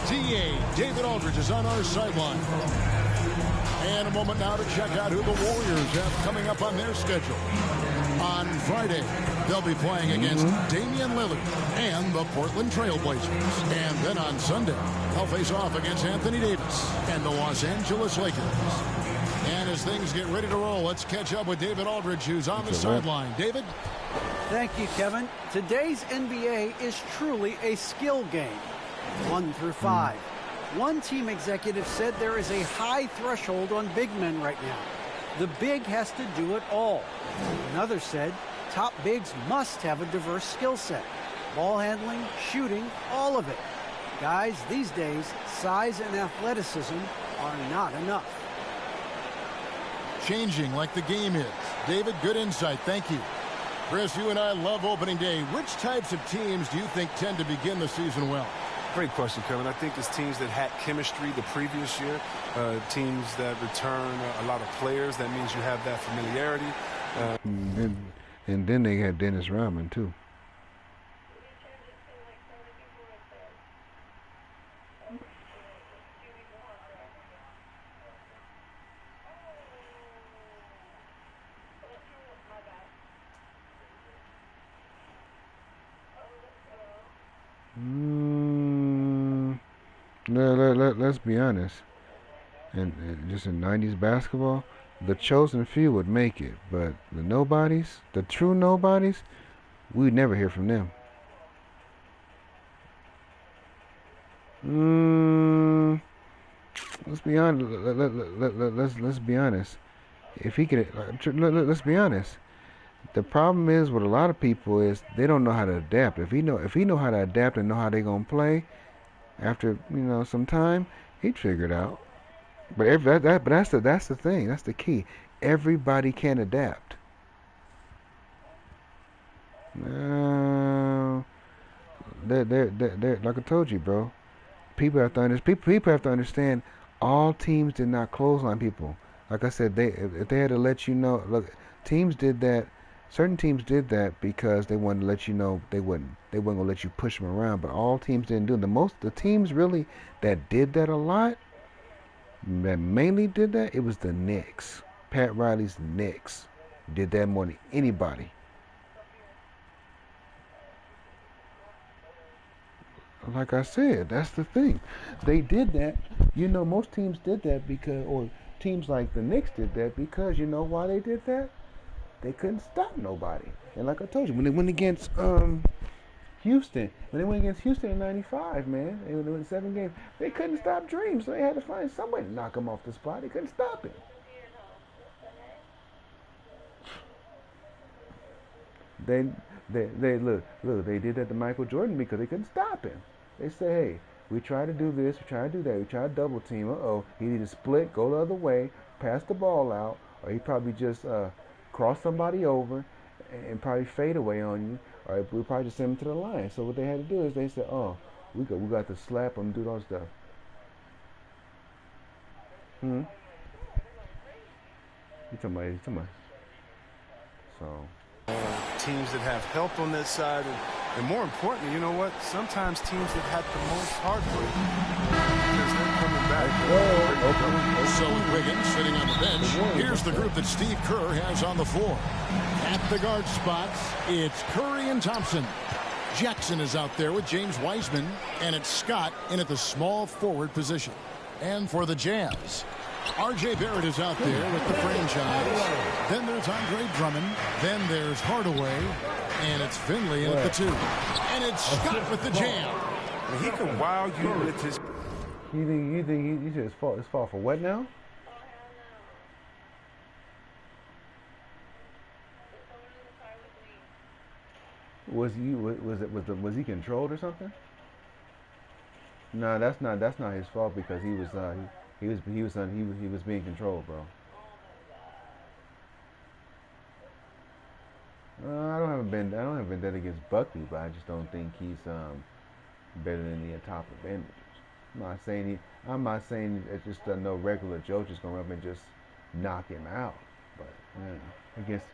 DA David Aldridge is on our sideline. And a moment now to check out who the Warriors have coming up on their schedule. On Friday, they'll be playing against Damian Lillard and the Portland Trailblazers. And then on Sunday, they'll face off against Anthony Davis and the Los Angeles Lakers. And as things get ready to roll, let's catch up with David Aldridge, who's on the sideline. David? Thank you, Kevin. Today's NBA is truly a skill game, 1 through 5. One team executive said there is a high threshold on big men right now. The big has to do it all. Another said top bigs must have a diverse skill set. Ball handling, shooting, all of it. Guys, these days, size and athleticism are not enough. Changing like the game is. David, good insight. Thank you. Chris, you and I love opening day. Which types of teams do you think tend to begin the season well? Great question, Kevin. I think it's teams that had chemistry the previous year, teams that return a lot of players. That means you have that familiarity. And then they had Dennis Rodman, too. Let's be honest. And just in 90s basketball, the chosen few would make it, but the nobodies, the true nobodies, we'd never hear from them. Let's be honest. Let's be honest. If he could, let's be honest. The problem is with a lot of people is they don't know how to adapt. If he know how to adapt and know how they gonna play, after some time, he'd figure it out. But that's the thing. That's the key. Everybody can adapt. They're like I told you, bro. People have to understand. All teams did not clothesline people. Like I said, if they had to let you know. Look, teams did that. Certain teams did that because they wanted to let you know they weren't gonna let you push them around. But all teams didn't do it. The teams really that did that a lot, that mainly did that, it was the Knicks. Pat Riley's Knicks did that more than anybody. Like I said, that's the thing. They did that. Most teams did that because, or teams like the Knicks did that because you know why they did that? They couldn't stop nobody. And like I told you, when they went against Houston, in '95, man, they went 7 games. They couldn't stop Dream, so they had to find some way to knock him off the spot. They couldn't stop him. They look. They did that to Michael Jordan because they couldn't stop him. They said, hey, we try to do this, we try to do that, we try to double team. He either split, go the other way, pass the ball out, or he probably just cross somebody over and probably fade away on you, or we'll probably just send him to the line. So what they had to do is they said, we got to slap him, do all stuff. You talking about. So. Teams that have help on that side, and more importantly, you know what? Sometimes teams that had the most heartbreak because they're coming back. So with Wiggins sitting on the bench, here's the group that Steve Kerr has on the floor. At the guard spots, it's Curry and Thompson. Jackson is out there with James Wiseman, and it's Scott in at the small forward position. And for the Jazz, R.J. Barrett is out there with the franchise. Then there's Andre Drummond. Then there's Hardaway. And it's Finley in at the 2. And it's Scott with the jam. He can wow you with his... You think he his fault for what now? Was he controlled or something? No, that's not his fault because he was being controlled, bro. I don't have a vendetta against Buckley, but I just don't think he's better than the top of images. I'm not saying it's just no regular Joe just gonna run up and just knock him out. But against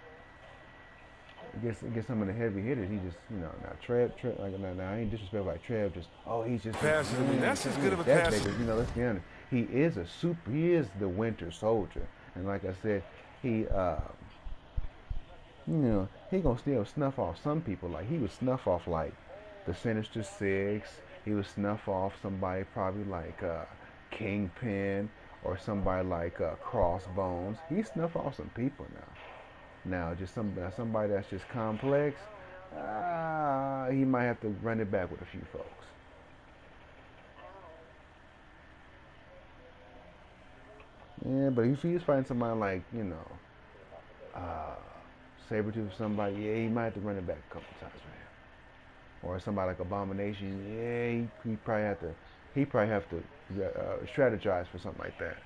some of the heavy hitters, he just now Trev I ain't disrespectful like Trev. He's just passer. I mean, that's as good of a passer. Let's be honest. He is the Winter Soldier, and like I said, he gonna still snuff off some people. Like he would snuff off like the Sinister Six. He would snuff off somebody probably like Kingpin. or somebody like Crossbones. He snuff off some people now. Now, just somebody that's just complex, he might have to run it back with a few folks. Yeah, but if he's fighting somebody like, you know, Sabretooth or somebody, yeah, he might have to run it back a couple times for him. Or somebody like Abomination, yeah, he probably have to strategize for something like that.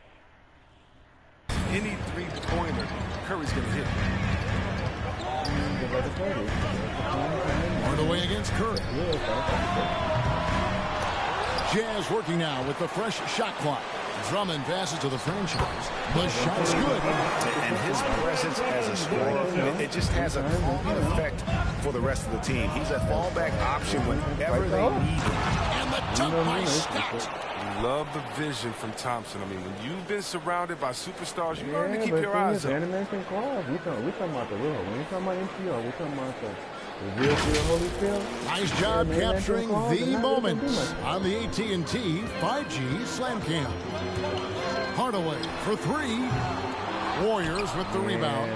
Any three-pointer, Curry's going to hit. Hardaway against Curry. Jazz working now with the fresh shot clock. Drummond passes to the franchise. The shot's good. And his presence as a scorer, it just has a calming effect for the rest of the team. He's a fallback option whenever they need him. And the dunk by Scott. Love the vision from Thompson. I mean, when you've been surrounded by superstars, you learn to keep your eyes up. Animation clause. We talking about the real. We ain't talking about NPR. We talking about the real Holyfield. Nice job capturing the moments on the AT&T 5G Slam Cam. Hardaway for three. Warriors with the rebound.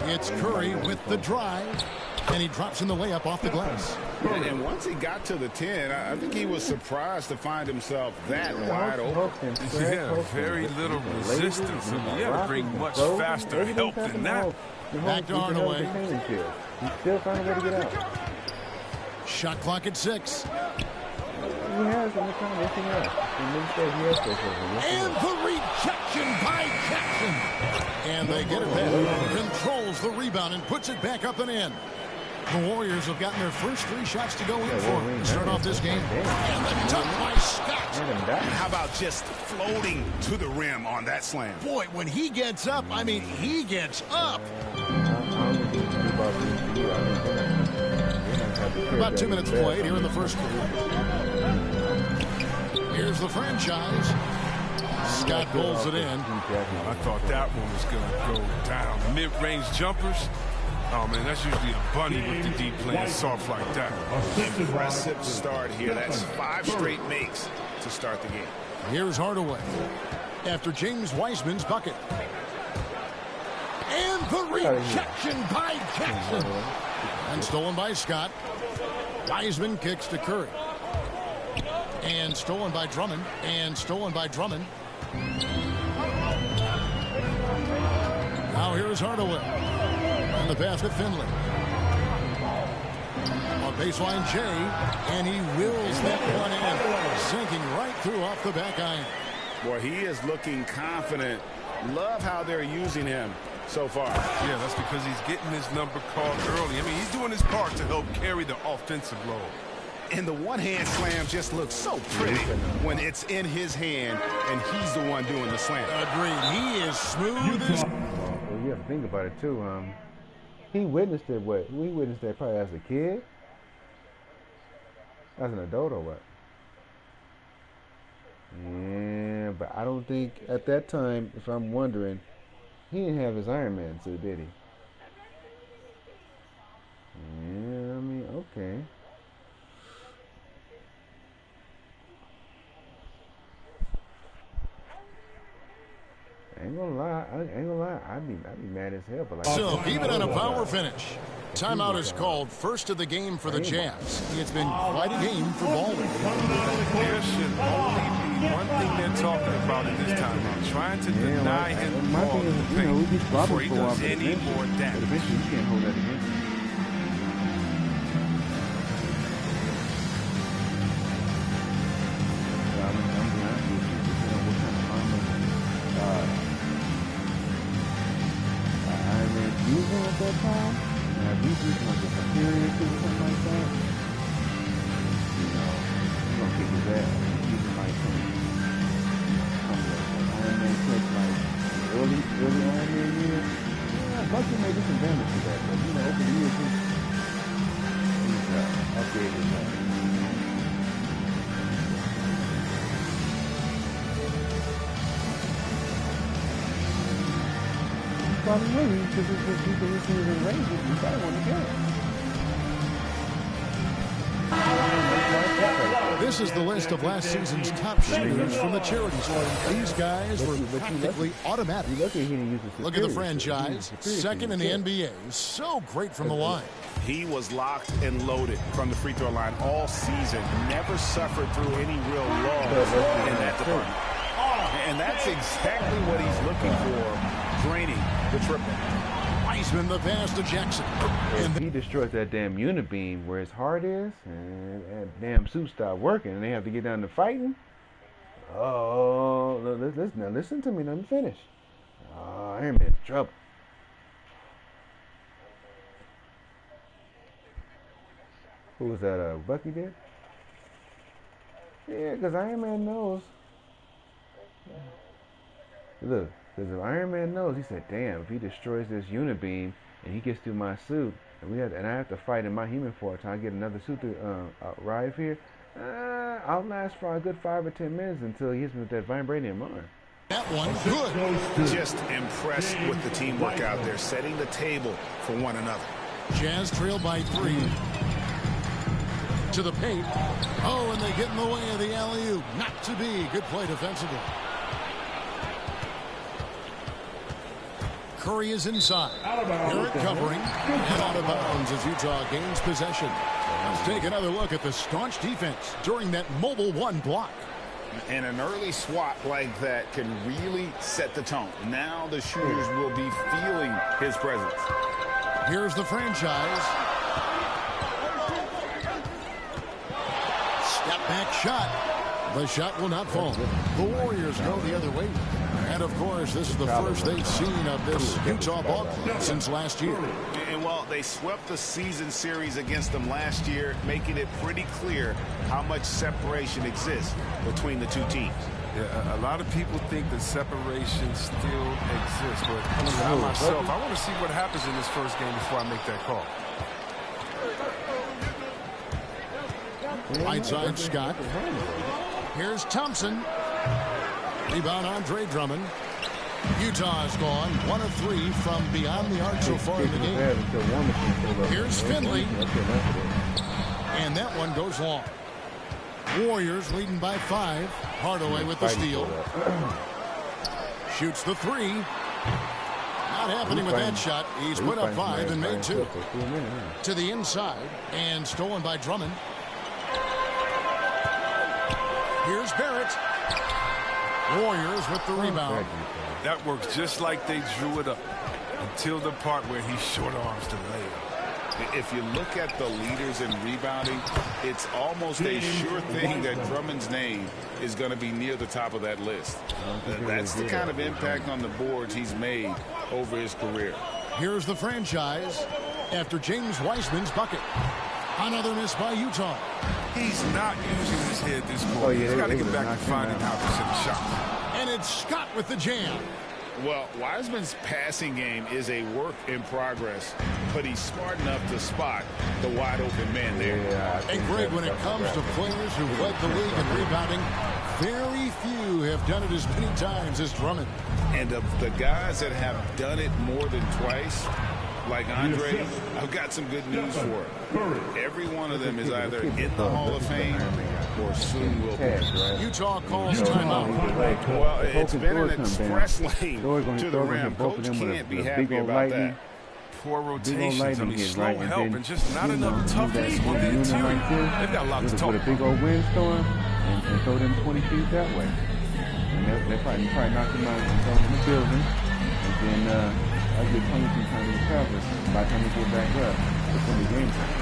It's Curry with the drive. And he drops in the layup off the glass. And once he got to the 10, I think he was surprised to find himself that wide open. Yeah, very little resistance. You got to bring much faster help than that. Back to Hardaway. He's still finding a way to get out. Shot clock at 6. He has in the time. Yes, he has. And the rejection by Jackson. And they get it back. Controls the rebound and puts it back up and in. The Warriors have gotten their first 3 shots to go in for to start off this game. And the dunk by Scott. How about just floating to the rim on that slam? Boy, when he gets up, I mean, he gets up. About 2 minutes played here in the first quarter. Here's the franchise. Scott pulls it in. I thought that one was going to go down. Mid-range jumpers. Oh, man, that's usually a bunny with the deep playing soft like that. Impressive start here. That's 5 straight makes to start the game. Here's Hardaway after James Wiseman's bucket. And the rejection by Jackson. And stolen by Scott. Wiseman kicks to Curry. And stolen by Drummond. And stolen by Drummond. Now here's Hardaway. And the pass to Finley. On baseline, Jay. And he wills that one in. Sinking right through off the back iron. Boy, he is looking confident. Love how they're using him so far. Yeah, that's because he's getting his number called early. I mean, he's doing his part to help carry the offensive load. And the one-hand slam just looks so pretty when it's in his hand and he's the one doing the slam. Agreed. He is smooth as... Well, you have to think about it, too. He witnessed it, what? We witnessed that probably as a kid? As an adult or what? Yeah, but I don't think at that time, if I'm wondering, he didn't have his Iron Man suit, did he? Yeah, I mean, okay. I ain't gonna lie, I'd be mad as hell. But like, so even on a power finish, timeout is called. First of the game for the Jazz. It's been quite a game for Baldwin. There should only be one thing they're talking about in this timeout: trying to deny him the ball in the paint before he does any more damage. Eventually, you can't hold that against him. Using at that time, now if he's using like a superior suit or something like that, you know, he's gonna kick his ass. He's using like some Iron Man clip, like early Iron Man years. Yeah, Bucky may do some damage to that, but you know, over the years he's upgraded that. Because it's just people who see the Rangers, you probably want to get it. This is the list of last season's top shooters from the charity stripe. These guys were practically automatic. Look at the franchise, second in the NBA. So great from the line. He was locked and loaded from the free throw line all season. Never suffered through any real loss in that department. And that's exactly what he's looking for, draining the triple. Wiseman the pass to Jackson. And he destroys that damn unibeam where his heart is, and that damn suit stopped working, and they have to get down to fighting. Oh, listen to me. Let me finish. Oh, I'm in trouble. Who was that? Bucky did? Yeah, because Iron Man knows. Look, because if Iron Man knows, he said, damn, if he destroys this unibeam and he gets through my suit, and I have to fight in my human form until I get another suit to arrive here, I'll last for a good 5 or 10 minutes until he hits me with that vibranium arm. That one good. Just impressed with the teamwork out there, setting the table for one another. Jazz trailed by 3. To the paint. Oh, and they get in the way of the alley-oop. Not to be. Good play defensively. Curry is inside. Garrett covering. And out of bounds as Utah gains possession. Let's take another look at the staunch defense during that mobile one block. And an early swat like that can really set the tone. Now the shooters will be feeling his presence. Here's the franchise. Step back shot. The shot will not fall. The Warriors go the other way. And of course, this is the first they've seen of this Utah ball club since last year. And while they swept the season series against them last year, making it pretty clear how much separation exists between the two teams. Yeah, a lot of people think that separation still exists, but I myself, I want to see what happens in this first game before I make that call. Right side, Scott. Here's Thompson. Rebound, Andre Drummond. Utah has gone 1 of 3 from beyond the arc so far in the game. Here's Finley. And that one goes long. Warriors leading by 5. Hardaway with the steal. Shoots the 3. Not happening with that shot. He's put up 5 and made 2. To the inside and stolen by Drummond. Here's Barrett. Warriors with the rebound. That works just like they drew it up until the part where he short arms the layup. If you look at the leaders in rebounding, it's almost a sure thing that Drummond's name is going to be near the top of that list. That's the kind of impact on the boards he's made over his career. Here's the franchise after James Wiseman's bucket. Another miss by Utah. He's not using his head this morning. He's got to get back to finding how to send shots. And it's Scott with the jam. Well, Wiseman's passing game is a work in progress, but he's smart enough to spot the wide open man there. And Greg, when it comes to players who led the league in rebounding, very few have done it as many times as Drummond. And of the guys that have done it more than twice, like Andre, I've got some good news for him. Every one of them is either in the Hall of Fame or soon will be. Utah calls timeout. Well, it's been an express lane to the rim. Coach can't be happy about that. Poor rotations, I mean, slow help and just not enough toughness on the interior. They've got a lot to talk about. With a big old windstorm and throw them 20 feet that way. And they'll probably knock them out and throw them in the building. And then I get 20 feet time to recover by the time we get back up before the game time.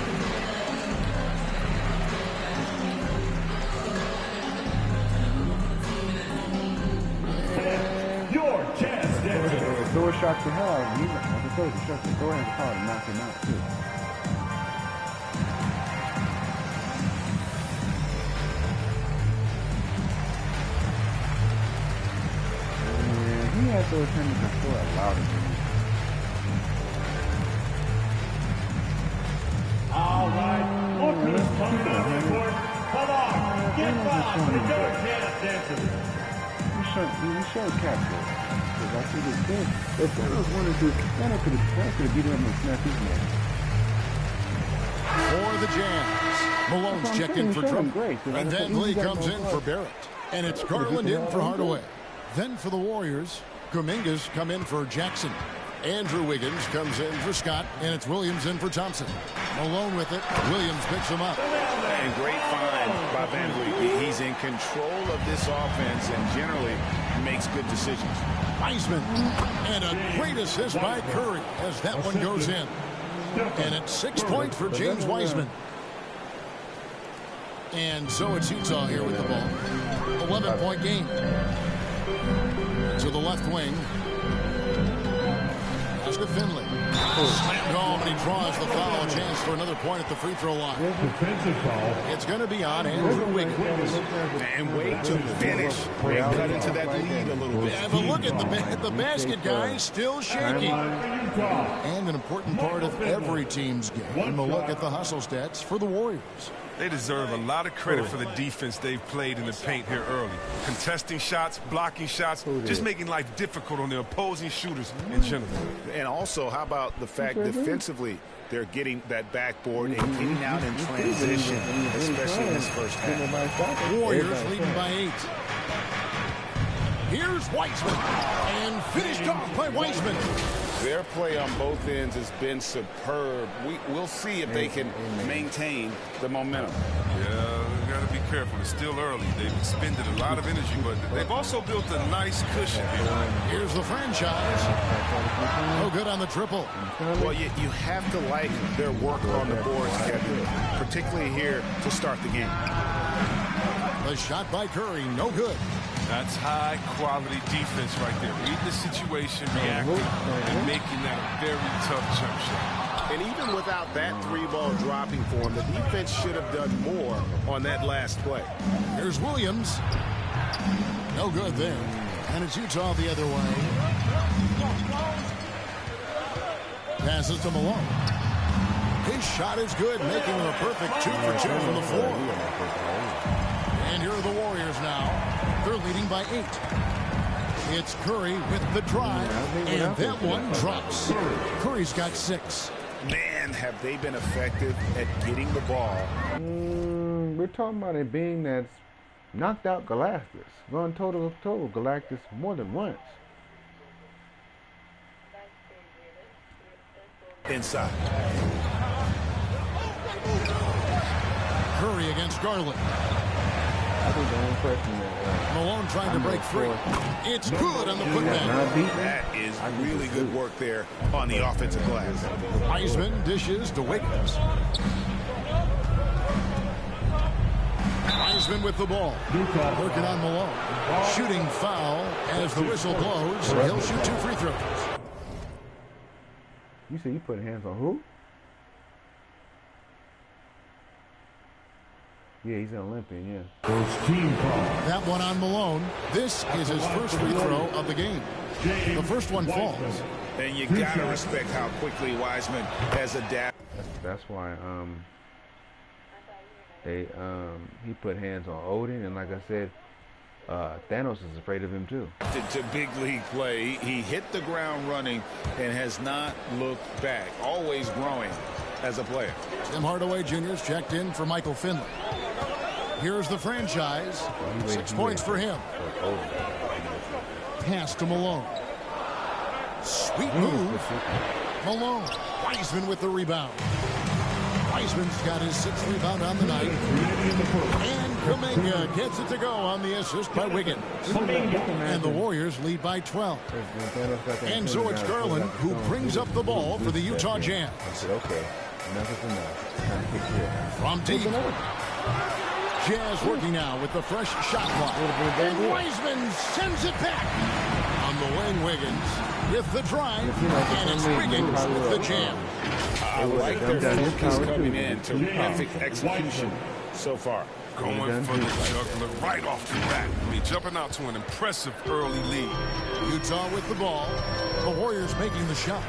Your chance, Denver. Thor shocked the hell out of him. Like I told you, Thor has the power to knock him out, too. And he had those things before allowed him to. All right, look who's coming on the court. Come on, get fouled for your chance, dancers. We showed Captain. Because I see this thing. If Thanos wanted to, Thanos could have beat him and snapped his neck. for the Jazz. Malone's checked in for Drummond. And Van Vliet comes in for Barrett. And it's Garland in for Hardaway. Then for the Warriors, Kuminga's come in for Jackson. Andrew Wiggins comes in for Scott, and it's Williams in for Thompson. Malone with it. Williams picks him up. And great find by Van Vliet. He's in control of this offense and generally makes good decisions. Wiseman. And a great assist by Curry as that one goes in. And it's 6 points for James Wiseman. And so it's Utah here with the ball. 11-point game. To the left wing. Pass to Finley. Slammed home, and he draws the foul. A chance for another point at the free throw line. It's going to be on Andrew Wiggins. And wait to finish. Cut into that lead a little bit. Yeah, but look at the basket guy still shaking. And an important part of every team's game. A look at the hustle stats for the Warriors. They deserve a lot of credit for the defense they've played in the paint here early. Contesting shots, blocking shots, just making life difficult on the opposing shooters in general. And also, how about the fact defensively they're getting that backboard and getting out in transition, especially in this first half. Warriors leading by 8. Here's Wiseman, and finished off by Wiseman. Their play on both ends has been superb. We'll see if they can maintain the momentum. Yeah, we got to be careful. It's still early. They've expended a lot of energy, but they've also built a nice cushion here. Here's the franchise. No good on the triple. Well, you have to like their work on the boards, Kevin, particularly here to start the game. The shot by Curry, no good. That's high-quality defense right there. Reading the situation, reacting, and making that a very tough jump shot. And even without that 3-ball dropping for him, the defense should have done more on that last play. Here's Williams. No good there. And it's Utah the other way. Passes to Malone. His shot is good, making him a perfect 2 for 2 from the floor. And here are the Warriors now. They're leading by 8. It's Curry with the drive, and that one drops. Curry's got 6. Man, have they been effective at getting the ball. We're talking about it being that's knocked out Galactus. Gone total Galactus more than once. Inside. Curry against Garland. I think the only question Malone trying to break free. It's good on the putback. That is really good work there on the offensive glass. Wiseman dishes to Wiggins. Wiseman with the ball. Working on Malone. Shooting foul as the whistle blows. He'll shoot 2 free throws. You say you put hands on who? Yeah, he's an Olympian, yeah. That one on Malone. This is his first free throw of the game. The first one falls. And you got to respect how quickly Wiseman has adapted. That's why he put hands on Odin, and like I said, Thanos is afraid of him too. To big league play, he hit the ground running and has not looked back. Always growing as a player. Tim Hardaway Jr. is checked in for Michael Finley. Here's the franchise. 6 points for him. Pass to Malone. Sweet move. Malone. Wiseman with the rebound. Wiseman's got his 6th rebound on the night. And Kuminga gets it to go on the assist by Wiggins. And the Warriors lead by 12. And so it's Garland who brings up the ball for the Utah Jazz. Okay, enough is enough. From deep. Jazz working now with the fresh shot clock. And Wiseman sends it back. On the wing, Wiggins with the drive. And it's Wiggins with the jam. I like their focus coming in. Terrific execution so far. Going for the juggler right off the bat. I mean, jumping out to an impressive early lead. Utah with the ball. The Warriors making the shot.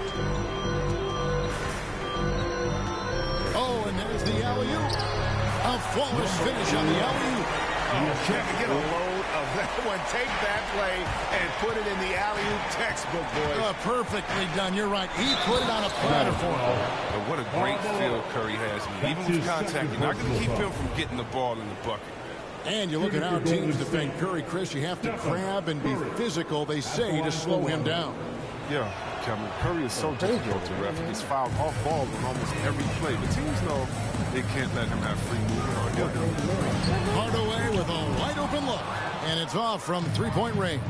Oh, and there's the alley-oop. A flawless finish on the alley-oop. Oh, can we get a load of that one. Take that play and put it in the alley-oop textbook, boys. Perfectly done. You're right. He put it on a platter for him. But what a great feel Curry has. Even with contact, you're not going to keep him from getting the ball in the bucket. And you look at how teams defend Curry, Chris, you have to grab and be physical, they say, to slow him down. Yeah, Kevin, Curry is so difficult to ref. He's fouled off ball on almost every play. But teams know they can't let him have free movement or he'll get Hardaway with a wide-open look. And it's off from three-point range.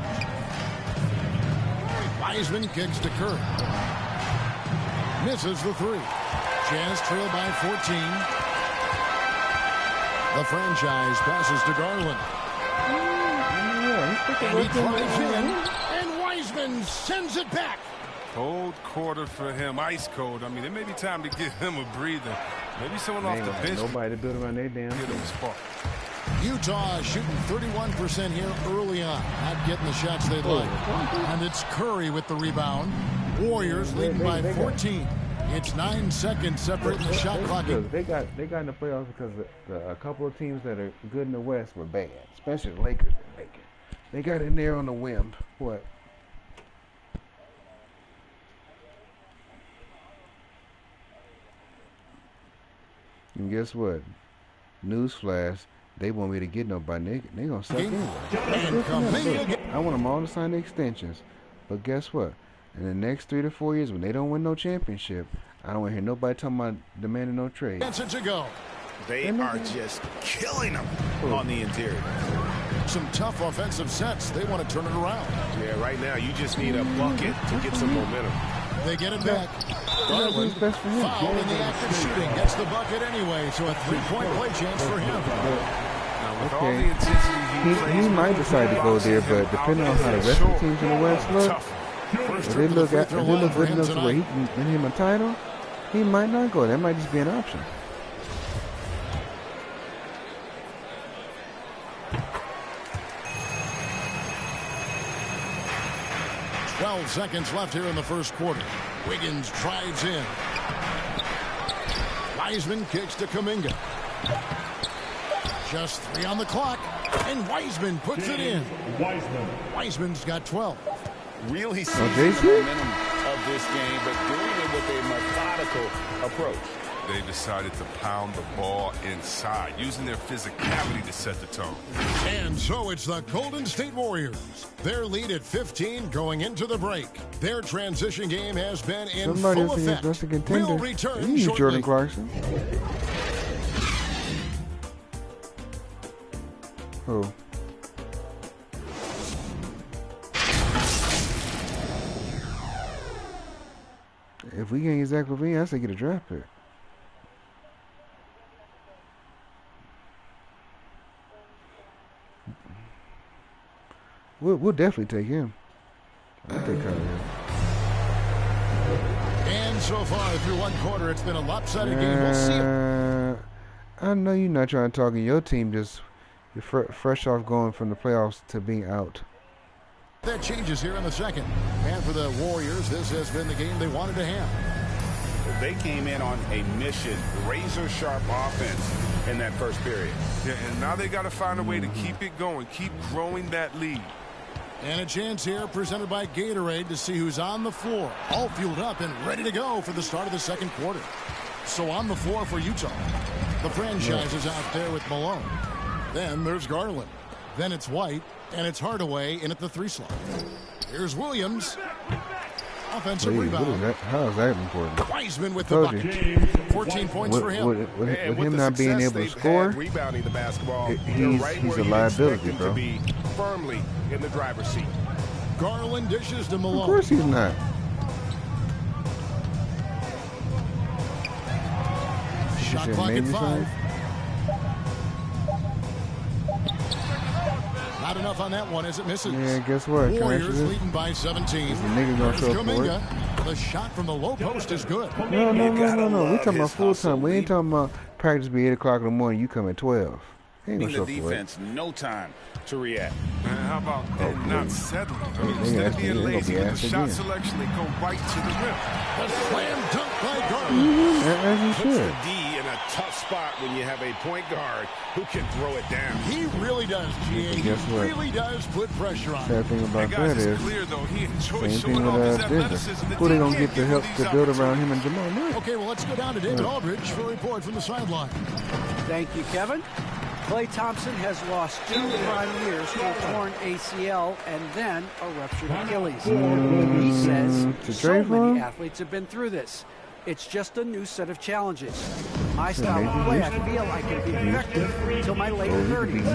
Wiseman kicks to Curry. Misses the three. Jazz trail by 14. The franchise passes to Garland. And he drives in, and Wiseman sends it back. Cold quarter for him, ice cold. I mean, it may be time to give him a breather. Maybe someone off the bench. Nobody to build around their damn get him a spark. Utah shooting 31% here early on. Not getting the shots they'd like. And it's Curry with the rebound. Warriors leading by 14. It's 9 seconds separating the shot clock. They got in the playoffs because a couple of teams that are good in the West were bad, especially the Lakers. They got in there on the whim. What? And guess what? Newsflash, they won't be able to get nobody. They gonna suck anyway. I want them all to sign the extensions. But guess what? In the next 3 to 4 years, when they don't win no championship, I don't want to hear nobody talking about demanding no trade. To go. They are just killing them on the interior. Some tough offensive sets. They want to turn it around. Yeah, right now you just need a bucket to get some momentum. They get it back. Garland, foul in the act of shooting. Gets the bucket anyway, so a three-point play chance for him. Okay. He might decide to go there, but depending on how the rest of the teams in the West look, if they look good enough to where he can win him a title, he might not go. That might just be an option. Seconds left here in the first quarter. Wiggins drives in. Wiseman kicks to Kuminga. Just 3 on the clock, and Wiseman puts it in. Wiseman's got 12. Really sees the momentum of this game, but doing it with a methodical approach. They decided to pound the ball inside, using their physicality to set the tone. And so it's the Golden State Warriors. Their lead at 15 going into the break. Their transition game has been in full effect. We'll return shortly. Jordan Clarkson. Who? If we can't get Zach LaVine, I say get a draft pick. We'll definitely take him. I'll take him. And so far through one quarter, it's been a lopsided game. We'll see it. I know you're not trying to talk, and your team just you're fresh off going from the playoffs to being out. That changes here in the second. And for the Warriors, this has been the game they wanted to have. They came in on a mission, razor-sharp offense in that first period. Yeah, and now they got to find a way to keep it going, keep growing that lead. And a chance here presented by Gatorade to see who's on the floor. All fueled up and ready to go for the start of the second quarter. So on the floor for Utah. The franchise is out there with Malone. Then there's Garland. Then it's White. And it's Hardaway in at the 3 slot. Here's Williams. Offensive rebound. How is that important? Wiseman with the bucket. 14 points for him. With him not being able to score, rebounding the basketball, he's a liability, bro. To be firmly in the driver's seat. Garland dishes to Malone. Of course he's not. Shot clock at 5. Not enough on that one as it misses. Yeah, guess what? Warriors leading by 17. The nigga gonna show up for it. The shot from the low post is good. No. We talking about full time. We ain't talking about practice be 8 o'clock in the morning. You come at 12. giving the defense no time to react. Man, how about not settling? I mean, instead of being lazy with the shot selection, they go right to the rim. The slam dunk by Garland. Puts the D in a tough spot when you have a point guard who can throw it down. He really does, GA. He really does put pressure on. Sad thing about that is, clear, though. He same thing with Denver. Who they gonna get to help to build around him and Jamal Murray? Okay, well, let's go down to David Aldridge for a report from the sideline. Thank you, Kevin. Klay Thompson has lost 2 prime years to a torn ACL and then a ruptured Achilles. He says so many athletes have been through this. It's just a new set of challenges. My style of play, I feel I can be effective until my late 30s.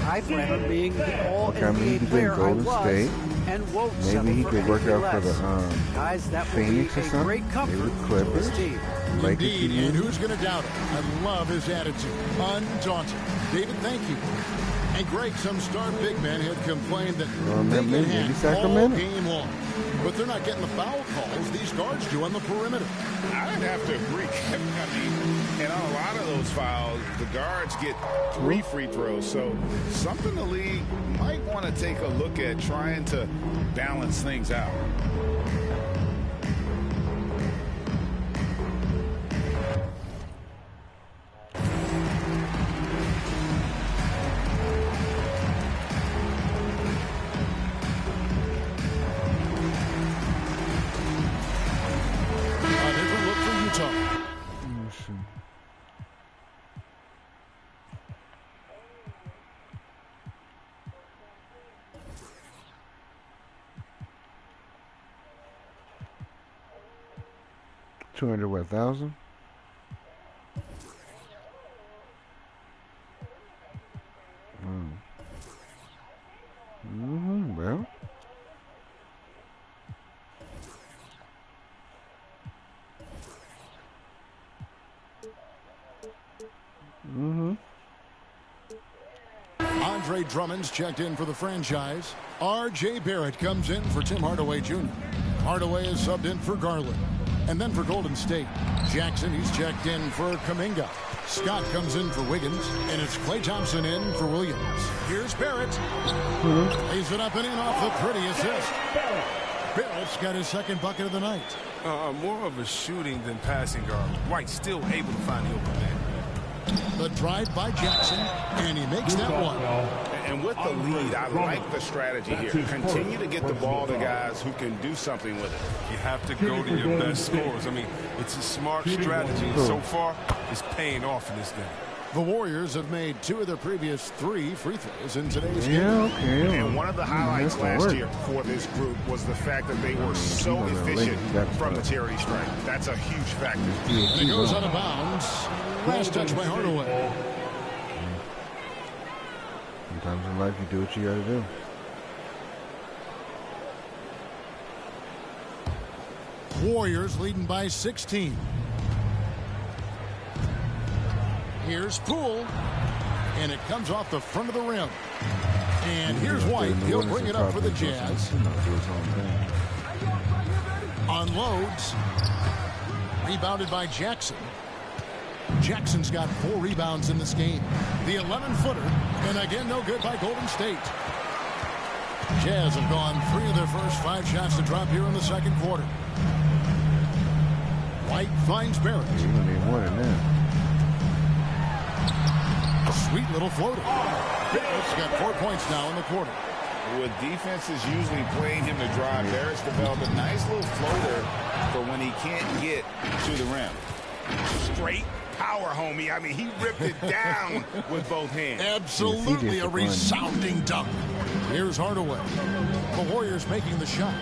I plan on being the all-NBA player I was and won't settle maybe he for could work anything out for less. the Guys, that will Phoenix be or a something. great comfort Maybe to Clippers. this team. Indeed, and who's going to doubt it? I love his attitude. Undaunted. David, thank you. And Greg, some star big men had complained that they get hacked all game long. But they're not getting the foul calls these guards do on the perimeter. I'd have to agree. I mean, and on a lot of those fouls, the guards get 3 free throws. So something the league might want to take a look at trying to balance things out. $200,000. Well. Andre Drummond's checked in for the franchise. R.J. Barrett comes in for Tim Hardaway Jr. Hardaway is subbed in for Garland. And then for Golden State, Jackson, he's checked in for Kuminga. Scott comes in for Wiggins, and it's Klay Thompson in for Williams. Here's Barrett. Lays it up and in off the pretty assist. Barrett's got his second bucket of the night. More of a shooting than passing guard. White still able to find the open man. The drive by Jackson, and he makes that one. And with the lead, I like the strategy here. Continue to get the ball to guys who can do something with it. You have to go to your best scorers. I mean, it's a smart strategy, and so far, it's paying off in this game. The Warriors have made 2 of their previous 3 free throws in today's game. Okay. And one of the highlights last year for this group was the fact that they were so efficient from the charity stripe. That's a huge factor. And it goes out of bounds. Last touch by Hardaway. Sometimes in life you do what you gotta do. Warriors leading by 16. Here's Poole, and it comes off the front of the rim. And here's White. He'll bring it up for the Jazz. Unloads. Rebounded by Jackson. Jackson's got 4 rebounds in this game. The 11-footer, and again, no good by Golden State. Jazz have gone 3 of their first 5 shots to drop here in the second quarter. White finds Barrett. You're gonna need more than that. A sweet little floater. Barrett's got 4 points now in the quarter. With defenses usually playing him to drive, Barrett's developed a nice little floater for when he can't get to the rim. Straight power, homie. I mean, he ripped it down with both hands. Absolutely a resounding dunk. Here's Hardaway. The Warriors making the shot.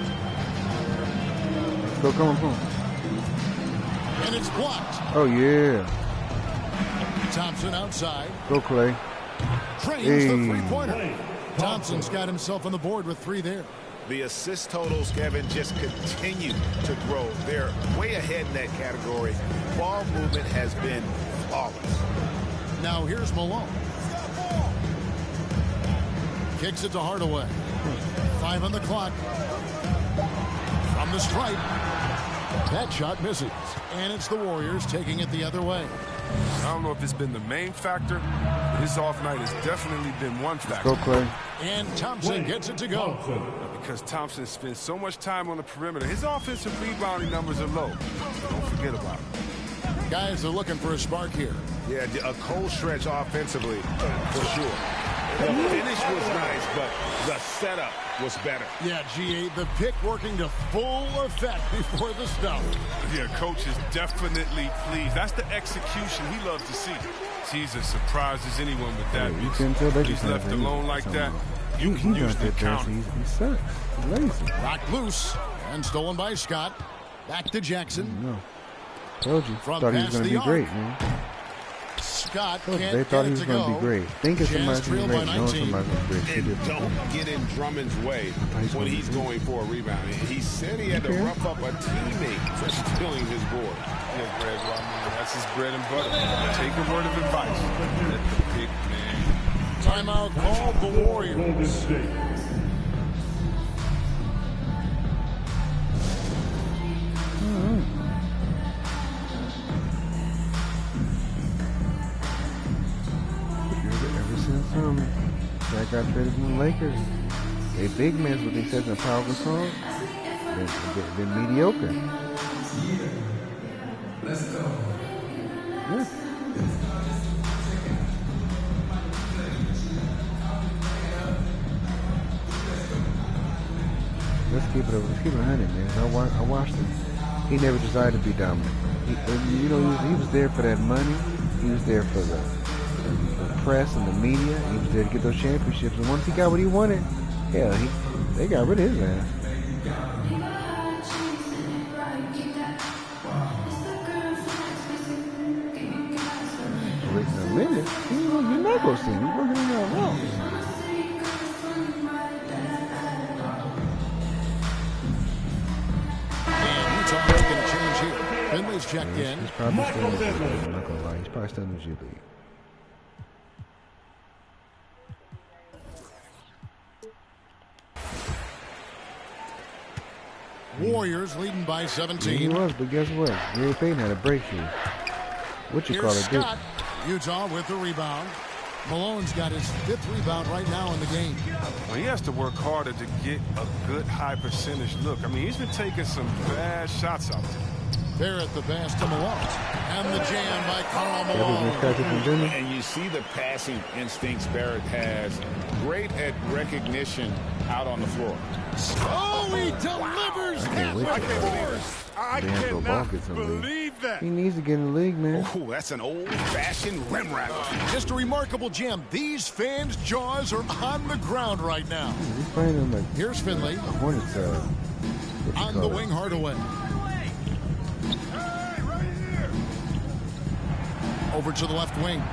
Go, come on. And it's blocked. Oh, yeah. Thompson outside. Go, Klay. Trains the three-pointer. Thompson's got himself on the board with 3 there. The assist totals, Kevin, just continue to grow. They're way ahead in that category. Ball movement has been flawless. Now here's Malone. Kicks it to Hardaway. 5 on the clock. From the stripe. That shot misses. And it's the Warriors taking it the other way. I don't know if it's been the main factor, His off night has definitely been one factor. Let's go, Clay. And Thompson gets it to go. Because Thompson spends so much time on the perimeter, his offensive rebounding numbers are low. Don't forget about it. Guys are looking for a spark here. Yeah, a cold stretch offensively, for sure. The finish was nice, but the setup was better. Yeah, GA, the pick working to full effect before the stuff. Yeah, coach is definitely pleased. That's the execution he loves to see. He's as surprised as anyone with that. You can tell that he's left alone like that. You He's can use not the that counter. bad. He sucks. He's lazy. Knocked loose and stolen by Scott. Back to Jackson. No. Told you. From Thought he was past going to the be arc. great, man. Scott They can't thought get he it was to going to go. be great. Thinking somebody's Jazz going to trail be by great. Knowing 19. somebody's going to be great. And Two different don't get in Drummond's way when he's going for a rebound. He said he had to rough up a teammate for stealing his board. Yeah, Greg, well, I mean, that's his bread and butter. Take a word of advice. Let the pick, man. Timeout called the Warriors. Ever since Jack got traded from the Lakers, they big men, what they said in the Power Gasol, been mediocre. Let's go. Yeah. Let's keep it 100, man. I watched him. He never decided to be dominant. He was there for that money. He was there for the press and the media. He was there to get those championships. And once he got what he wanted, hell, they got rid of his ass. Wait a minute. You're not going to see him. He's working in your wall. Utah making a change here. Finley's checked in. He's probably still in the G League. I'm not going to lie. He's probably still in the G League. Warriors leading by 17. Yeah, he was, but guess what? Gary Payton had a breakthrough. What you Here's call it? Scott. Utah with the rebound. Malone's got his 5th rebound right now in the game. Well, he has to work harder to get a good high percentage look. I mean, he's been taking some bad shots out there. Barrett the pass to Malone. And the jam by Karl Malone. And you see the passing instincts Barrett has. Great at recognition out on the floor. Oh, he delivers I cannot believe that. He needs to get in the league, man. Oh, that's an old-fashioned rim wrap. Just a remarkable jam. These fans' jaws are on the ground right now. He's playing in like here's Finley. Hornets. On the wing, Hardaway. Over to the left wing.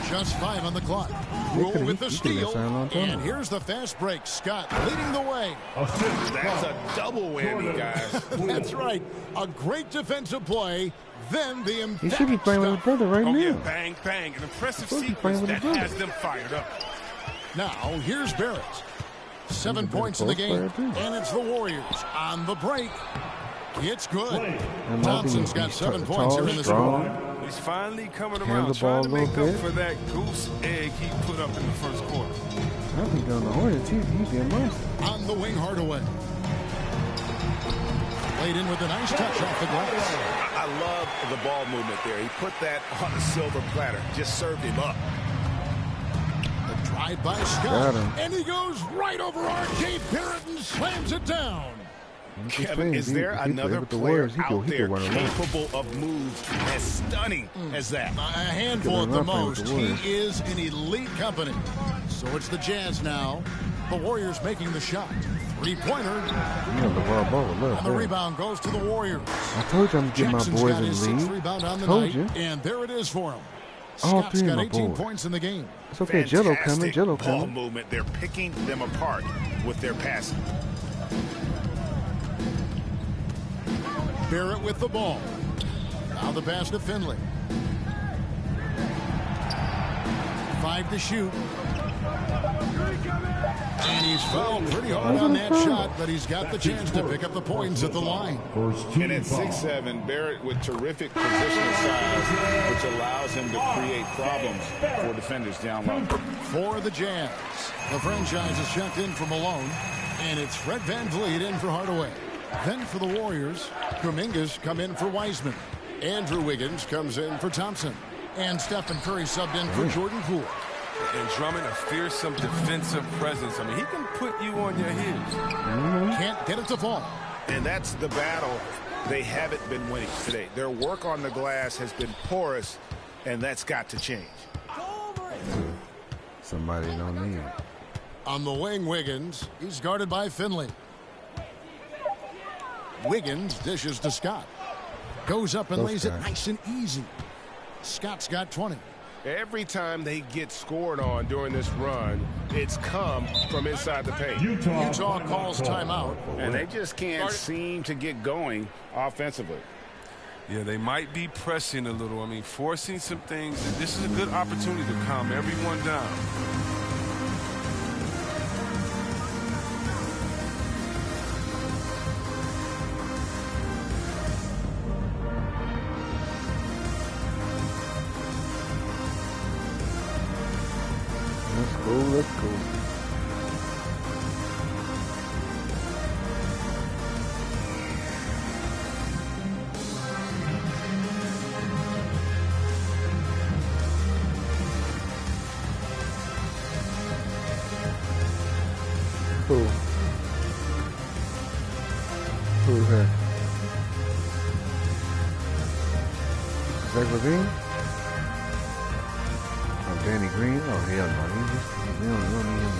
Just 5 on the clock. Rule with the steal. And here's the fast break. Scott leading the way. That's a double whammy, guys. That's right. A great defensive play. Then the impact. He should be playing with his brother right now. Yeah, bang, bang. An impressive sequence that has them fired up. Now, here's Barrett. 7 points in the game. And it's the Warriors on the break. It's good. Thompson's got 7 points here in this one. He's finally coming around, trying to make up for that goose egg he put up in the first quarter. I think on the Hornets, he's a monster. On the wing, Hardaway. Played in with a nice touch off the glass. I love the ball movement there. He put that on a silver platter. Just served him up. The drive by Scott. And he goes right over R.J. Barrett and slams it down. Kevin, is there another player out there capable of moves as stunning as that? A handful at the most. He is an elite company. So it's the Jazz now. The Warriors making the shot. 3-pointer. And the rebound goes to the Warriors. I told you I'm getting my boys in the league. Rebound on the Told night, you. And there it is for him. All Scott's 3 of got my 18 boys. points in the game. It's okay. Jello coming. Jello ball coming. movement. They're picking them apart with their passing. Barrett with the ball. Now the pass to Finley. 5 to shoot. And he's fouled pretty hard on that shot, but he's got the chance to pick up the points at the line. And at 6'7", Barrett with terrific positional size, which allows him to create problems for defenders down low. For the Jazz, the franchise is checked in for Malone, and it's Fred VanVleet in for Hardaway. Then for the Warriors, Kumingas come in for Wiseman. Andrew Wiggins comes in for Thompson. And Stephen Curry subbed in for Jordan Poole. And Drummond, a fearsome defensive presence. I mean, he can put you on your heels. Can't get it to fall. And that's the battle they haven't been winning today. Their work on the glass has been porous, and that's got to change. Somebody don't need it. On the wing, Wiggins. He's guarded by Finley. Wiggins dishes to Scott. Goes up and lays it nice and easy. Scott's got 20. Every time they get scored on during this run, it's come from inside the paint. Utah calls timeout. And they just can't seem to get going offensively. Yeah, they might be pressing a little. I mean, forcing some things. This is a good opportunity to calm everyone down. Let's go. Cool. Who's that? Zach Levine? Oh, Danny Green? Oh, hell no. We don't need him anymore.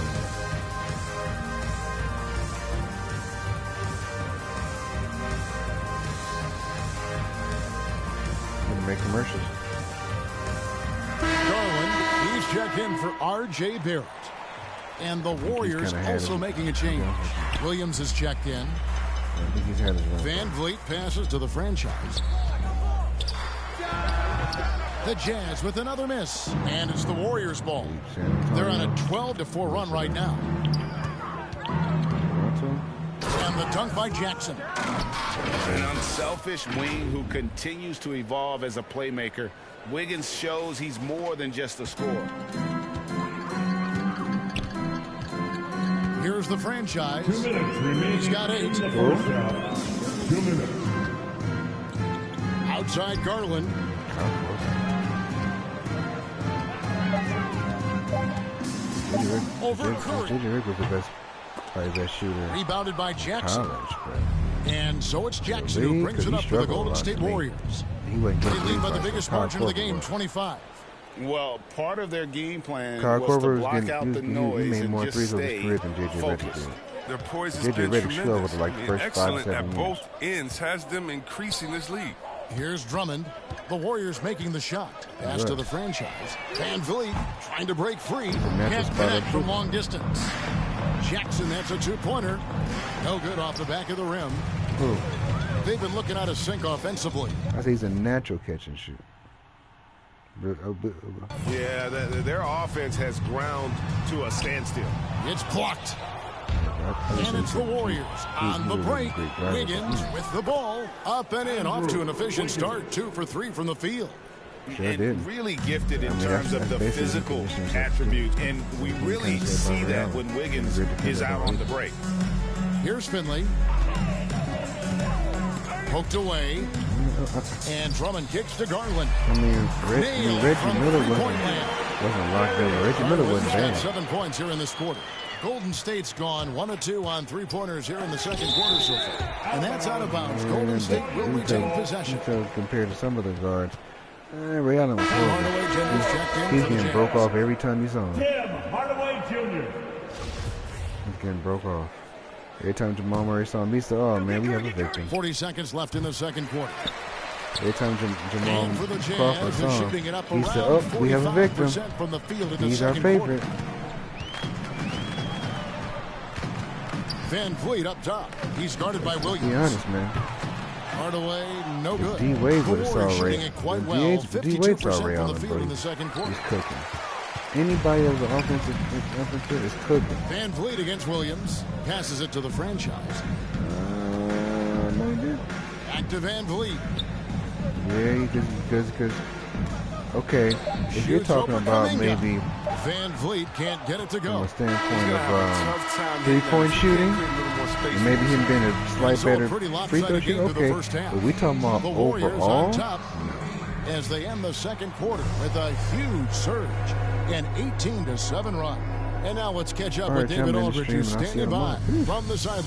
Gonna make commercials. Garland, he's checked in for R.J. Barrett. And the Warriors also making a change. Williams is checked in. I think he's had his run. VanVleet passes to the franchise. The Jazz with another miss. And it's the Warriors' ball. They're on a 12-4 run right now. And the dunk by Jackson. An unselfish wing who continues to evolve as a playmaker. Wiggins shows he's more than just a scorer. Here's the franchise. 2 minutes remaining. He's got 8. In the first half. 2 minutes. Outside Garland. Over Curry. J.J. Redick was the probably best shooter. Rebounded by Jackson. College, and so it's Jackson who brings it up for the Golden State Warriors. He went they lead by the biggest margin of the game, 25. Well, part of their game plan Kyle was to Korver block out the noise he made and more just threes of his stay career than J.J. Redick did. Their poise has J.J. been Redick tremendous. struggled like the first excellent 5-7 at years. both ends has them increasing this lead. Here's Drummond. The Warriors making the shot. Pass to the franchise. VanVleet trying to break free. Can't connect from long distance. Jackson, that's a two-pointer. No good off the back of the rim. Ooh. They've been looking out of sync offensively. I say he's a natural catch and shoot. Yeah, their offense has ground to a standstill. It's blocked. And it's the Warriors on the break. Wiggins with the ball. Up and in. Off to an efficient start. 2 for 3 from the field. And really gifted in terms of the physical attributes. And we really see that when Wiggins is out on the break. Here's Finley. Poked away. And Drummond kicks to Garland. I mean Reggie Miller wasn't locked in. Reggie Miller wasn't bad. 7 points here in this quarter. Golden State's gone 1 of 2 on three-pointers here in the second quarter so far. And that's out of bounds. Golden State will retain possession. Compared to some of the guards, Ray Allen was horrible. He's getting broke off every time he's on. Tim Hardaway Jr. He's getting broke off. Every time Jamal Murray saw him, he said, oh, man, we have a victim. 40 seconds left in the second quarter. Every time Jamal Crawford saw him, he said, oh, we have a victim. He's our favorite. VanVleet up top. He's guarded by Williams. Be honest, man. Hardaway, no good. D-Wade would have saw Ray. D-Wade saw Ray Allen, bro. in the second quarter. He's cooking. anybody as an offensive is cooking. Van Vliet against Williams. Passes it to the franchise. No, he did. Back to Van Vliet. Yeah, because okay, if you're talking about maybe Van Vliet can't get it to go. From a standpoint of three-point shooting, and maybe him being a slight better free throw shooter, okay. But we talking about overall. As they end the second quarter with a huge surge, an 18-7 run. And now let's catch up with David Aldridge, who's standing by from the side.